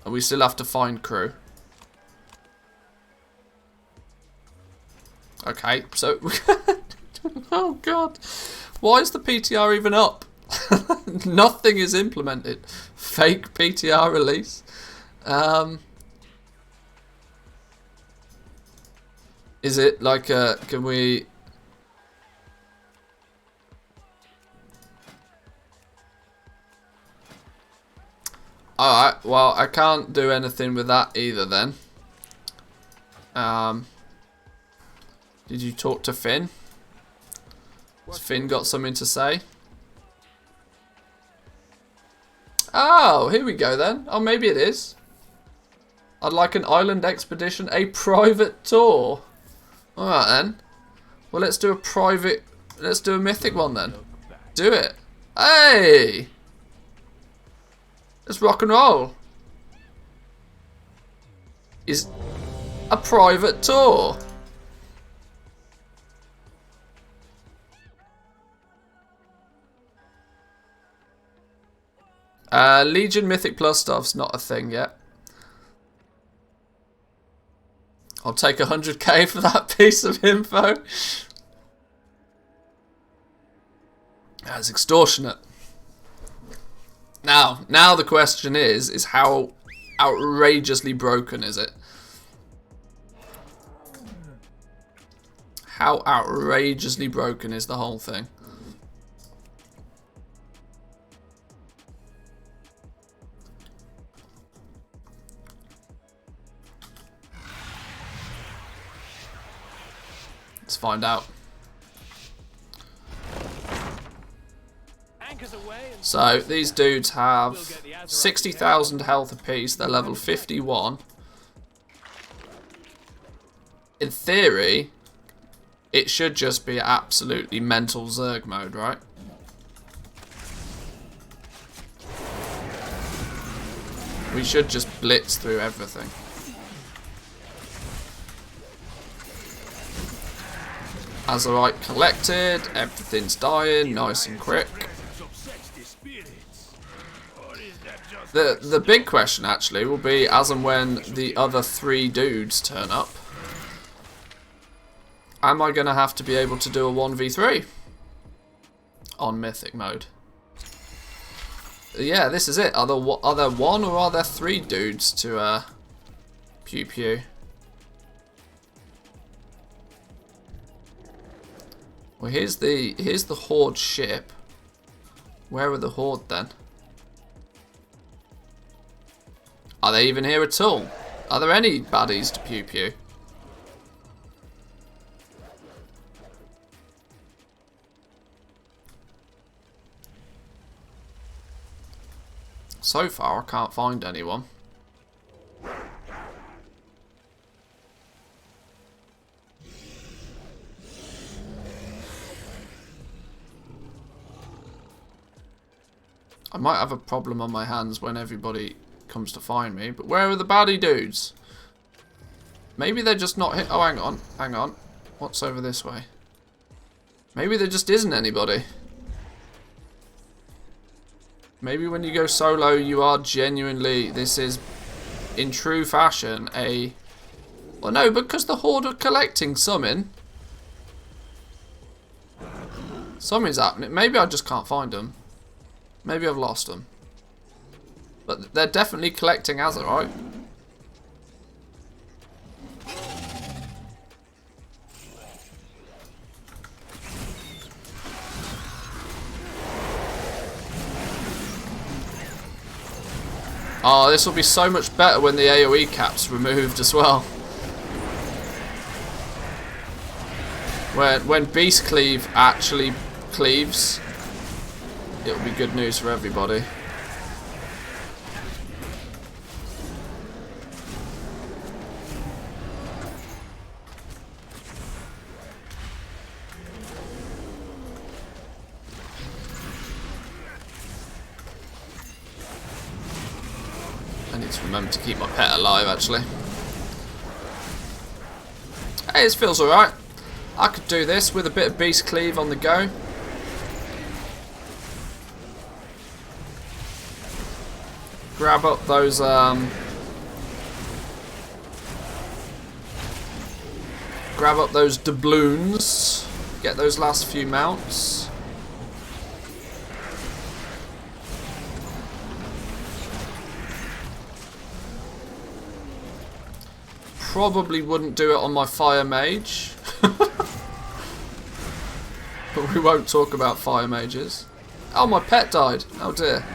And we still have to find crew. Okay, so... Oh god. Why is the PTR even up? Nothing is implemented. Fake PTR release. Is it like a... Can we... Alright, well, I can't do anything with that either then. Did you talk to Finn? Has Finn got something to say? Oh, here we go then. Oh, maybe it is. I'd like an island expedition, a private tour. Alright then. Well, let's do a private... Let's do a mythic one then. Do it. Hey! Let's rock and roll. Is a private tour. Legion Mythic Plus stuff's not a thing yet. I'll take 100k for that piece of info. That's extortionate. Now the question is how outrageously broken is it? How outrageously broken is the whole thing? Let's find out. So these dudes have 60,000 health apiece. They're level 51. In theory, it should just be absolutely mental Zerg mode, right? We should just blitz through everything. Azerite collected, everything's dying, nice and quick. The big question actually will be as and when the other 3 dudes turn up. Am I going to have to be able to do a 1v3 on Mythic mode? Yeah, this is it. Are there 1 or are there 3 dudes to pew pew? Well, here's the Horde ship. Where are the Horde then? Are they even here at all? Are there any baddies to pew pew? So far, I can't find anyone. I might have a problem on my hands when everybody comes to find me, but where are the baddie dudes? Maybe they're just not hit. Oh, hang on. What's over this way? Maybe there just isn't anybody. Maybe when you go solo, you are genuinely, this is, in true fashion, a... Well, no, because the Horde are collecting summon. Something's happening. Maybe I just can't find them. Maybe I've lost them. But they're definitely collecting Azerite. Oh, this will be so much better when the AoE cap's removed as well. When Beast Cleave actually cleaves, it'll be good news for everybody. I need to remember to keep my pet alive, actually. Hey, this feels alright. I could do this with a bit of Beast Cleave on the go. Grab up those doubloons. Get those last few mounts. Probably wouldn't do it on my fire mage. But we won't talk about fire mages. Oh, my pet died. Oh dear.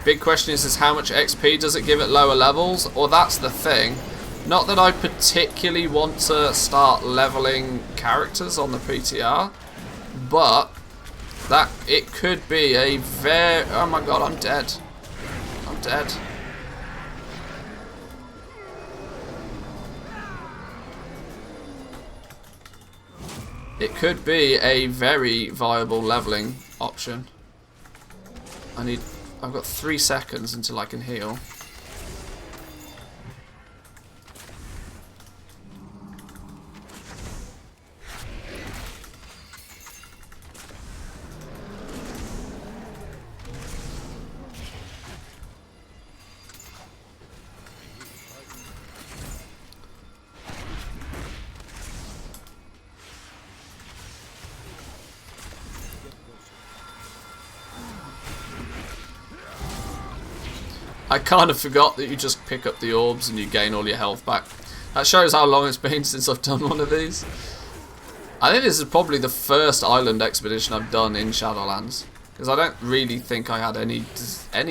Big question is how much XP does it give at lower levels? Or that's the thing. Not that I particularly want to start leveling characters on the PTR, but that it could be a very... Oh my god, I'm dead. I'm dead. It could be a very viable leveling option. I've got 3 seconds until I can heal. I kind of forgot that you just pick up the orbs and you gain all your health back. That shows how long it's been since I've done one of these. I think this is probably the first island expedition I've done in Shadowlands, because I don't really think I had any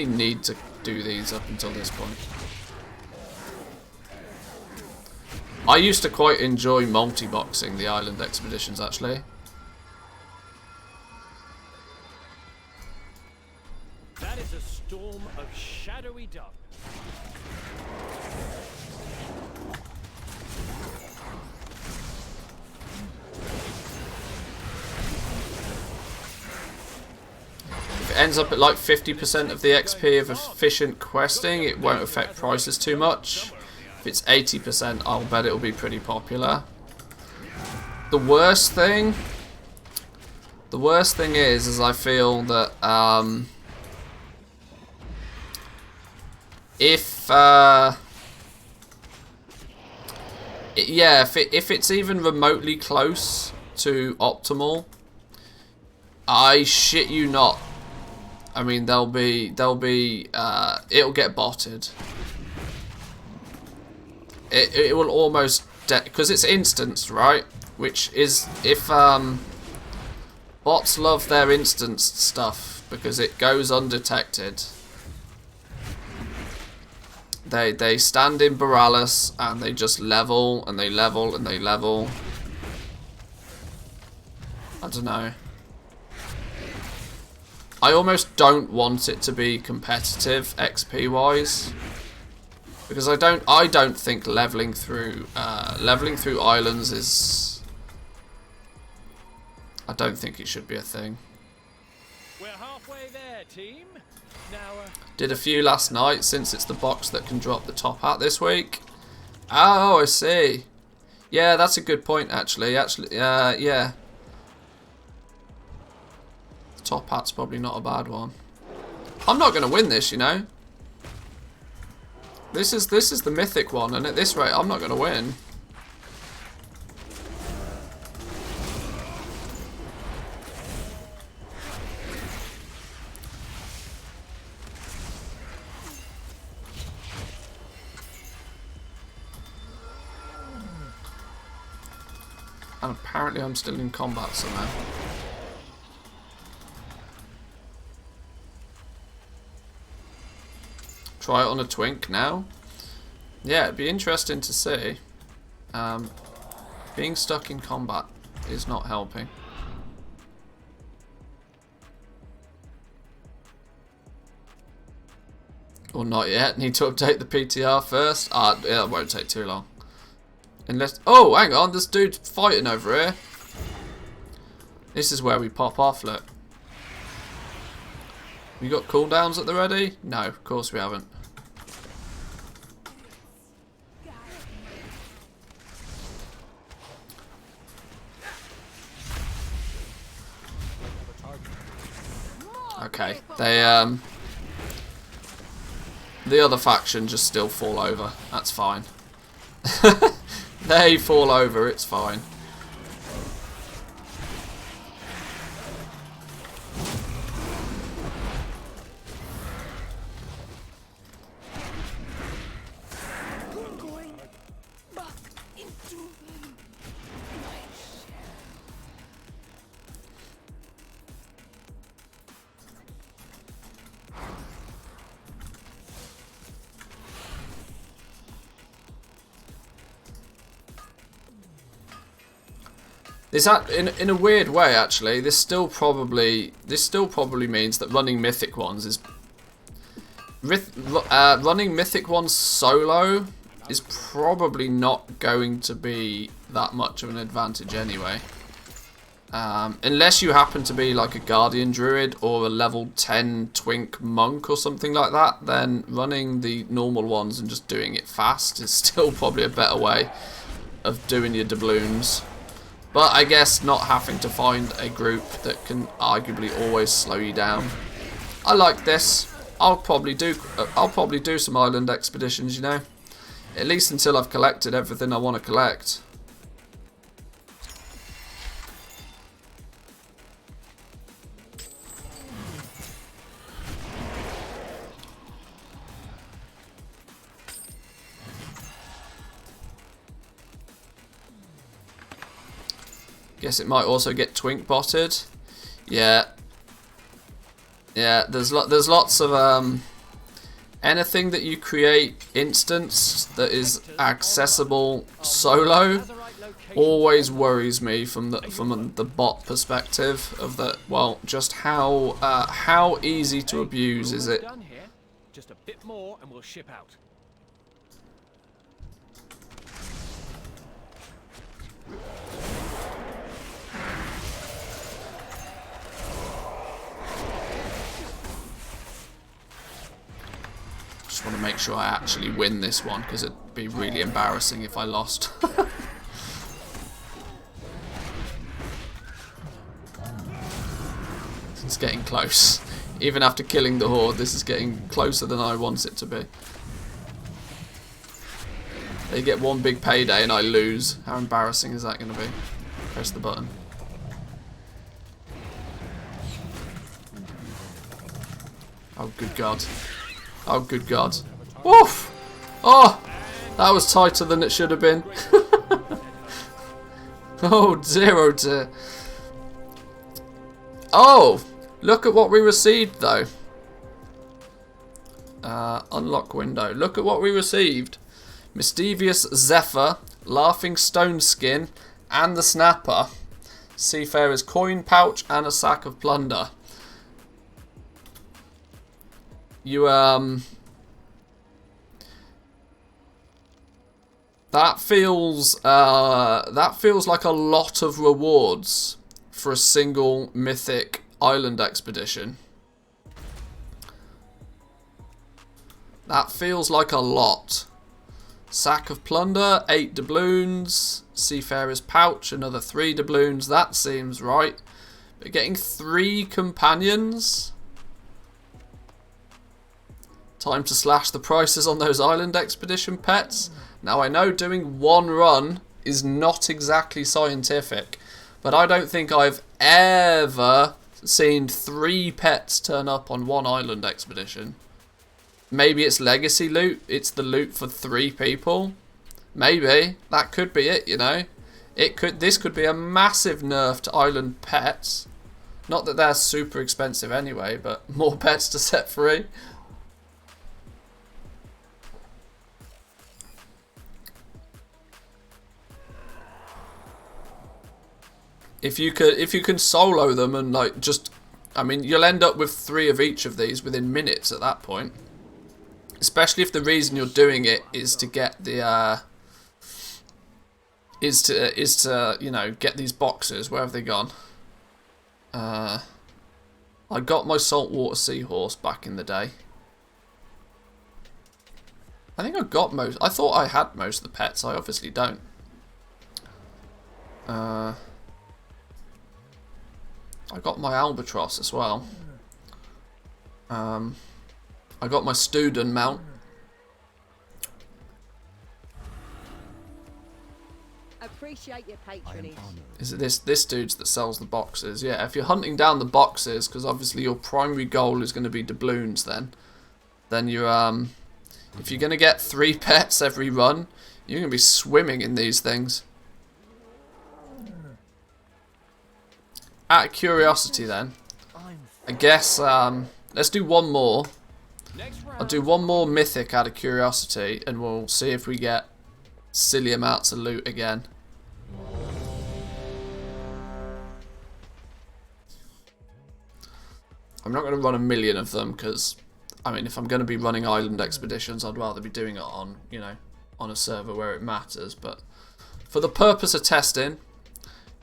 need to do these up until this point. I used to quite enjoy multi-boxing the island expeditions, actually. That is a storm of shadowy darkness. If it ends up at like 50% of the XP of efficient questing, it won't affect prices too much. If it's 80%, I'll bet it'll be pretty popular. The worst thing is I feel that if it's even remotely close to optimal, I shit you not. I mean, it'll get botted. It will almost, because it's instanced, right? Which is, if bots love their instanced stuff because it goes undetected. They stand in Borealis and they just level and they level and they level. I don't know. I almost don't want it to be competitive XP wise, because I don't think leveling through islands is. I don't think it should be a thing. We're halfway there, team. Now, did a few last night since it's the box that can drop the top hat this week. Oh, I see. Yeah, that's a good point actually. Yeah. The top hat's probably not a bad one. I'm not going to win this, you know. This is the mythic one, and at this rate, I'm not going to win. And apparently I'm still in combat somehow. Try it on a twink now. Yeah, it'd be interesting to see. Being stuck in combat is not helping. Or not yet. Need to update the PTR first. Yeah, that won't take too long. Unless... Oh, hang on. This dude's fighting over here. This is where we pop off, look. We got cooldowns at the ready? No, of course we haven't. Okay, they the other faction just still fall over. That's fine. They fall over, it's fine. Going back into my shell. This in a weird way, actually, this still probably means that running mythic ones is running mythic ones solo is probably not going to be that much of an advantage anyway. Unless you happen to be like a Guardian Druid or a level 10 Twink Monk or something like that, then running the normal ones and just doing it fast is still probably a better way of doing your doubloons. But I guess not having to find a group that can arguably always slow you down. I like this. I'll probably do some island expeditions, you know. At least until I've collected everything I want to collect. Guess it might also get twink botted. Yeah. Yeah, there's lots of anything that you create instance that is accessible solo always worries me from the bot perspective of that. Well, just how easy to abuse is it? Just a bit more and we'll ship out. Just want to make sure I actually win this one, because it'd be really embarrassing if I lost. It's getting close. Even after killing the horde, this is getting closer than I want it to be. They get one big payday and I lose. How embarrassing is that going to be? Press the button. Oh, good God. Oh, good God. Woof! Oh! That was tighter than it should have been. Oh, 0-2. Oh! Look at what we received, though. Unlock window. Look at what we received. Mischievous Zephyr, Laughing Stone Skin, and the Snapper. Seafarer's coin pouch and a sack of plunder. You that feels like a lot of rewards for a single mythic island expedition. That feels like a lot. Sack of plunder, 8 doubloons, Seafarer's pouch, another 3 doubloons. That seems right. But getting 3 companions. Time to slash the prices on those island expedition pets. Now I know doing one run is not exactly scientific, but I don't think I've ever seen 3 pets turn up on one island expedition. Maybe it's legacy loot, it's the loot for 3 people. Maybe, that could be it, you know. This could be a massive nerf to island pets. Not that they're super expensive anyway, but more pets to set free. If you can solo them and like just, I mean, you'll end up with 3 of each of these within minutes at that point. Especially if the reason you're doing it is to get the is to you know, get these boxes. Where have they gone? I got my saltwater seahorse back in the day. I think I got most. I thought I had most of the pets. I obviously don't. I got my albatross as well. I got my student mount. Appreciate your patronage. Is it this dude's that sells the boxes? Yeah, if you're hunting down the boxes, because obviously your primary goal is going to be doubloons, then you're if you're going to get 3 pets every run, you're going to be swimming in these things. Out of curiosity then, I guess let's do one more. I'll do one more mythic out of curiosity, and we'll see if we get silly amounts of loot again. I'm not going to run a million of them because, I mean, if I'm going to be running island expeditions, I'd rather be doing it on, you know, on a server where it matters. But for the purpose of testing,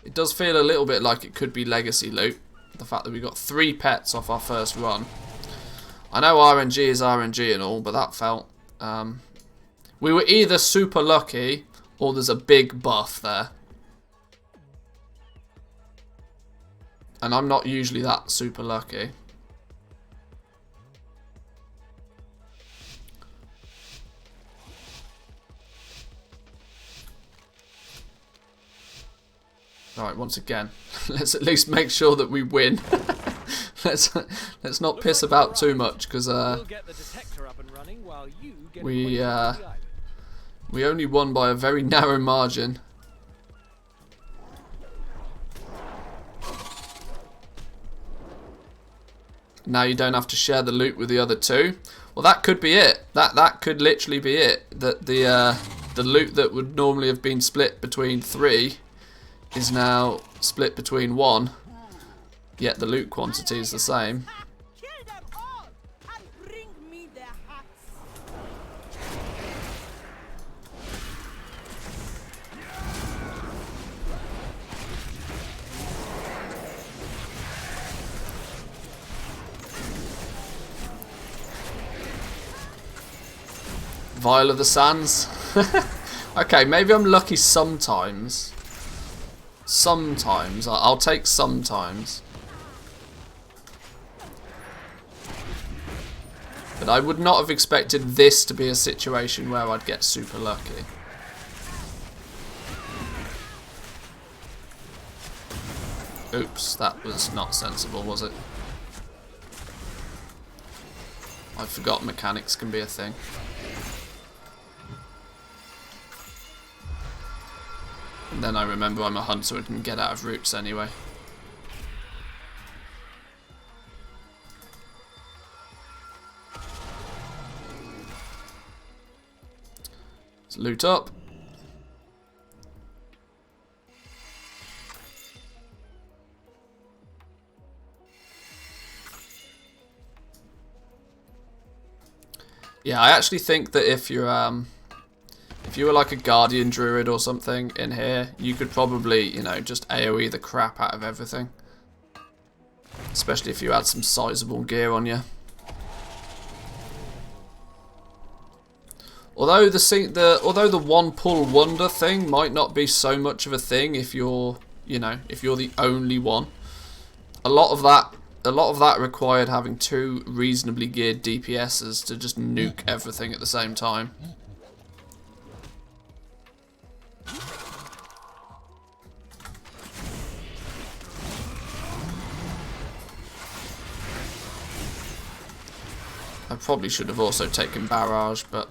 it does feel a little bit like it could be legacy loot. The fact that we got 3 pets off our first run. I know RNG is RNG and all, but that felt... we were either super lucky or there's a big buff there. And I'm not usually that super lucky. Alright, once again, let's at least make sure that we win. let's not piss about too much, because we only won by a very narrow margin. Now you don't have to share the loot with the other 2. Well, that could be it. That could literally be it. That the loot that would normally have been split between 3 is now split between 1. Yet the loot quantity is the same. Kill them all and bring me their hearts. Vial of the Sands. Okay, maybe I'm lucky sometimes. Sometimes. I'll take sometimes. But I would not have expected this to be a situation where I'd get super lucky. Oops, that was not sensible, was it? I forgot mechanics can be a thing. And then I remember I'm a hunter and can get out of roots anyway. Let's loot up. Yeah, I actually think that if you were like a Guardian Druid or something in here, you could probably, you know, just AoE the crap out of everything. Especially if you had some sizable gear on you. Although the one pull wonder thing might not be so much of a thing if you're, you know, if you're the only one. A lot of that required having 2 reasonably geared DPSs to just nuke everything at the same time. I probably should have also taken Barrage, but...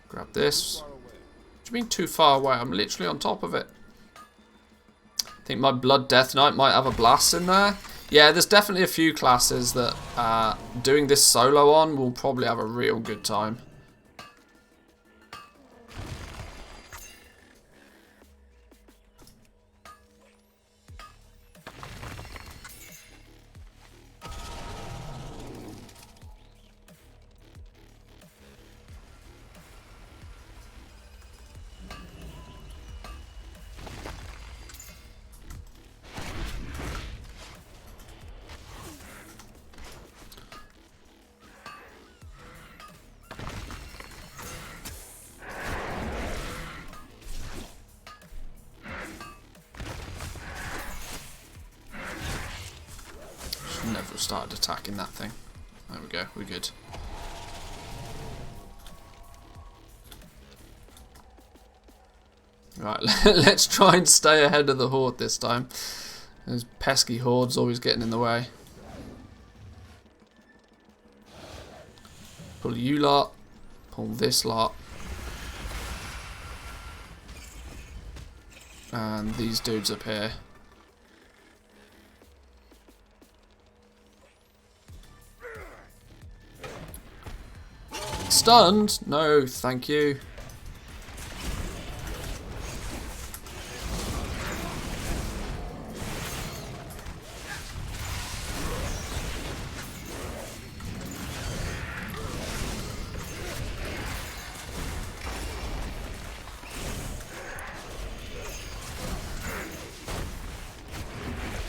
grab this. What do you mean too far away? I'm literally on top of it. think my Blood Death Knight might have a blast in there. Yeah, there's definitely a few classes that doing this solo on will probably have a real good time. Never started attacking that thing. There we go, we're good. Right, let's try and stay ahead of the horde this time. Those pesky hordes always getting in the way. Pull you lot, pull this lot. And these dudes up here. Stunned? No, thank you.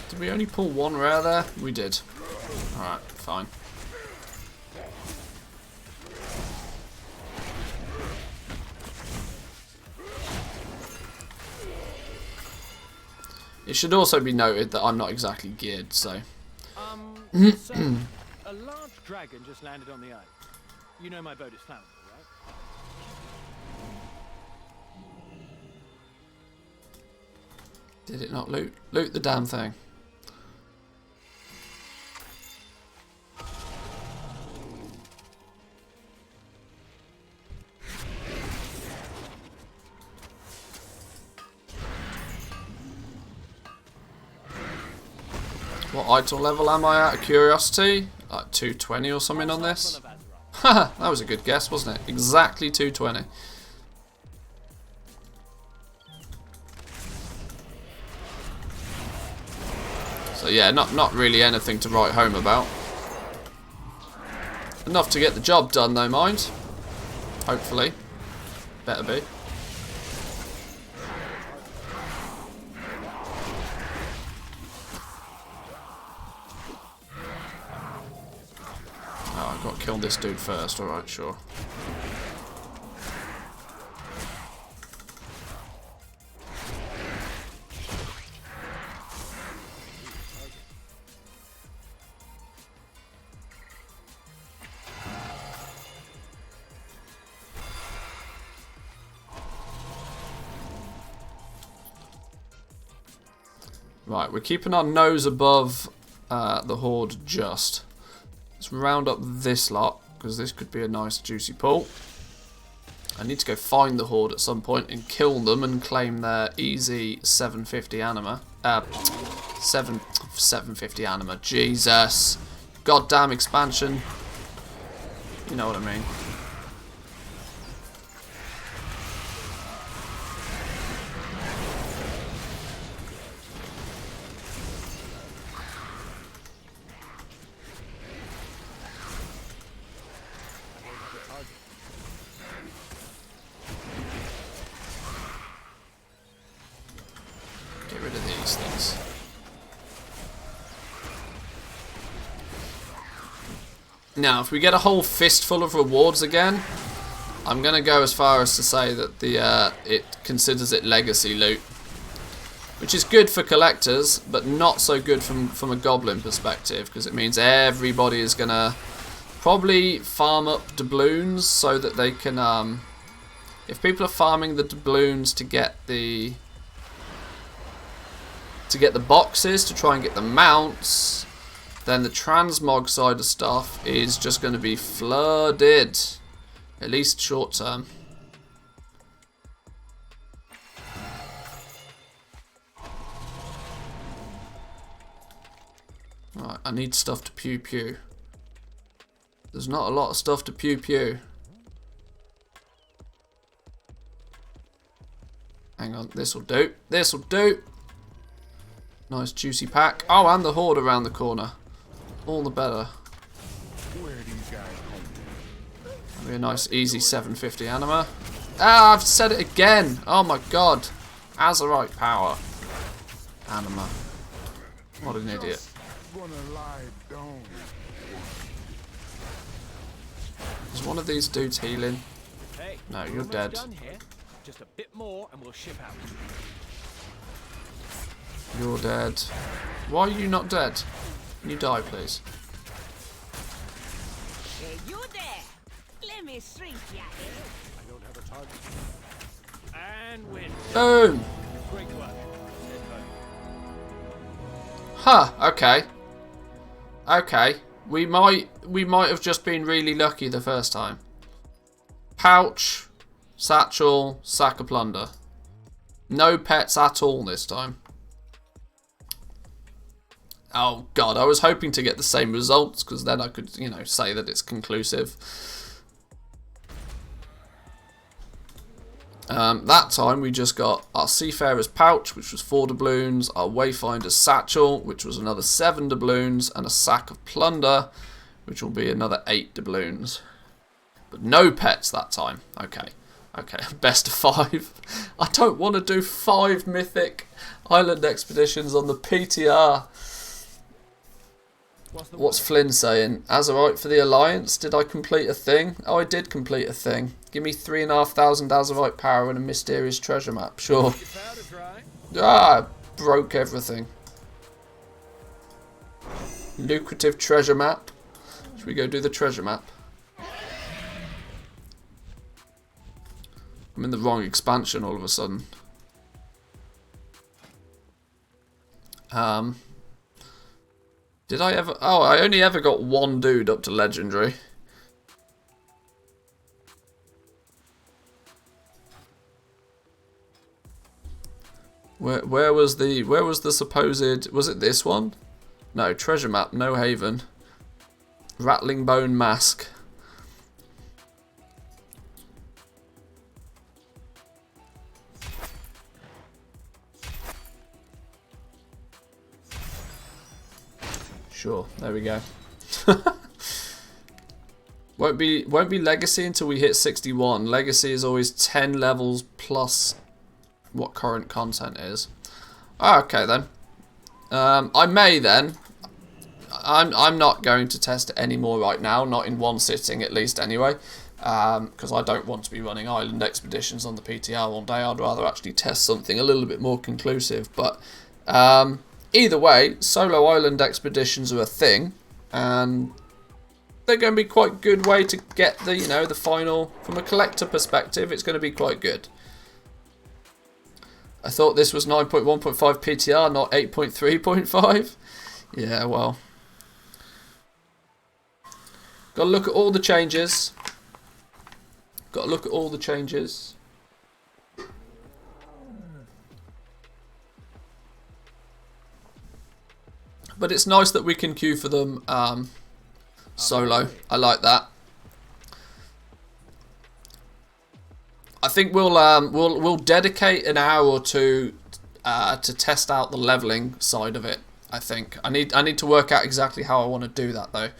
Did we only pull one rare there? We did. Alright, fine. It should also be noted that I'm not exactly geared, so... So, a large dragon just landed on the ice. You know my boat is flammable, right? Did it not loot? Loot the damn thing. What item level am I at? Of curiosity? Like 220 or something on this? Haha, that was a good guess, wasn't it? Exactly 220. So yeah, not really anything to write home about. Enough to get the job done though, mind. Hopefully. Better be. Oh, I've got to kill this dude first. Alright, sure. Right, we're keeping our nose above the horde just. Let's round up this lot, because this could be a nice juicy pull. I need to go find the horde at some point and kill them and claim their easy 750 anima. 750 anima. Jesus. Goddamn expansion. You know what I mean. Get rid of these things. Now, if we get a whole fistful of rewards again, I'm going to go as far as to say that the it considers it legacy loot. Which is good for collectors, but not so good from a goblin perspective, because it means everybody is going to probably farm up doubloons so that they can... if people are farming the doubloons to get the boxes, to try and get the mounts, then the transmog side of stuff is just going to be flooded, at least short term. I need stuff to pew pew. There's not a lot of stuff to pew pew. Hang on, this'll do. This'll do. Nice juicy pack. Oh, and the horde around the corner. All the better. Where are these guys going? That'll be a nice easy 750 anima. Ah, I've said it again. Oh my god. Azerite power. Anima. What an idiot. Gonna lie down. Is one of these dudes healing? Hey, No, we're you're almost dead. done here. Just a bit more and we'll ship out. You're dead. Why are you not dead? Can you die, please? Hey, you there. Let me shrink ya. I don't have a target. And win. Boom! Great work. Head home. Huh, okay. Okay. We might have just been really lucky the first time. Pouch, satchel, sack of plunder. No pets at all this time. Oh god, I was hoping to get the same results because then I could, you know, say that it's conclusive. That time we just got our Seafarer's Pouch, which was 4 doubloons, our Wayfinder's Satchel, which was another 7 doubloons, and a Sack of Plunder, which will be another 8 doubloons. But no pets that time. Okay. Okay, best of 5. I don't want to do 5 mythic island expeditions on the PTR. What's Flynn saying? Azerite for the Alliance? Did I complete a thing? Oh, I did complete a thing. Give me 3,500 Azerite power and a mysterious treasure map. Sure. Ah, broke everything. Lucrative treasure map. Should we go do the treasure map? I'm in the wrong expansion all of a sudden. Did I ever... Oh, I only ever got one dude up to legendary. Where was the supposed... Was it this one? No, treasure map, no haven. Rattling bone mask. Sure, there we go. won't be legacy until we hit 61. Legacy is always 10 levels plus what current content is. Okay then. I may then. I'm not going to test it anymore right now, not in one sitting at least anyway, because I don't want to be running island expeditions on the PTR all day. I'd rather actually test something a little bit more conclusive. But either way, solo island expeditions are a thing, and they're going to be quite a good way to get the, you know, the final, from a collector perspective, it's going to be quite good. I thought this was 9.1.5 PTR, not 8.3.5. Yeah, well. Got to look at all the changes. Got to look at all the changes. But it's nice that we can queue for them solo. I like that. I think we'll dedicate an hour or two to test out the leveling side of it. I think I need to work out exactly how I want to do that though.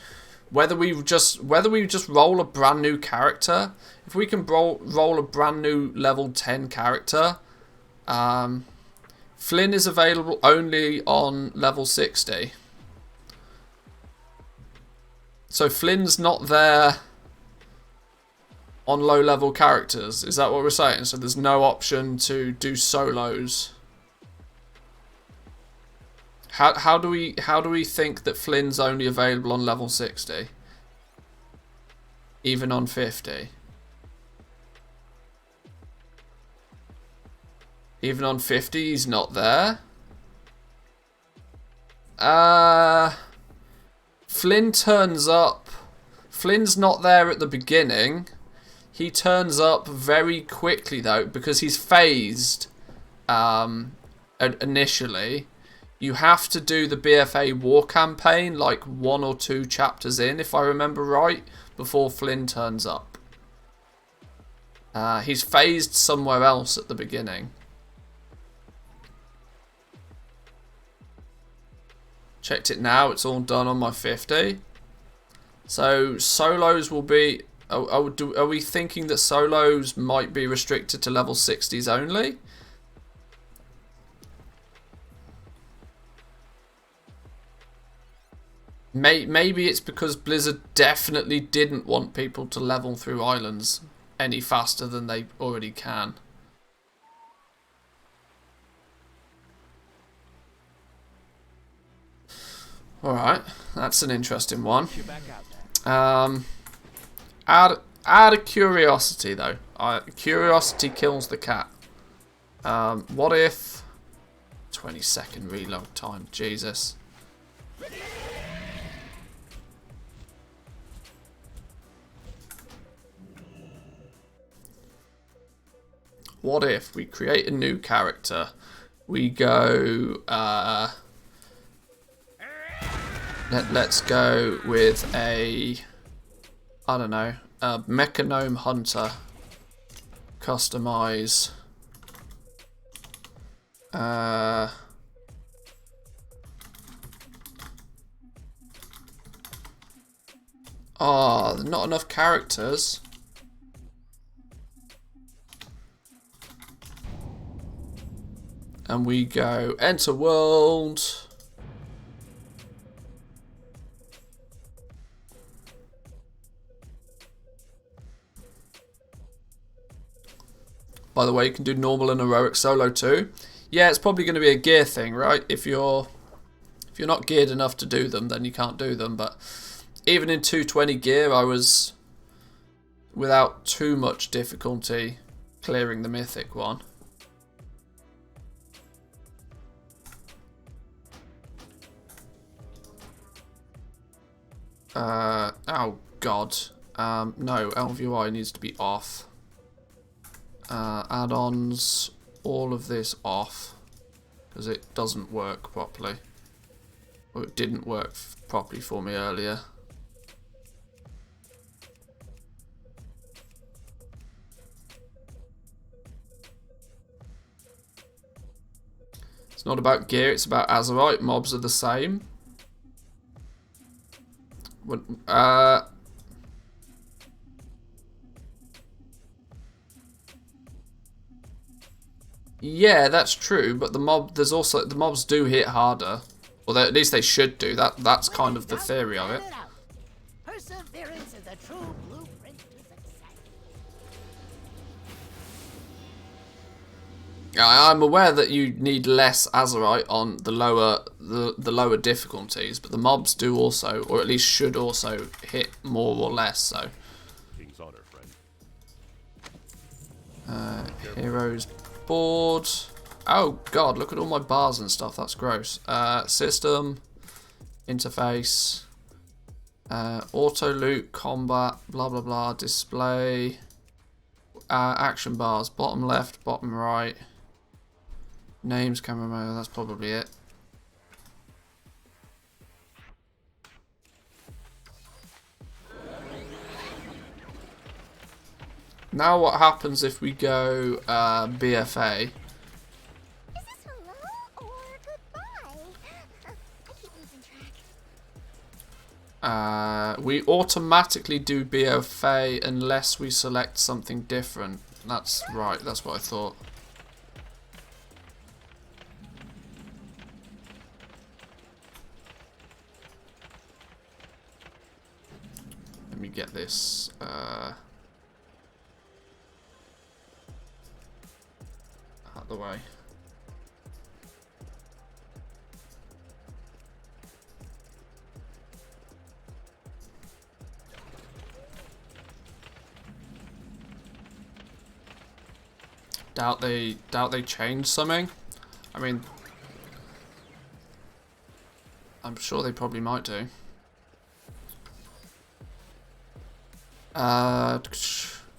Whether we just roll a brand new character, if we can roll a brand new level 10 character. Flynn is available only on level 60. So Flynn's not there on low level characters. Is that what we're saying? So there's no option to do solos. How do we think that Flynn's only available on level 60? Even on 50? Even on 50, he's not there. Flynn turns up. Flynn's not there at the beginning. He turns up very quickly though, because he's phased initially. you have to do the BFA war campaign like 1 or 2 chapters in, if I remember right, before Flynn turns up. He's phased somewhere else at the beginning. Checked it now, it's all done on my 50. So solos will be... Are we thinking that solos might be restricted to level 60s only? Maybe it's because Blizzard definitely didn't want people to level through islands any faster than they already can. Alright, that's an interesting one. Out of curiosity though, curiosity kills the cat. What if 20-second reload time? Jesus. What if we create a new character? We go. Let's go with a. I don't know. A Mechanome Hunter. Customize. Oh, there's not enough characters. And we go enter world. By the way, you can do normal and heroic solo too. Yeah, it's probably going to be a gear thing, right? If you're not geared enough to do them, then you can't do them. But even in 220 gear, I was without too much difficulty clearing the mythic one. Oh god. No, LVI needs to be off. Add-ons, all of this off. Because it doesn't work properly. Or it didn't work properly for me earlier. It's not about gear, it's about Azerite. Mobs are the same. Yeah, that's true, but the mobs do hit harder. Or at least they should do. That's kind of the theory of it. Perseverance is a true blueprint to success. I'm aware that you need less Azerite on the lower difficulties, but the mobs do also, or at least should also, hit more or less. So, King's honor, friend. heroes board. Oh god, look at all my bars and stuff. That's gross. System, interface, auto loot, combat, blah blah blah, display, action bars, bottom left, bottom right. Names, camera mode, that's probably it. Now what happens if we go BFA? Is this hello or goodbye? I keep losing track. We automatically do BFA unless we select something different. That's right, that's what I thought. Let me get this. Out the way. Doubt they changed something. I mean, I'm sure they probably might do.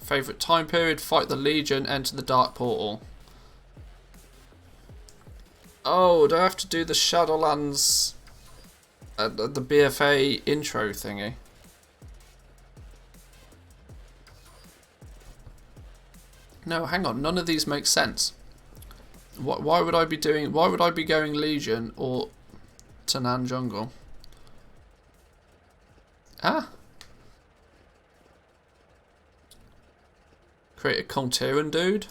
Favorite time period: fight the Legion, enter the Dark Portal. Oh, do I have to do the Shadowlands, the Bfa intro thingy? No, hang on. None of these make sense. Why would I be doing? Why would I be going Legion or Tanan Jungle? Ah. Create a Contiran dude.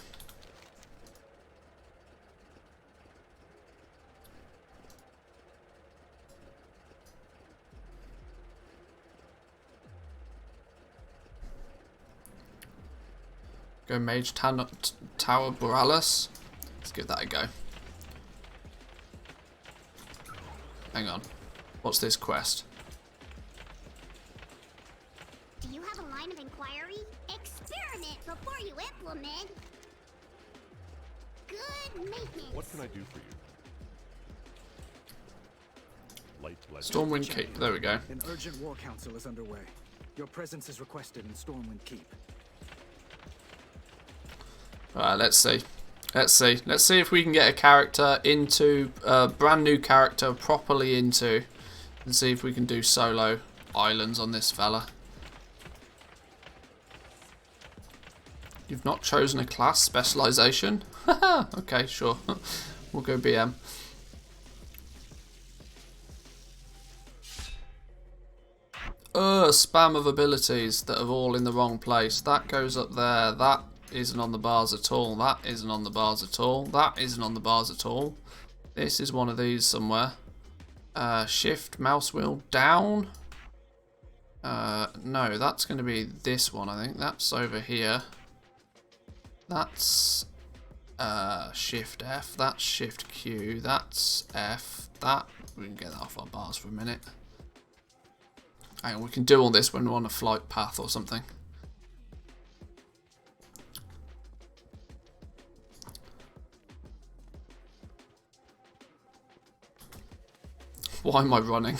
Go Mage Tower Borealis. Let's give that a go. Hang on. What's this quest? Do you have a line of inquiry? Experiment before you implement. Good maintenance. What can I do for you? Light legend. Stormwind Keep. There we go. An urgent war council is underway. Your presence is requested in Stormwind Keep. Alright, let's see. Let's see if we can get a character into, a brand new character properly into, and see if we can do solo islands on this fella. You've not chosen a class specialization? Haha, okay, sure. We'll go BM. Spam of abilities that are all in the wrong place. That goes up there. That isn't on the bars at all. That isn't on the bars at all. That isn't on the bars at all. This is one of these somewhere. Shift mouse wheel down. No, that's going to be this one, I think. That's over here. That's Shift F. That's Shift Q. That's F. That, we can get that off our bars for a minute. Hang on, we can do all this when we're on a flight path or something. Why am I running?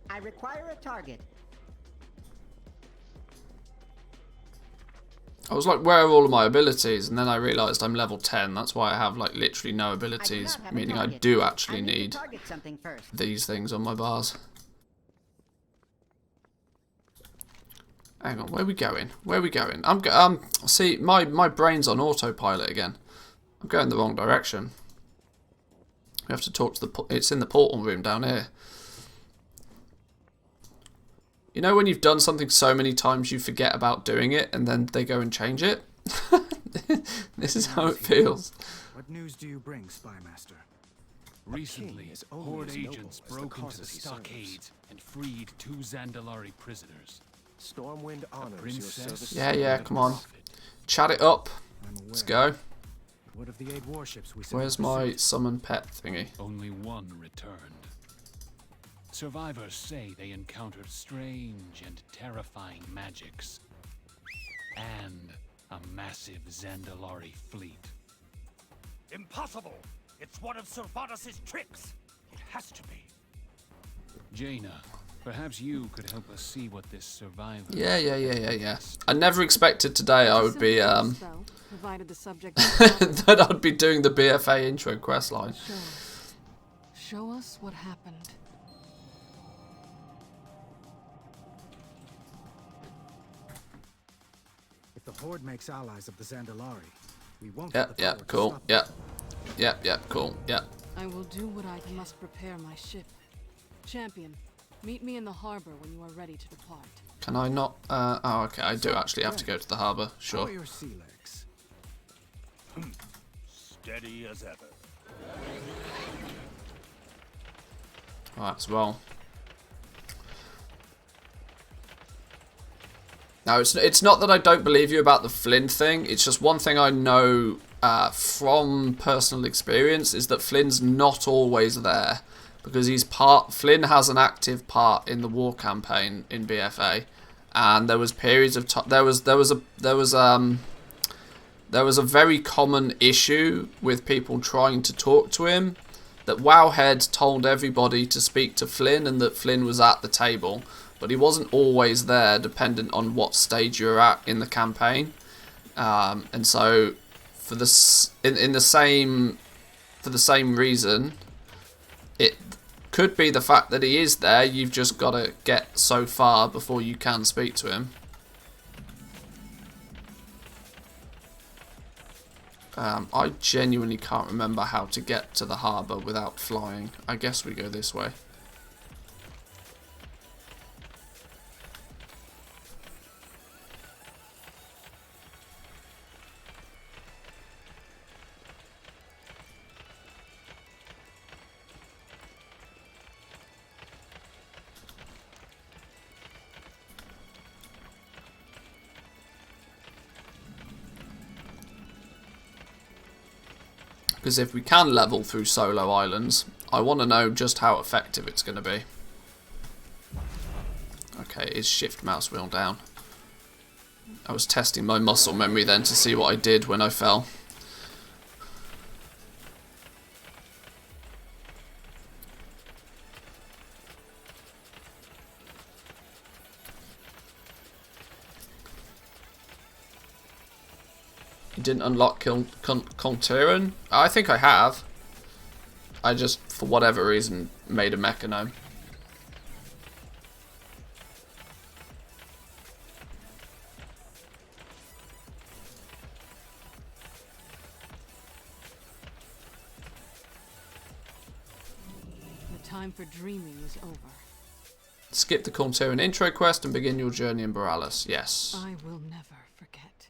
I require a target. I was like, where are all of my abilities? And then I realised I'm level 10. That's why I have like literally no abilities, meaning I do actually need these things on my bars. Hang on, where are we going? Where are we going? See, my brain's on autopilot again. I'm going the wrong direction. We have to talk to it's in the portal room down here. You know when you've done something so many times you forget about doing it and then they go and change it? This is how it feels. What news do you bring, Spymaster? Recently, Horde agents broke into the stockades and freed 2 Zandalari prisoners. Stormwind honors your service. Yeah, come on. Chat it up. Let's go. What of the 8 warships we Where's my summon pet thingy? Only one returned. Survivors say they encountered strange and terrifying magics. And a massive Zandalari fleet. Impossible! It's one of Servanas' tricks! It has to be. Jaina, perhaps you could help us see what this survivor... Yeah. I never expected today I would be, provided the subject that I'd be doing the Bfa Intro Questline. Show us what happened. If the Horde makes allies of the Zandalari, we won't Cool. Cool. I will do what I must prepare my ship. Champion, meet me in the harbor when you are ready to depart. Can I not? Oh, okay. I do actually have to go to the harbour. Sure. Your sea legs. Steady as ever. Alright, as well. No, it's not that I don't believe you about the Flynn thing. It's just one thing I know from personal experience is that Flynn's not always there because Flynn has an active part in the war campaign in BFA, and there was periods of time. There was a very common issue with people trying to talk to him. That Wowhead told everybody to speak to Flynn, and that Flynn was at the table, but he wasn't always there, dependent on what stage you're at in the campaign. And so, for the same reason, it could be the fact that he is there. You've just got to get so far before you can speak to him. I genuinely can't remember how to get to the harbour without flying. I guess we go this way. Because if we can level through solo islands, I want to know just how effective it's going to be. Okay, is shift mouse wheel down. I was testing my muscle memory then to see what I did when I fell. You didn't unlock Contiran? I think I have. I just, for whatever reason, made a Mechanome. The time for dreaming is over. Skip the Contiran intro quest and begin your journey in Borealis. Yes. I will never forget.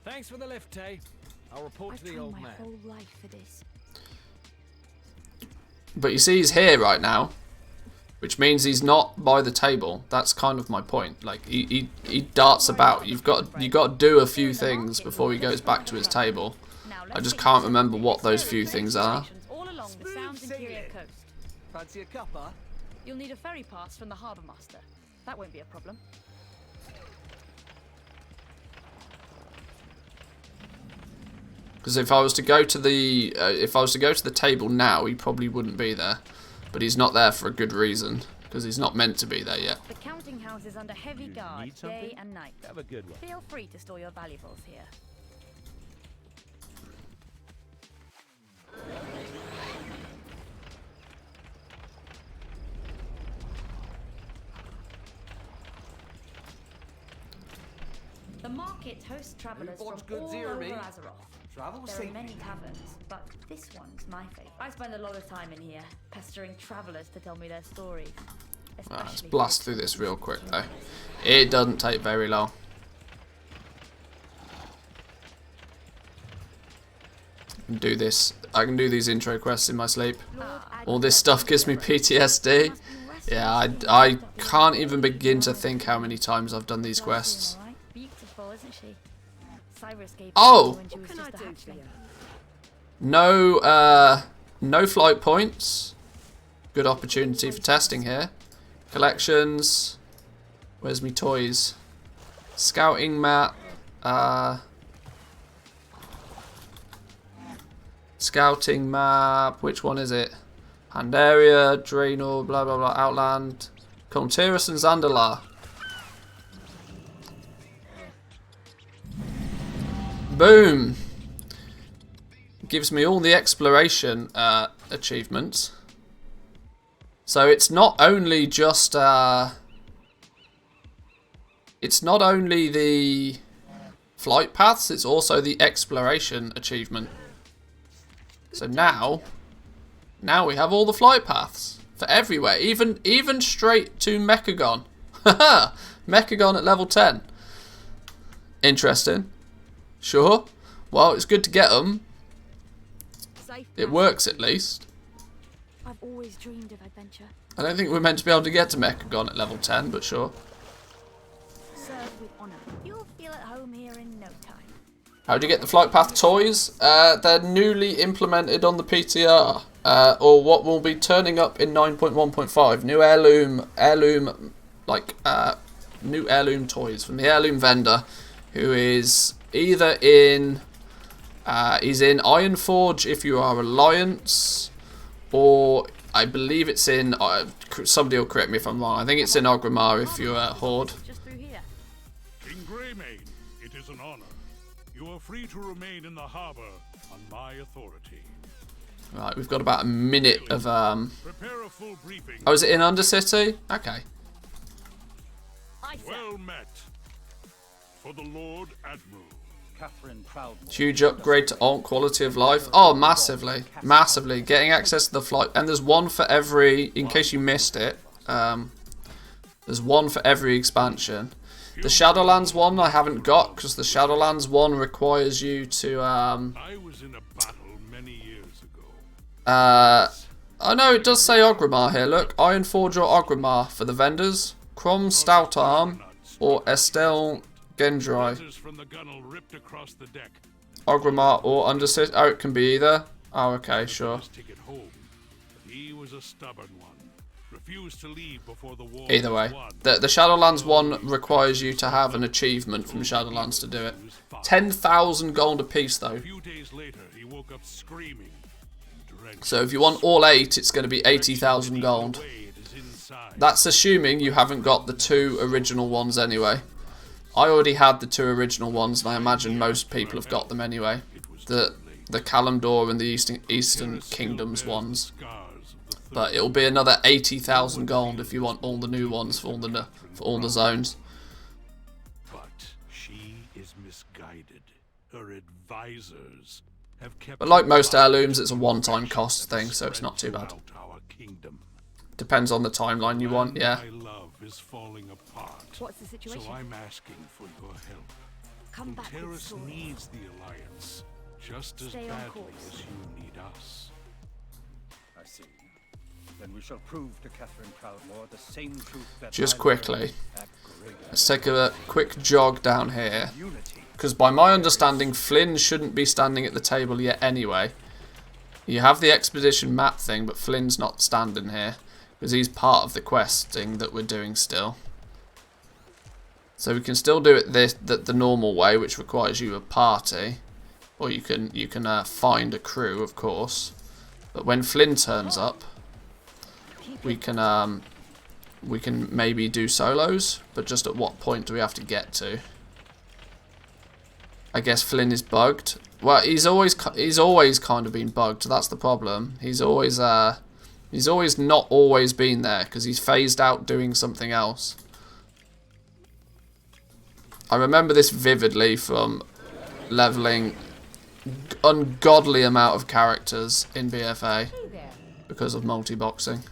Thanks for the lift, Tay. I'll report to the old man. I've trained my whole life for this. But you see he's here right now, which means he's not by the table. That's kind of my point. Like he darts about. You've got to do a few things before he goes back to his table. I just can't remember what those few things are. All along the Sound's interior coast. Fancy a cuppa? You'll need a ferry pass from the harbour master. That won't be a problem. Because if I was to go to the table now, he probably wouldn't be there. But he's not there for a good reason, because he's not meant to be there yet. The counting house is under heavy guard day and night. Have a good one. Feel free to store your valuables here. The market hosts travellers from all over Azeroth. There are many taverns, but this one's my favourite. I spend a lot of time in here, pestering travellers to tell me their stories. Let's blast through this real quick though. It doesn't take very long. I can do these intro quests in my sleep. All this stuff gives me PTSD. Yeah, I can't even begin to think how many times I've done these quests. Beautiful, isn't she? Oh! No flight points. Good opportunity for testing here. Collections. Where's me toys? Scouting map. Scouting map. Which one is it? Pandaria, Draenor, blah blah blah, Outland. Contiras and Zandalar. Boom! Gives me all the exploration achievements. So it's not only just it's not only the flight paths, it's also the exploration achievement. So now we have all the flight paths for everywhere, even straight to Mechagon. Haha! Mechagon at level 10. Interesting. Sure. Well, it's good to get them. It works at least. I've always dreamed of adventure. I don't think we're meant to be able to get to Mechagon at level 10, but sure. Serve with honour. You'll feel at home here in no time. How do you get the flight path toys? They're newly implemented on the PTR, or what will be turning up in 9.1.5. New new heirloom toys from the Heirloom Vendor, who is either in, he's in Ironforge if you are Alliance, or I believe it's in, somebody will correct me if I'm wrong, I think it's in Orgrimmar if you're Horde. King Greymane, it is an honor. You are free to remain in the harbor on my authority. Right, we've got about a minute of, Prepare a full briefing. oh, is it in Undercity? Okay. Well met. For the Lord Admiral. Huge upgrade to alt quality of life. Oh, massively. Massively. Getting access to the flight. And there's one for every, in case you missed it, there's one for every expansion. The Shadowlands one I haven't got, because the Shadowlands one requires you to, I was in a battle many years ago. oh no, it does say Orgrimmar here, look. Ironforge or Orgrimmar for the vendors. Crom Stout Arm or Estelle Gendry. Orgrimmar or Undercity. Oh, it can be either. Oh, okay, sure. Either way. The Shadowlands one requires you to have an achievement from Shadowlands to do it. 10,000 gold apiece though. So if you want all 8, it's going to be 80,000 gold. That's assuming you haven't got the 2 original ones anyway. I already had the 2 original ones, and I imagine most people have got them anyway. The Kalimdor and the Eastern Kingdoms ones. But it'll be another 80,000 gold if you want all the new ones for all the zones. But she is misguided. Her advisors have kept. But like most heirlooms, it's a one-time cost thing, so it's not too bad. Depends on the timeline you want, yeah. My love is falling apart. What's the situation? So I'm asking for your help. Come back with Terrace stories. needs the Alliance just as Stay on badly course. as you need us. I see. Then we shall prove to Catherine Proudmoore the same truth that Just I quickly, learned at Regal. let's take a quick jog down here. Because by my understanding, Flynn shouldn't be standing at the table yet anyway. You have the expedition map thing, but Flynn's not standing here. Because he's part of the questing that we're doing still. So we can still do it the normal way, which requires you a party. Or you can find a crew, of course. But when Flynn turns up, we can maybe do solos. But just at what point do we have to get to? I guess Flynn is bugged. Well, he's always kind of been bugged. That's the problem. He's always not always been there because he's phased out doing something else. I remember this vividly from leveling ungodly amount of characters in BFA because of multi-boxing.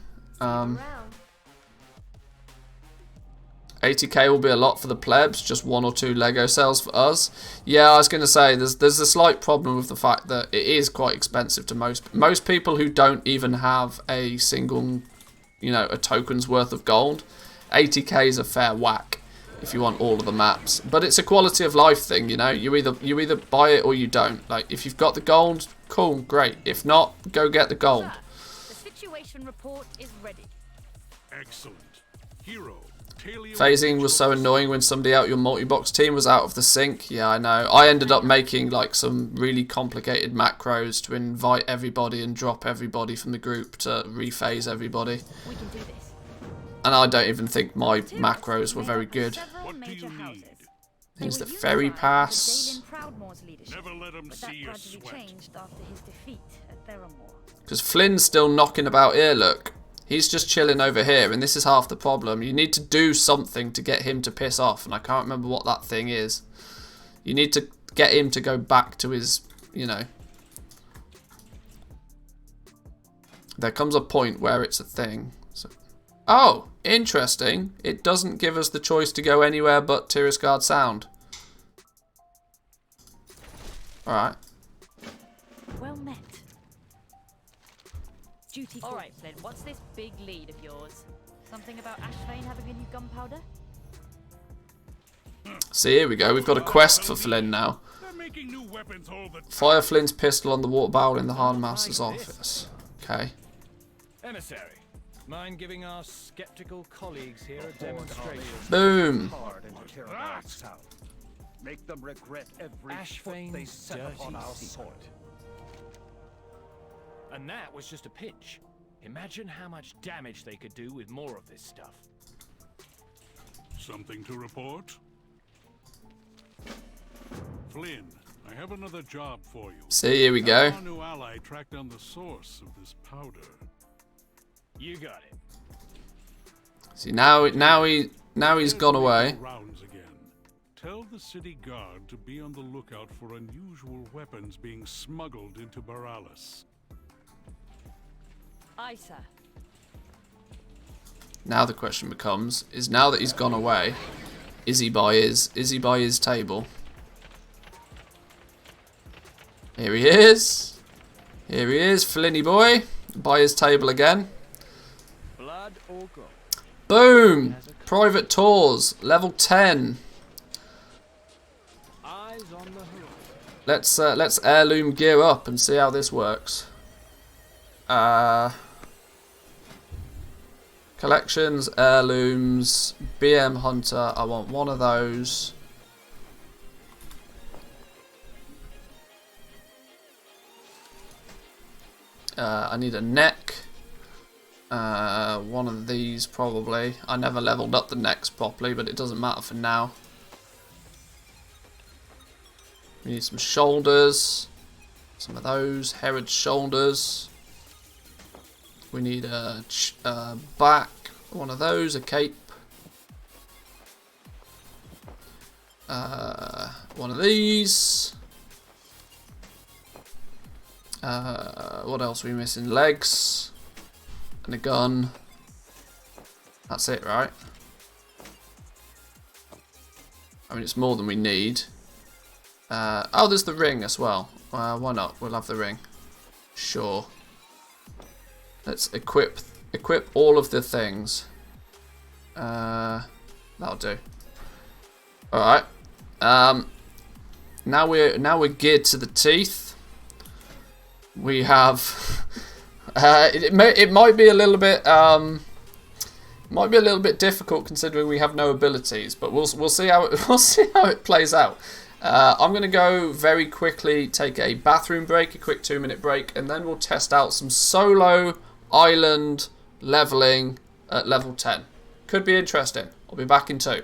80k will be a lot for the plebs, just 1 or 2 Lego sales for us. Yeah, I was going to say, there's a slight problem with the fact that it is quite expensive to most people who don't even have a single, a token's worth of gold. 80k is a fair whack if you want all of the maps. But it's a quality of life thing, you either buy it or you don't. Like, if you've got the gold, cool, great. If not, go get the gold. The situation report is ready. Excellent. Hero. Phasing was so annoying when somebody out your multi-box team was out of the sync. Yeah, I know. I ended up making like some really complicated macros to invite everybody and drop everybody from the group to rephase everybody. We can do this. And I don't even think my macros were very good. What do you need? Here's the ferry pass. Never let him see you sweat. Because Flynn's still knocking about here, look. He's just chilling over here, and this is half the problem. You need to do something to get him to piss off, and I can't remember what that thing is. You need to get him to go back to his, There comes a point where it's a thing. So, oh, interesting. It doesn't give us the choice to go anywhere but Tirasgard Sound. Alright. Well met. All right, Flynn, what's this big lead of yours? Something about Ashvane having a new gunpowder? See, here we go. We've got a quest for Flynn now. making new weapons all the time. Fire Flint's pistol on the water barrel in the Hardmaster's office. Okay. Emissary, mind giving our skeptical colleagues here a demonstration? Boom. Hard into Terror's south. Make them regret every foot they set upon our soil. And that was just a pinch. Imagine how much damage they could do with more of this stuff. Something to report? Flynn, I have another job for you. See, here we go. Our new ally tracked down the source of this powder. You got it. See, now he's gone away. Rounds again. Tell the city guard to be on the lookout for unusual weapons being smuggled into Borealis. Aye, sir. Now the question becomes: is now that he's gone away, is he by his table? Here he is. Here he is, Flinny boy, by his table again. Blood or gold? Boom! Private tours, level 10. Eyes on the horizon. Let's heirloom gear up and see how this works. Collections, heirlooms, BM Hunter. I want one of those. I need a neck. One of these probably. I never leveled up the necks properly, but it doesn't matter for now. We need some shoulders. Some of those. Herod's shoulders. We need a back. One of those. A cape. One of these. What else are we missing? Legs. And a gun. That's it, right? I mean, it's more than we need. Oh, there's the ring as well. Why not? We'll have the ring. Sure. Let's equip all of the things. That'll do. All right. Now we're geared to the teeth. We have. It might be a little bit difficult considering we have no abilities, but we'll see how it plays out. I'm gonna go very quickly, take a bathroom break, a quick 2-minute break, and then we'll test out some solo island leveling at level 10. Could be interesting. I'll be back in 2.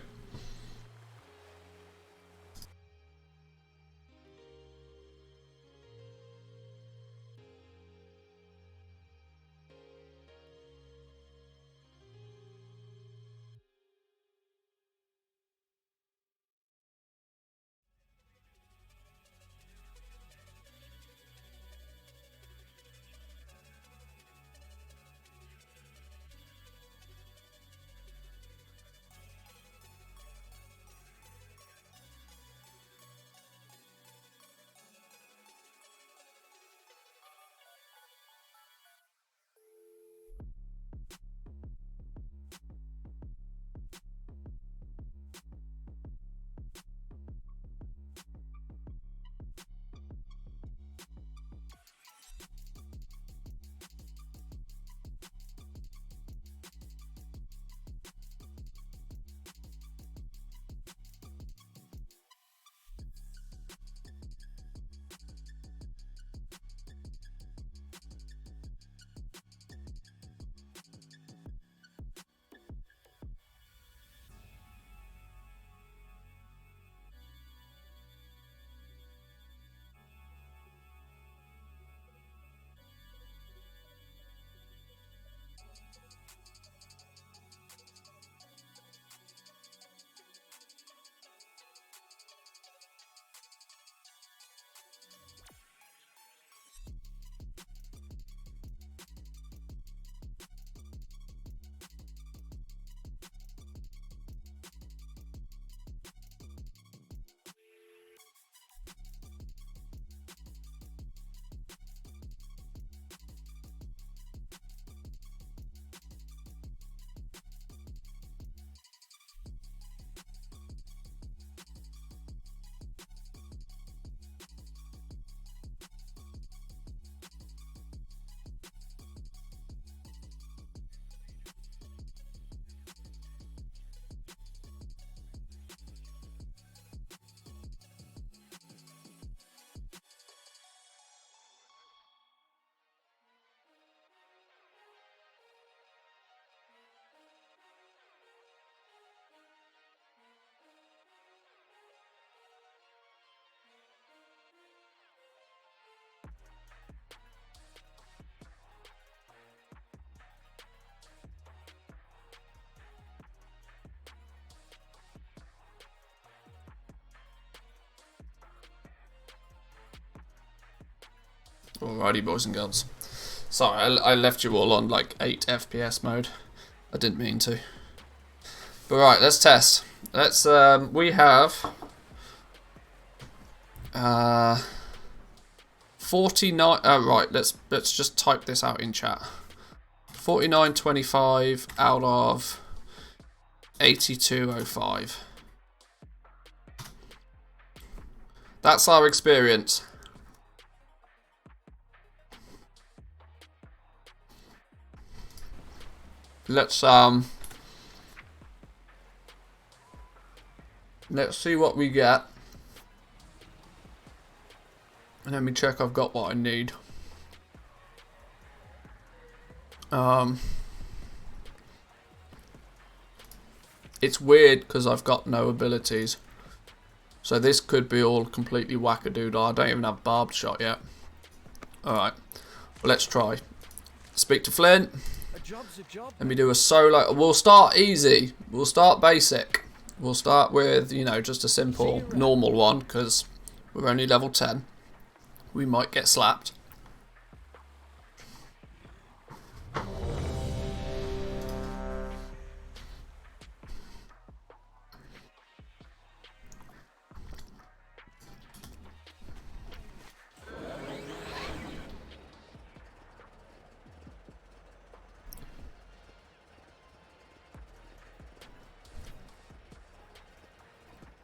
Alrighty, boys and girls. Sorry, I left you all on like 8 FPS mode. I didn't mean to. But right, let's test. Let's we have 49. Right, let's just type this out in chat. 49.25 out of 82.05. That's our experience. Let's see what we get. And let me check I've got what I need. It's weird because I've got no abilities. So this could be all completely wackadoodle. I don't even have barbed shot yet. Alright. Well, let's try. Speak to Flint. Let me do a solo. We'll start easy. We'll start basic. We'll start with, you know, just a simple normal one because we're only level 10. We might get slapped.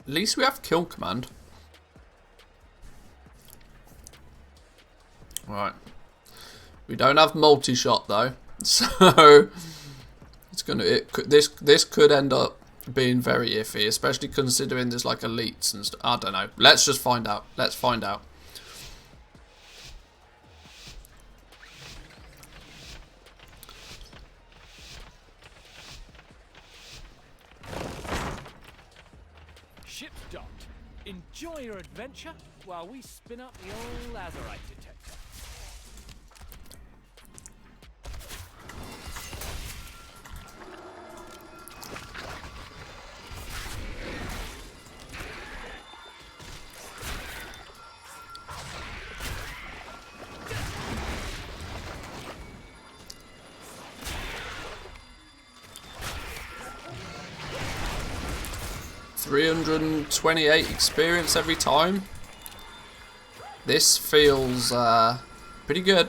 At least we have kill command. Right. We don't have multi-shot though, so it's gonna. This could end up being very iffy, especially considering there's like elites and stuff. I don't know. Let's just find out. Let's find out. Ship's docked. Enjoy your adventure while we spin up the old lazarite detector. 328 experience every time. This feels pretty good.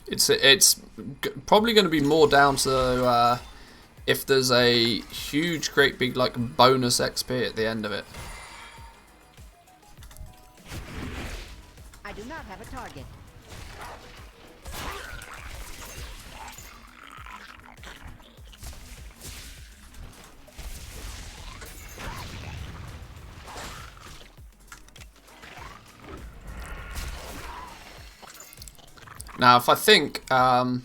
It's probably going to be more down to if there's a huge, great big like bonus XP at the end of it. I do not have a target. Now, if I think, have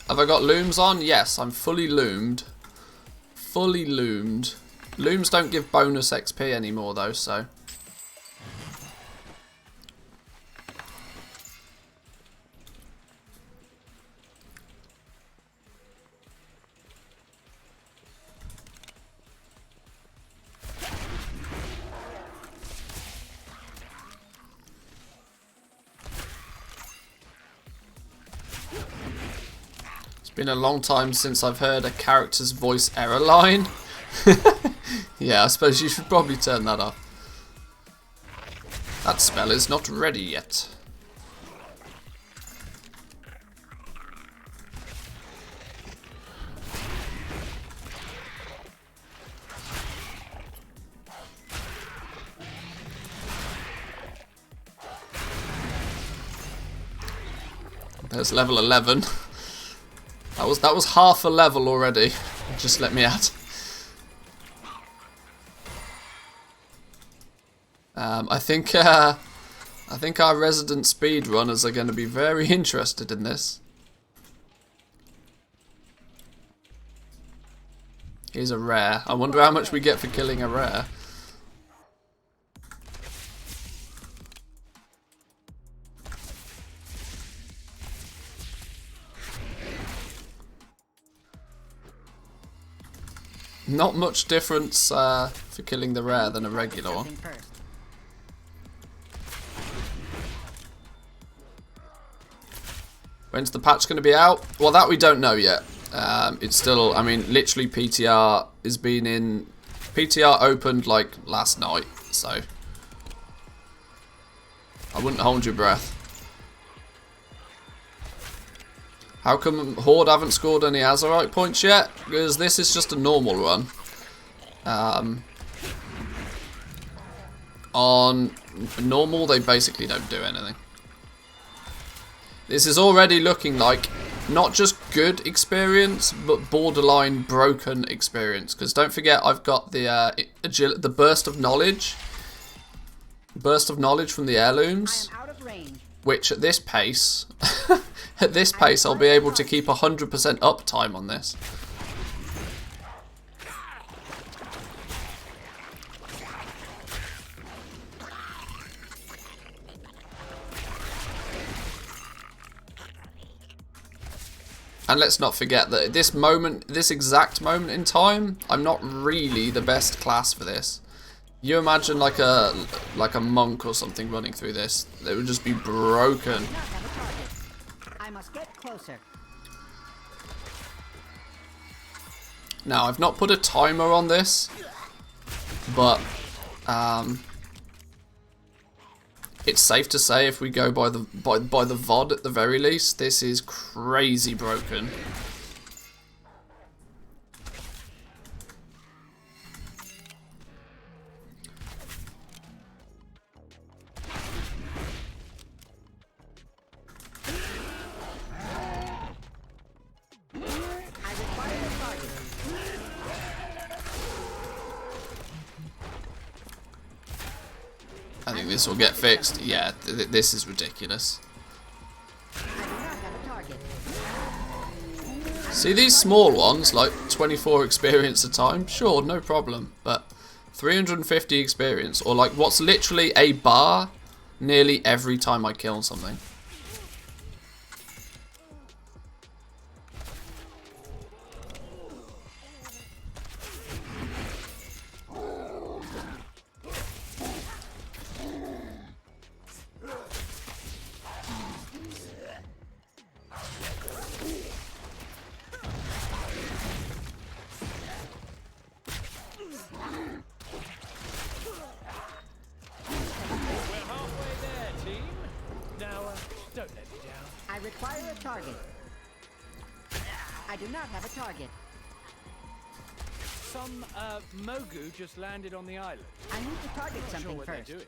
I got looms on? Yes, I'm fully loomed. Fully loomed. Looms don't give bonus XP anymore, though, so. Been a long time since I've heard a character's voice error line. Yeah, I suppose you should probably turn that off. That spell is not ready yet. There's level 11. That was half a level already. Just let me add. I think our resident speedrunners are going to be very interested in this. Here's a rare. I wonder how much we get for killing a rare. Not much difference for killing the rare than a regular one. When's the patch going to be out? Well, that we don't know yet. It's still, I mean, literally PTR has been in... PTR opened like last night, so... I wouldn't hold your breath. How come Horde haven't scored any Azerite points yet? Because this is just a normal run. On normal, they basically don't do anything. This is already looking like not just good experience, but borderline broken experience. Because don't forget, I've got the burst of knowledge. Burst of knowledge from the heirlooms. Which at this pace, I'll be able to keep 100% uptime on this. And let's not forget that at this exact moment in time, I'm not really the best class for this. You imagine like a monk or something running through this. They would just be broken. I must get closer. Now, I've not put a timer on this, but it's safe to say if we go by the VOD at the very least, this is crazy broken. I think this will get fixed. Yeah, this is ridiculous. See these small ones, like 24 experience a time? Sure, no problem. But 350 experience, or like what's literally a bar nearly every time I kill something. I require a target. I do not have a target. Some Mogu just landed on the island. I need to target something what first. They're doing.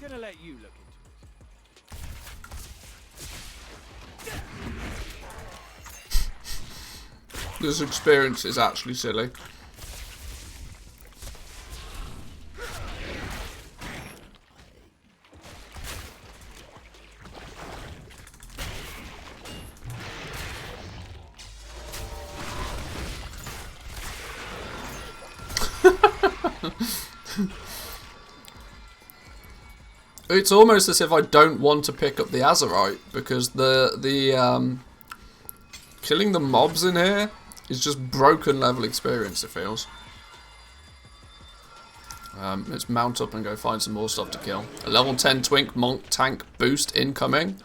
Gonna let you look into it. This experience is actually silly. It's almost as if I don't want to pick up the Azerite because the killing the mobs in here is just broken level experience, it feels. Let's mount up and go find some more stuff to kill. A level 10 Twink Monk tank boost incoming.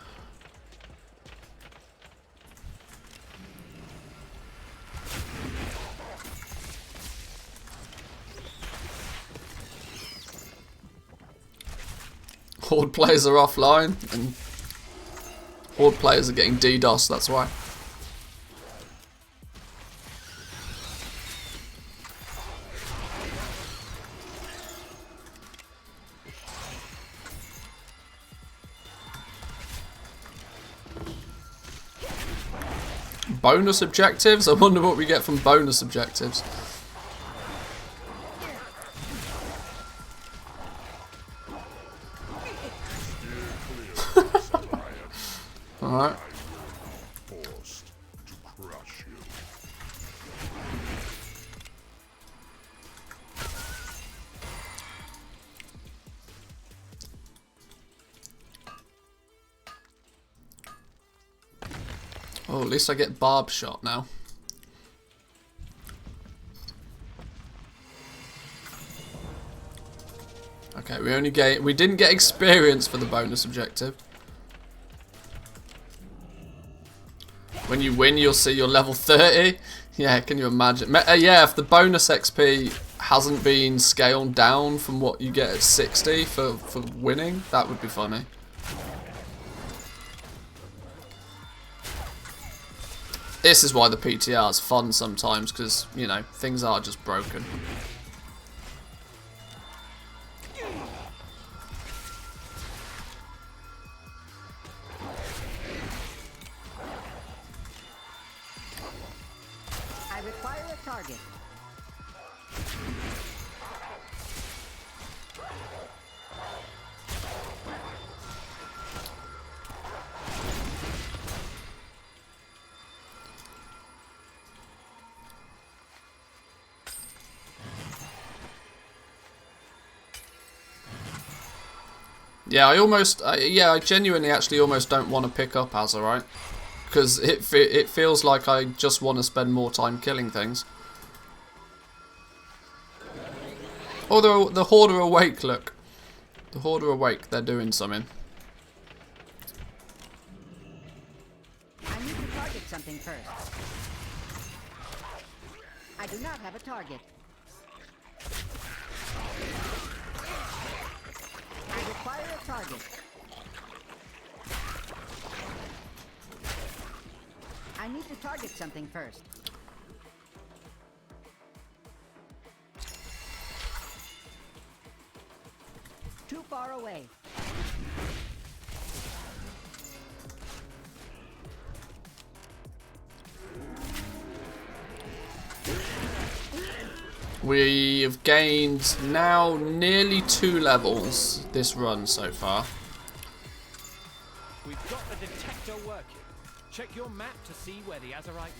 Horde players are offline, and Horde players are getting DDoS, that's why. Bonus objectives? I wonder what we get from bonus objectives. Alright. Forced to crush you. Oh, at least I get barb shot now. Okay, we didn't get experience for the bonus objective. When you win, you'll see your level 30. Yeah, can you imagine? Yeah, if the bonus XP hasn't been scaled down from what you get at 60 for winning, that would be funny. This is why the PTR is fun sometimes, because, you know, things are just broken. I require a target. Yeah, I genuinely actually almost don't want to pick up Azurite, because it feels like I just want to spend more time killing things. Oh, the Horde are awake, look. The Horde are awake, they're doing something. I need to target something first. I do not have a target. I require a target. I need to target something first. Too far away. We have gained now nearly 2 levels this run so far. We've got the detector working. Check your map to see where the Azurite lies.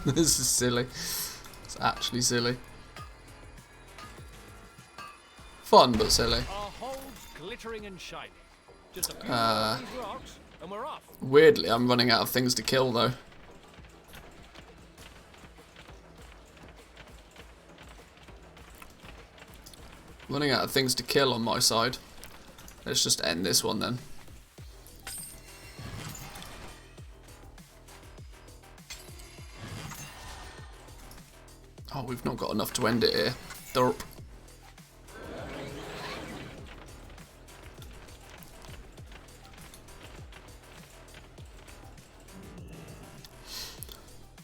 This is silly. It's actually silly. Fun, but silly. Our hole's glittering and shining. Just a few more of these rocks, and we're off. Weirdly, I'm running out of things to kill, though. Running out of things to kill on my side. Let's just end this one, then. Oh, we've not got enough to end it here. Derp.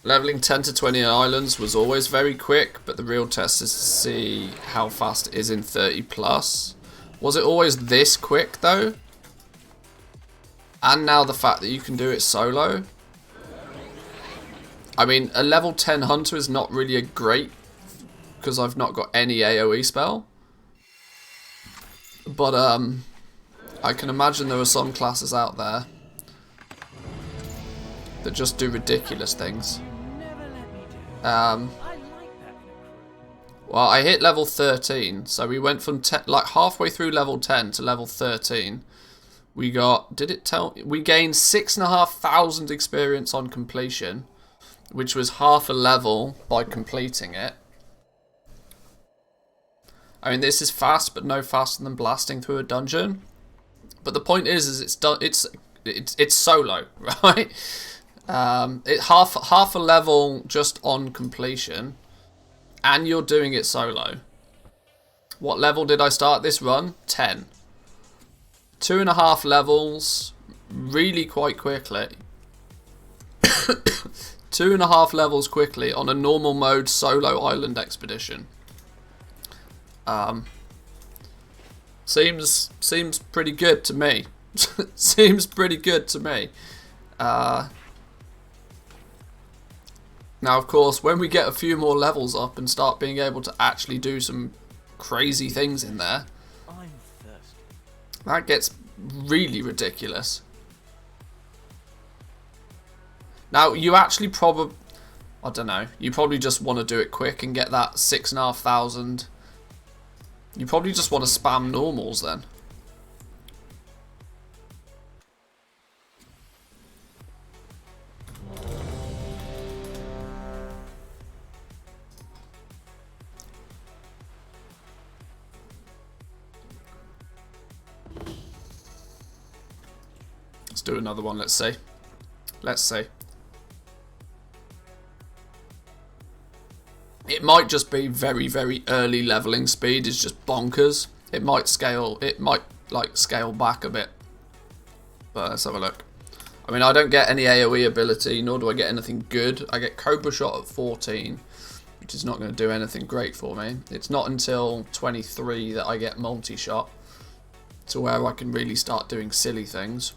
Leveling 10 to 20 islands was always very quick, but the real test is to see how fast it is in 30 plus. Was it always this quick though? And now the fact that you can do it solo. I mean, a level 10 hunter is not really a great, because I've not got any AoE spell. But I can imagine there are some classes out there that just do ridiculous things. Well, I hit level 13, so we went from like halfway through level 10 to level 13. We got, we gained 6,500 experience on completion, which was half a level by completing it. I mean, this is fast, but no faster than blasting through a dungeon. But the point is it's solo, right? It half a level just on completion, and you're doing it solo. What level did I start this run? 10. 2.5 levels, really quite quickly. 2.5 levels quickly on a normal mode solo island expedition. Seems pretty good to me. Seems pretty good to me. Now, of course, when we get a few more levels up and start being able to actually do some crazy things in there, I'm thirsty. That gets really ridiculous. Now, you actually probably, I don't know, you probably just want to do it quick and get that 6,500. You probably just want to spam normals then. do another one. Let's see. Let's see. It might just be very, very early leveling speed is just bonkers. It might scale. It might like scale back a bit. But let's have a look. I mean, I don't get any AoE ability, nor do I get anything good. I get Cobra Shot at 14, which is not going to do anything great for me. It's not until 23 that I get multi-shot, to where I can really start doing silly things.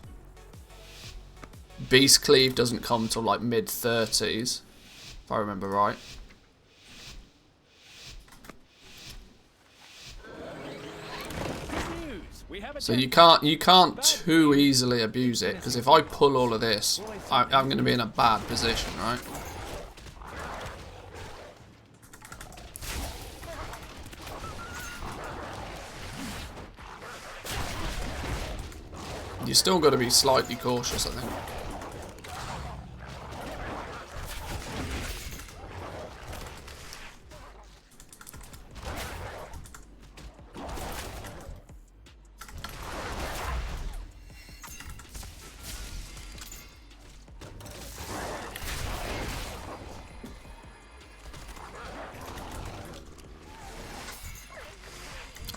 Beast Cleave doesn't come till like mid-30s, if I remember right. So you can't too easily abuse it, because if I pull all of this, I'm going to be in a bad position, right? You still got to be slightly cautious, I think.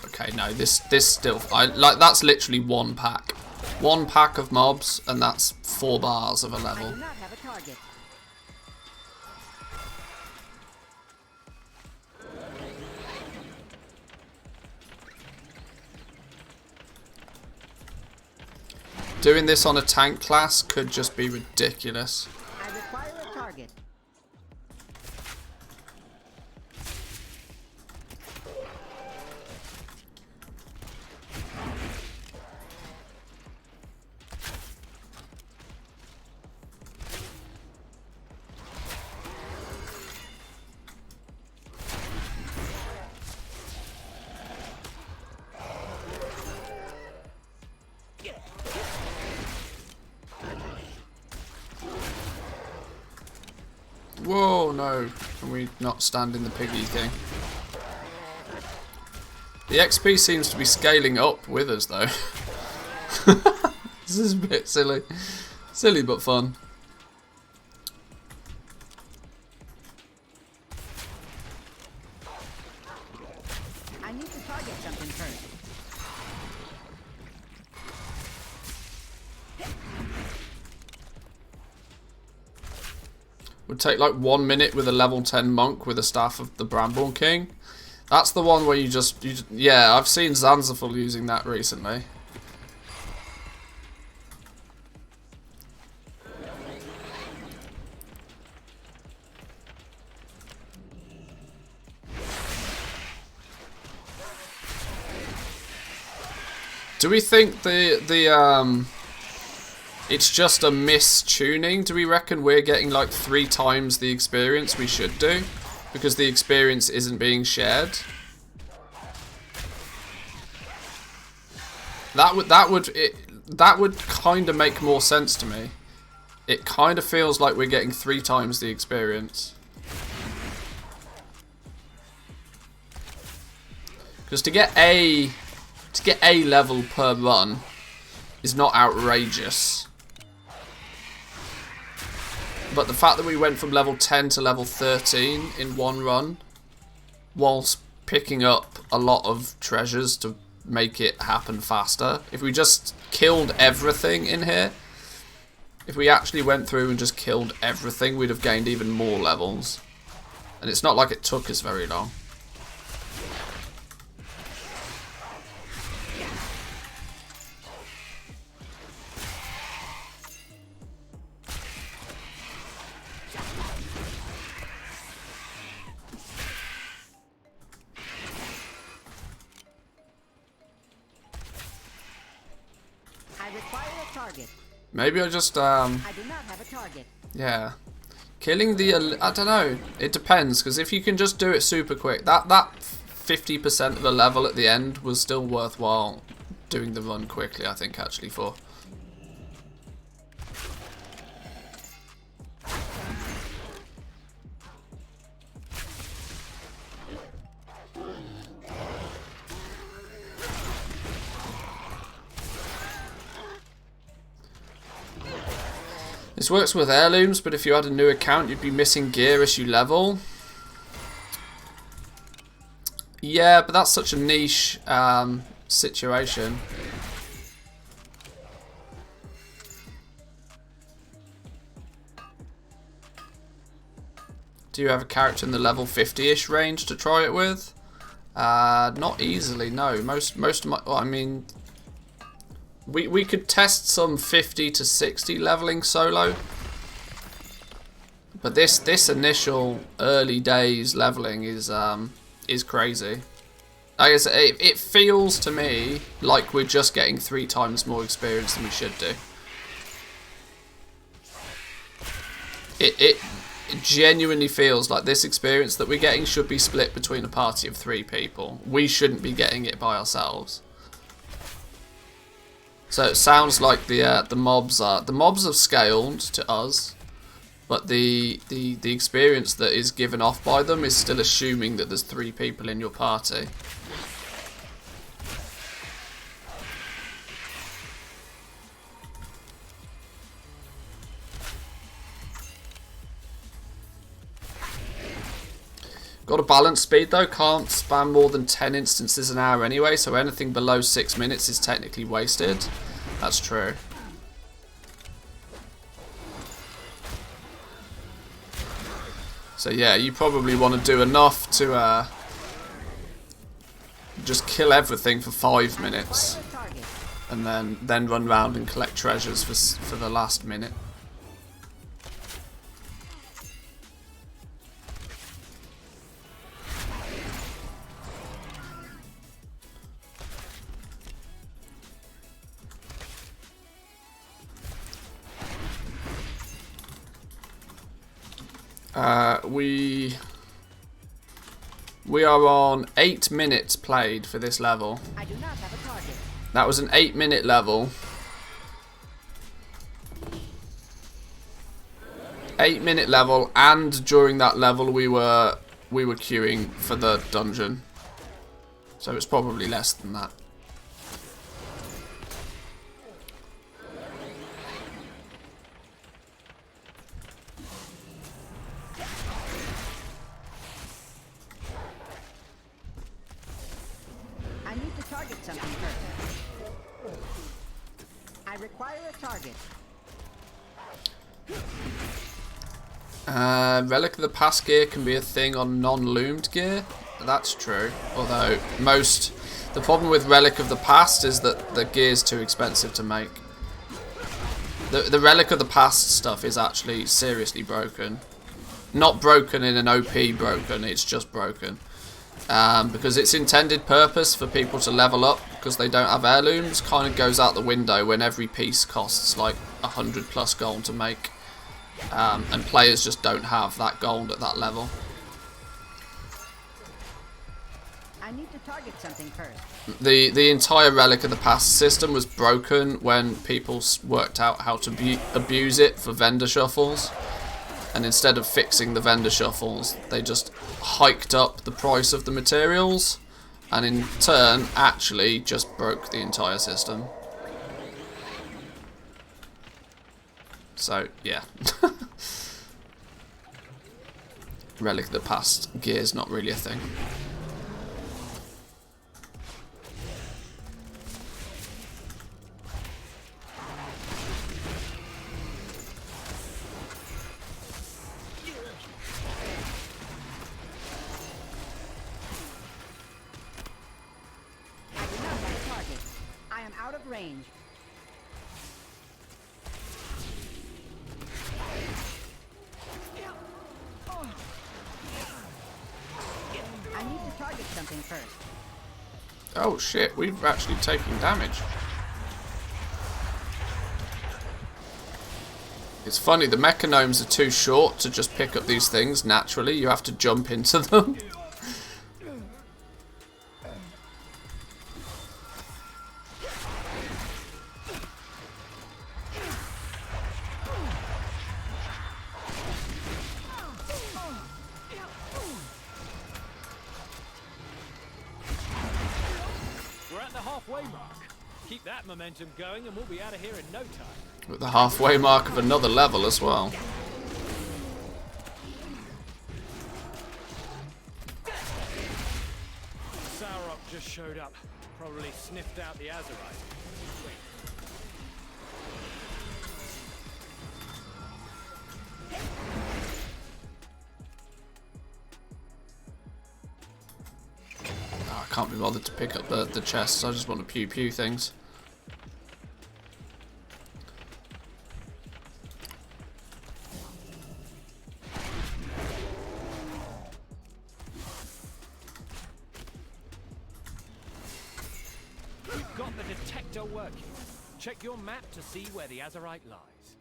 Okay, no, this still, like, that's literally one pack. One pack of mobs, and that's 4 bars of a level. I do not have a target. Doing this on a tank class could just be ridiculous. I require a target. Whoa, no. Can we not stand in the piggy thing? The XP seems to be scaling up with us, though. This is a bit silly. Silly, but fun. I need to target something first. Would take like 1 minute with a level 10 monk with a staff of the Bramble King. That's the one where you just yeah, I've seen Zanzibar using that recently. Do we think it's just a mistuning? Do we reckon we're getting like 3 times the experience we should do because the experience isn't being shared? That would kind of make more sense to me. It kind of feels like we're getting 3 times the experience. Because to get a level per run is not outrageous. But the fact that we went from level 10 to level 13 in one run, whilst picking up a lot of treasures to make it happen faster. If we just killed everything in here, if we actually went through and just killed everything, we'd have gained even more levels. And it's not like it took us very long. Maybe I just I do not have a target. Yeah, killing the I don't know. It depends, because if you can just do it super quick, that 50% of the level at the end was still worthwhile doing the run quickly. I think actually for. This works with heirlooms, but if you had a new account, you'd be missing gear as you level. Yeah, but that's such a niche situation. Do you have a character in the level 50-ish range to try it with? Not easily, no. Most of my... Well, I mean... We could test some 50 to 60 leveling solo. But this initial early days leveling is crazy. Like I said, it feels to me like we're just getting 3 times more experience than we should do. It genuinely feels like this experience that we're getting should be split between a party of 3 people. We shouldn't be getting it by ourselves. So it sounds like the mobs have scaled to us, but the experience that is given off by them is still assuming that there's 3 people in your party. Got a balance speed though, can't spam more than 10 instances an hour anyway, so anything below 6 minutes is technically wasted. That's true. So yeah, you probably want to do enough to just kill everything for 5 minutes. And then run around and collect treasures for the last minute. We are on 8 minutes played for this level. I do not have a target. That was an 8-minute level. 8-minute level, and during that level we were queuing for the dungeon. So it's probably less than that. Something first. I require a target. Relic of the Past gear can be a thing on non-loomed gear. That's true. Although the problem with Relic of the Past is that the gear's too expensive to make. The Relic of the Past stuff is actually seriously broken. Not broken in an OP broken, it's just broken. Because its intended purpose for people to level up because they don't have heirlooms kind of goes out the window when every piece costs like 100 plus gold to make, and players just don't have that gold at that level. I need to target something first. The entire Relic of the Past system was broken when people worked out how to abuse it for vendor shuffles. And instead of fixing the vendor shuffles, they just hiked up the price of the materials, and in turn actually just broke the entire system. So yeah. Relic of the Past gear's not really a thing. Range. I need to target something first. Oh shit, we've actually taken damage. It's funny, the mechanomes are too short to just pick up these things naturally. You have to jump into them. We're at the halfway mark. Keep that momentum going and we'll be out of here in no time. With the halfway mark of another level as well. Sauroch just showed up. Probably sniffed out the Azerite. Wait. Oh, I can't be bothered to pick up the chests. I just want to pew pew things. We've got the detector working. Check your map to see where the Azerite lies.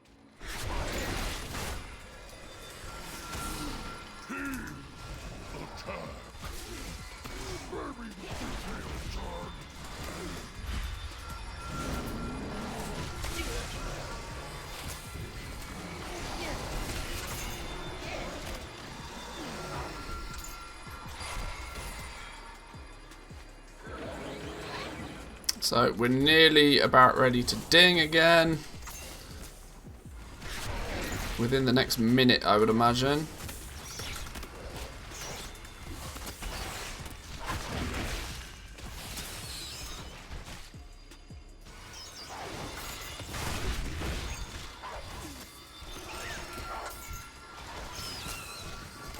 So we're nearly about ready to ding again. Within the next minute, I would imagine.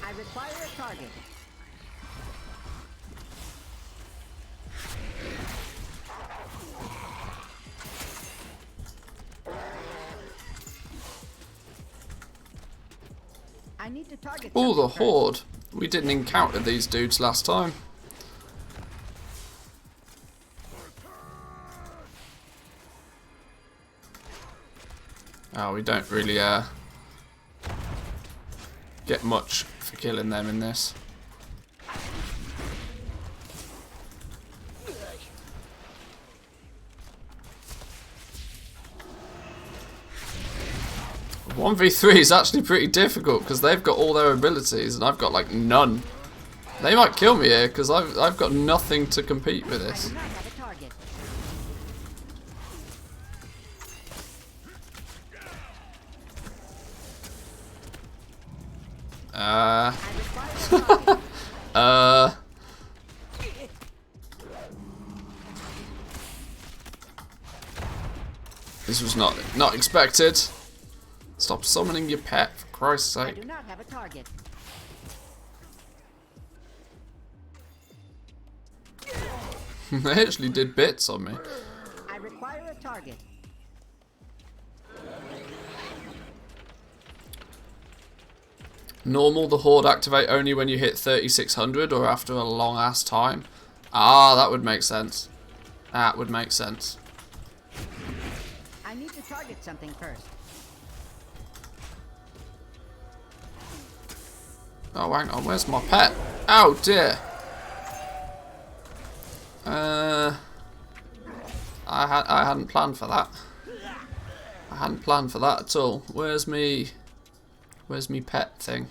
I require a target. I need to target. Oh, the something Horde. We didn't encounter these dudes last time. Oh, we don't really get much for killing them in this. first. 1v3 is actually pretty difficult because they've got all their abilities and I've got like none. They might kill me here because I've got nothing to compete with this. This was not expected. Stop summoning your pet, for Christ's sake. I do not have a target. They actually did bits on me. I require a target. Normal, the Horde activate only when you hit 3600 or after a long ass time. Ah, that would make sense. That would make sense. I need to target something first. Oh, hang on, where's my pet? Oh dear. I hadn't planned for that. I hadn't planned for that at all. Where's me pet thing?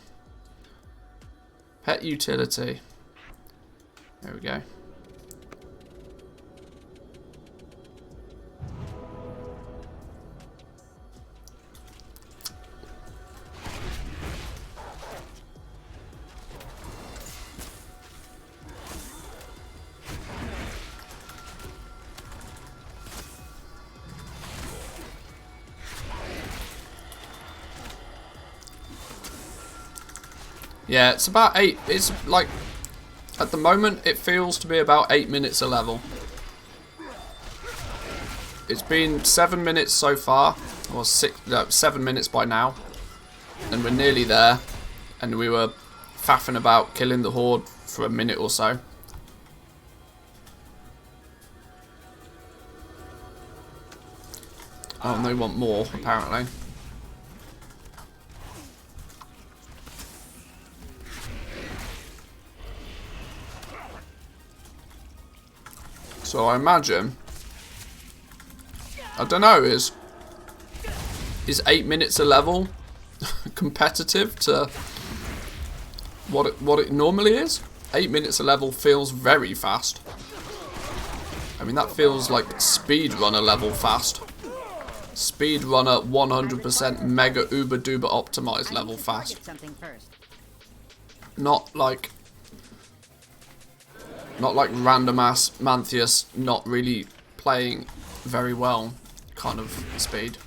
Pet utility. There we go. Yeah, it's about 8. It's like, at the moment, it feels to be about 8 minutes a level. It's been 7 minutes so far, or 7 minutes by now, and we're nearly there. And we were faffing about killing the Horde for a minute or so. Oh, and they want more, apparently. So I imagine, I don't know, is 8 minutes a level competitive to what it normally is? 8 minutes a level feels very fast. I mean, that feels like speedrunner level fast. Speedrunner 100% mega uber duper optimized level fast. Not like random ass Manthias not really playing very well kind of speed.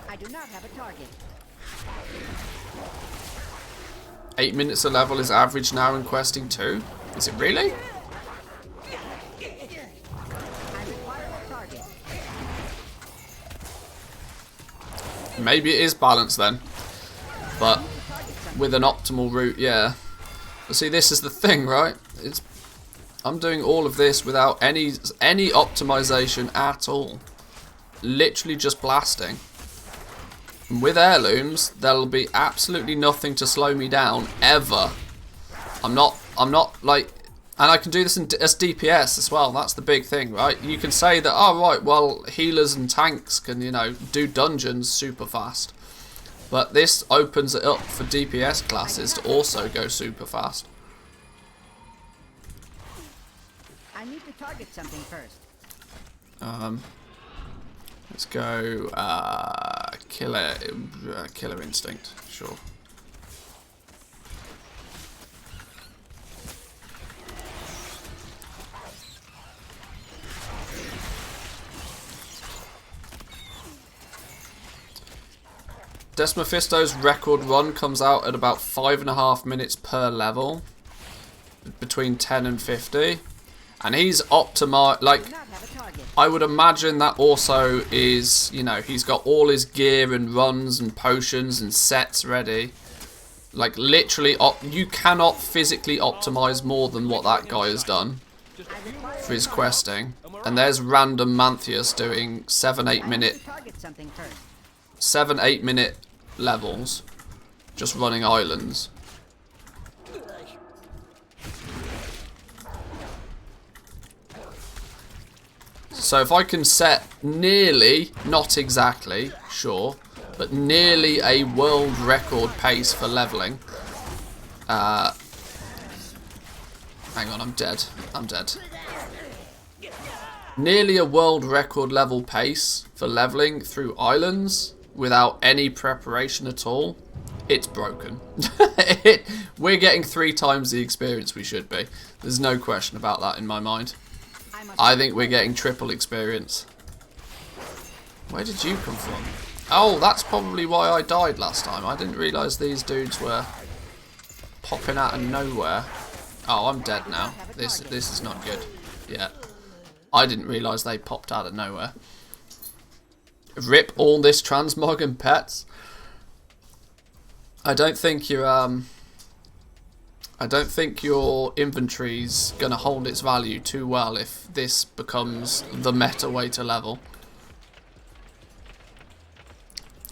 I do not have a target. 8 minutes a level is average now in questing 2. Is it really? I require a target. Maybe it is balanced then. But with an optimal route, yeah. But see, this is the thing, right? I'm doing all of this without any optimization at all. Literally just blasting. And with heirlooms, there'll be absolutely nothing to slow me down ever. I'm not like, and I can do this as DPS as well. That's the big thing, right? You can say that, oh right, well healers and tanks can, you know, do dungeons super fast, but this opens it up for DPS classes to also go super fast. I need to target something first. Let's go killer instinct, sure. Desmophisto's record run comes out at about 5.5 minutes per level, between 10 and 50, and he's optimized. Like, I would imagine that also is, you know, he's got all his gear and runs and potions and sets ready. Like, literally, you cannot physically optimize more than what that guy has done for his questing. And there's random Manthias doing 7-8 minute levels, just running islands. So if I can set nearly, not exactly, sure, but nearly a world record pace for leveling. Hang on, I'm dead. Nearly a world record level pace for leveling through islands without any preparation at all. It's broken. We're getting 3 times the experience we should be. There's no question about that in my mind. I think we're getting triple experience. Where did you come from? Oh, that's probably why I died last time. I didn't realise these dudes were popping out of nowhere. Oh, I'm dead now. This is not good. Yeah. I didn't realise they popped out of nowhere. Rip all this transmog and pets. I don't think your inventory's gonna hold its value too well if this becomes the meta way to level.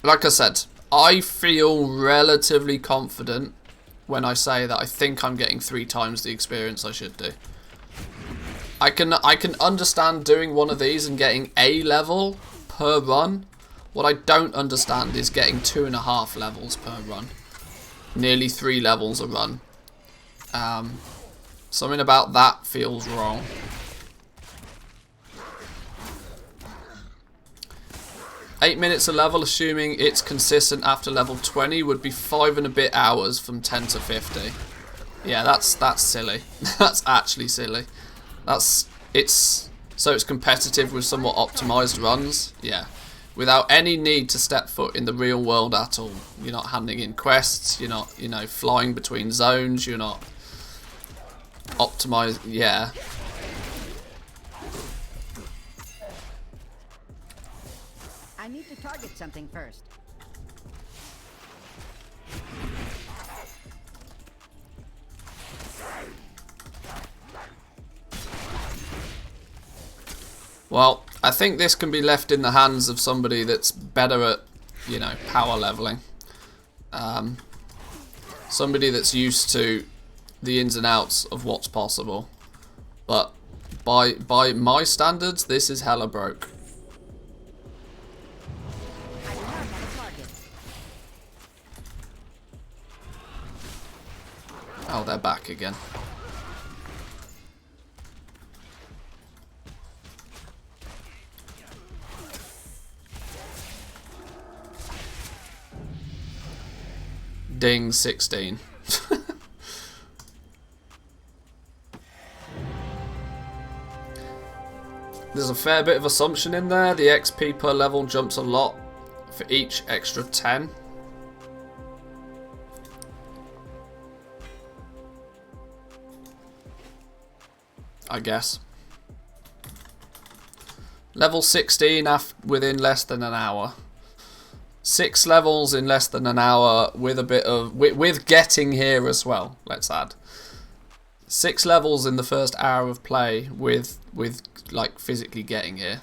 Like I said, I feel relatively confident when I say that I think I'm getting 3 times the experience I should do. I can understand doing one of these and getting a level per run. What I don't understand is getting 2.5 levels per run. Nearly 3 levels a run. Something about that feels wrong. $8 minutes a level, assuming it's consistent after level 20, would be 5 and a bit hours from 10 to 50. Yeah, that's silly. That's actually silly. So it's competitive with somewhat optimized runs. Yeah. Without any need to step foot in the real world at all. You're not handing in quests, you're not, you know, flying between zones, you're not optimized, yeah. I need to target something first. Well, I think this can be left in the hands of somebody that's better at, you know, power leveling. Somebody that's used to the ins and outs of what's possible. But by my standards, this is hella broke. Oh, they're back again. Ding, 16. There's a fair bit of assumption in there. The XP per level jumps a lot for each extra 10. I guess. Level 16 within less than an hour. 6 levels in less than an hour with a bit of... with getting here as well, let's add. 6 levels in the first hour of play with like physically getting here.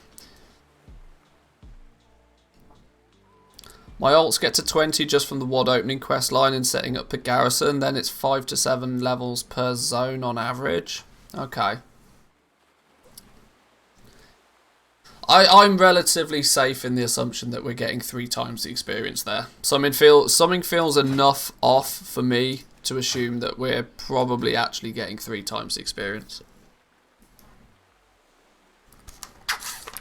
My ults get to 20 just from the WOD opening quest line and setting up a garrison. Then it's 5 to 7 levels per zone on average. Okay. I'm relatively safe in the assumption that we're getting 3 times the experience there. Something feels enough off for me to assume that we're probably actually getting 3 times the experience.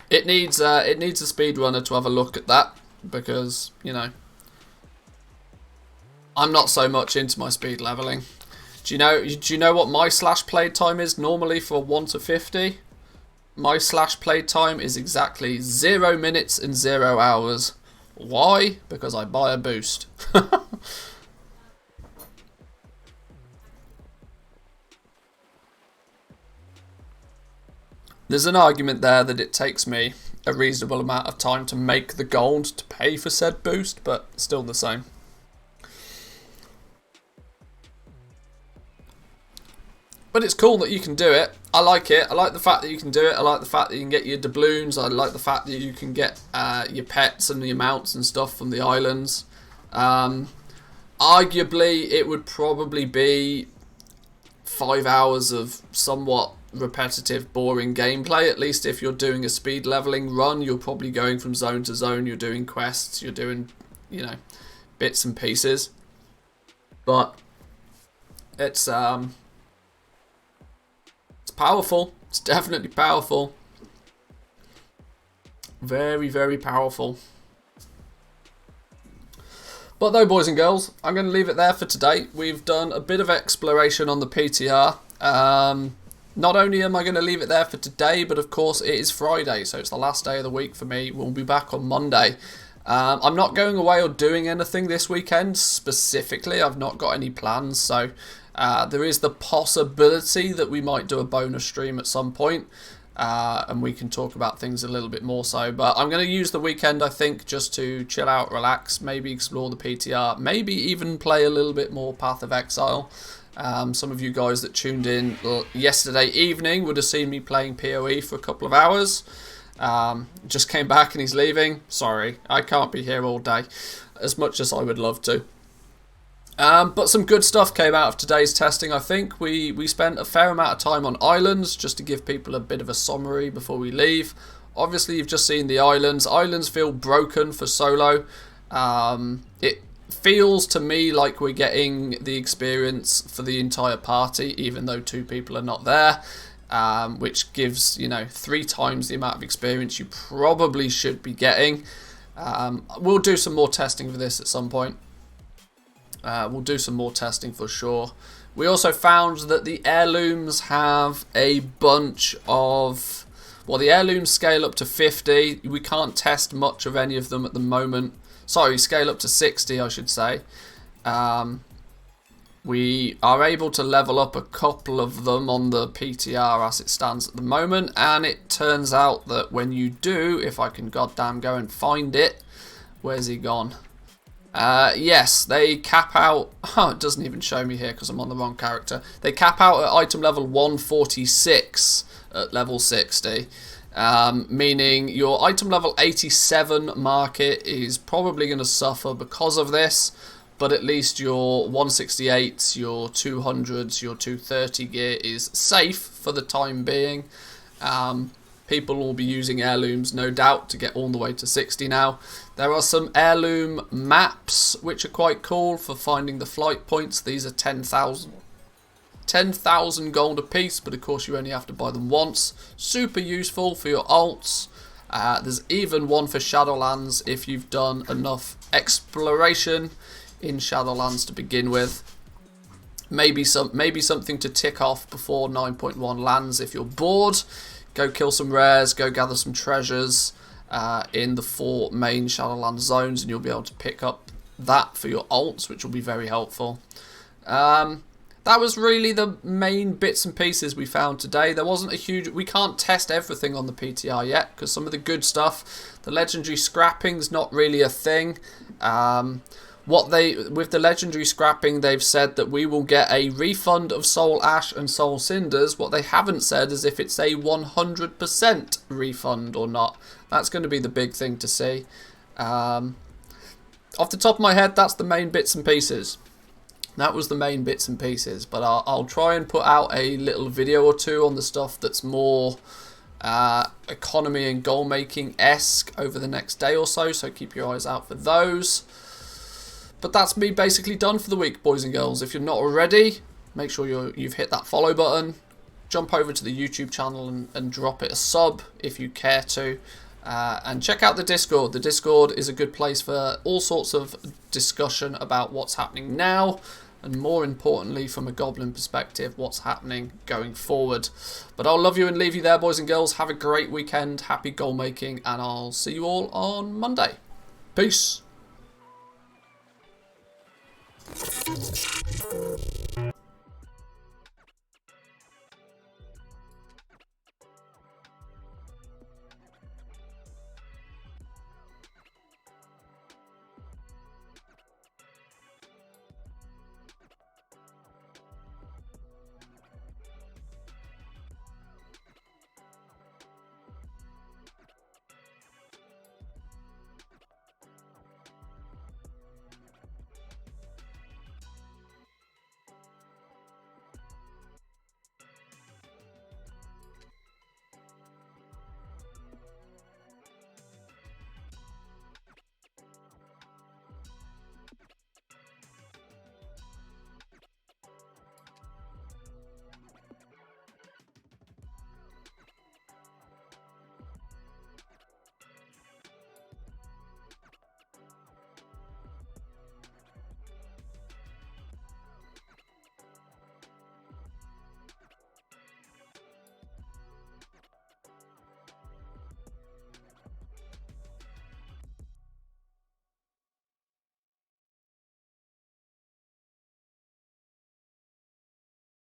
It needs a speedrunner to have a look at that, because, you know, I'm not so much into my speed leveling. Do you know what my slash play time is normally for 1 to 50? My slash play time is exactly 0 minutes and 0 hours. Why? Because I buy a boost. There's an argument there that it takes me a reasonable amount of time to make the gold to pay for said boost, but still the same. But it's cool that you can do it. I like it. I like the fact that you can do it. I like the fact that you can get your doubloons. I like the fact that you can get your pets and your mounts and stuff from the islands. Arguably, it would probably be 5 hours of somewhat repetitive, boring gameplay. At least if you're doing a speed leveling run, you're probably going from zone to zone. You're doing quests. You're doing, you know, bits and pieces. But it's powerful. It's definitely powerful. Very, very powerful. But though, boys and girls, I'm going to leave it there for today. We've done a bit of exploration on the PTR. Not only am I going to leave it there for today, but of course it is Friday, so it's the last day of the week for me. We'll be back on Monday. I'm not going away or doing anything this weekend specifically. I've not got any plans, so there is the possibility that we might do a bonus stream at some point, and we can talk about things a little bit more so. But I'm going to use the weekend, I think, just to chill out, relax, maybe explore the PTR, maybe even play a little bit more Path of Exile. Some of you guys that tuned in yesterday evening would have seen me playing PoE for a couple of hours. Just came back and he's leaving. Sorry, I can't be here all day, as much as I would love to. But some good stuff came out of today's testing, I think. We spent a fair amount of time on islands, just to give people a bit of a summary before we leave. Obviously, you've just seen the islands. Islands feel broken for solo. It feels to me like we're getting the experience for the entire party, even though 2 people are not there. Which gives, you know, 3 times the amount of experience you probably should be getting. We'll do some more testing for this at some point. We'll do some more testing for sure. We also found that the heirlooms have a bunch of... well, the heirlooms scale up to 50. We can't test much of any of them at the moment. Sorry, scale up to 60, I should say. We are able to level up a couple of them on the PTR as it stands at the moment, and it turns out that when you do, if I can goddamn go and find it, where's he gone? Yes, they cap out... oh, it doesn't even show me here because I'm on the wrong character. They cap out at item level 146 at level 60. Meaning your item level 87 market is probably going to suffer because of this, but at least your 168s, your 200s, your 230 gear is safe for the time being. People will be using heirlooms, no doubt, to get all the way to 60 now. There are some heirloom maps which are quite cool for finding the flight points. These are 10,000 10,000 gold a piece, but of course you only have to buy them once. Super useful for your alts. There's even one for Shadowlands if you've done enough exploration in Shadowlands to begin with. Maybe something to tick off before 9.1 lands if you're bored. Go kill some rares, go gather some treasures in the 4 main Shadowlands zones, and you'll be able to pick up that for your alts, which will be very helpful. That was really the main bits and pieces we found today. There wasn't a huge... We can't test everything on the PTR yet, because some of the good stuff, the legendary scrapping's not really a thing. With the legendary scrapping, they've said that we will get a refund of Soul Ash and Soul Cinders. What they haven't said is if it's a 100% refund or not. That's going to be the big thing to see. Off the top of my head, that's the main bits and pieces. That was the main bits and pieces. But I'll try and put out a little video or two on the stuff that's more economy and goal making-esque over the next day or so. So keep your eyes out for those. But that's me basically done for the week, boys and girls. If you're not already, make sure you've hit that follow button. Jump over to the YouTube channel and drop it a sub if you care to. And check out the Discord. The Discord is a good place for all sorts of discussion about what's happening now. And more importantly, from a Goblin perspective, what's happening going forward. But I'll love you and leave you there, boys and girls. Have a great weekend. Happy goal making. And I'll see you all on Monday. Peace.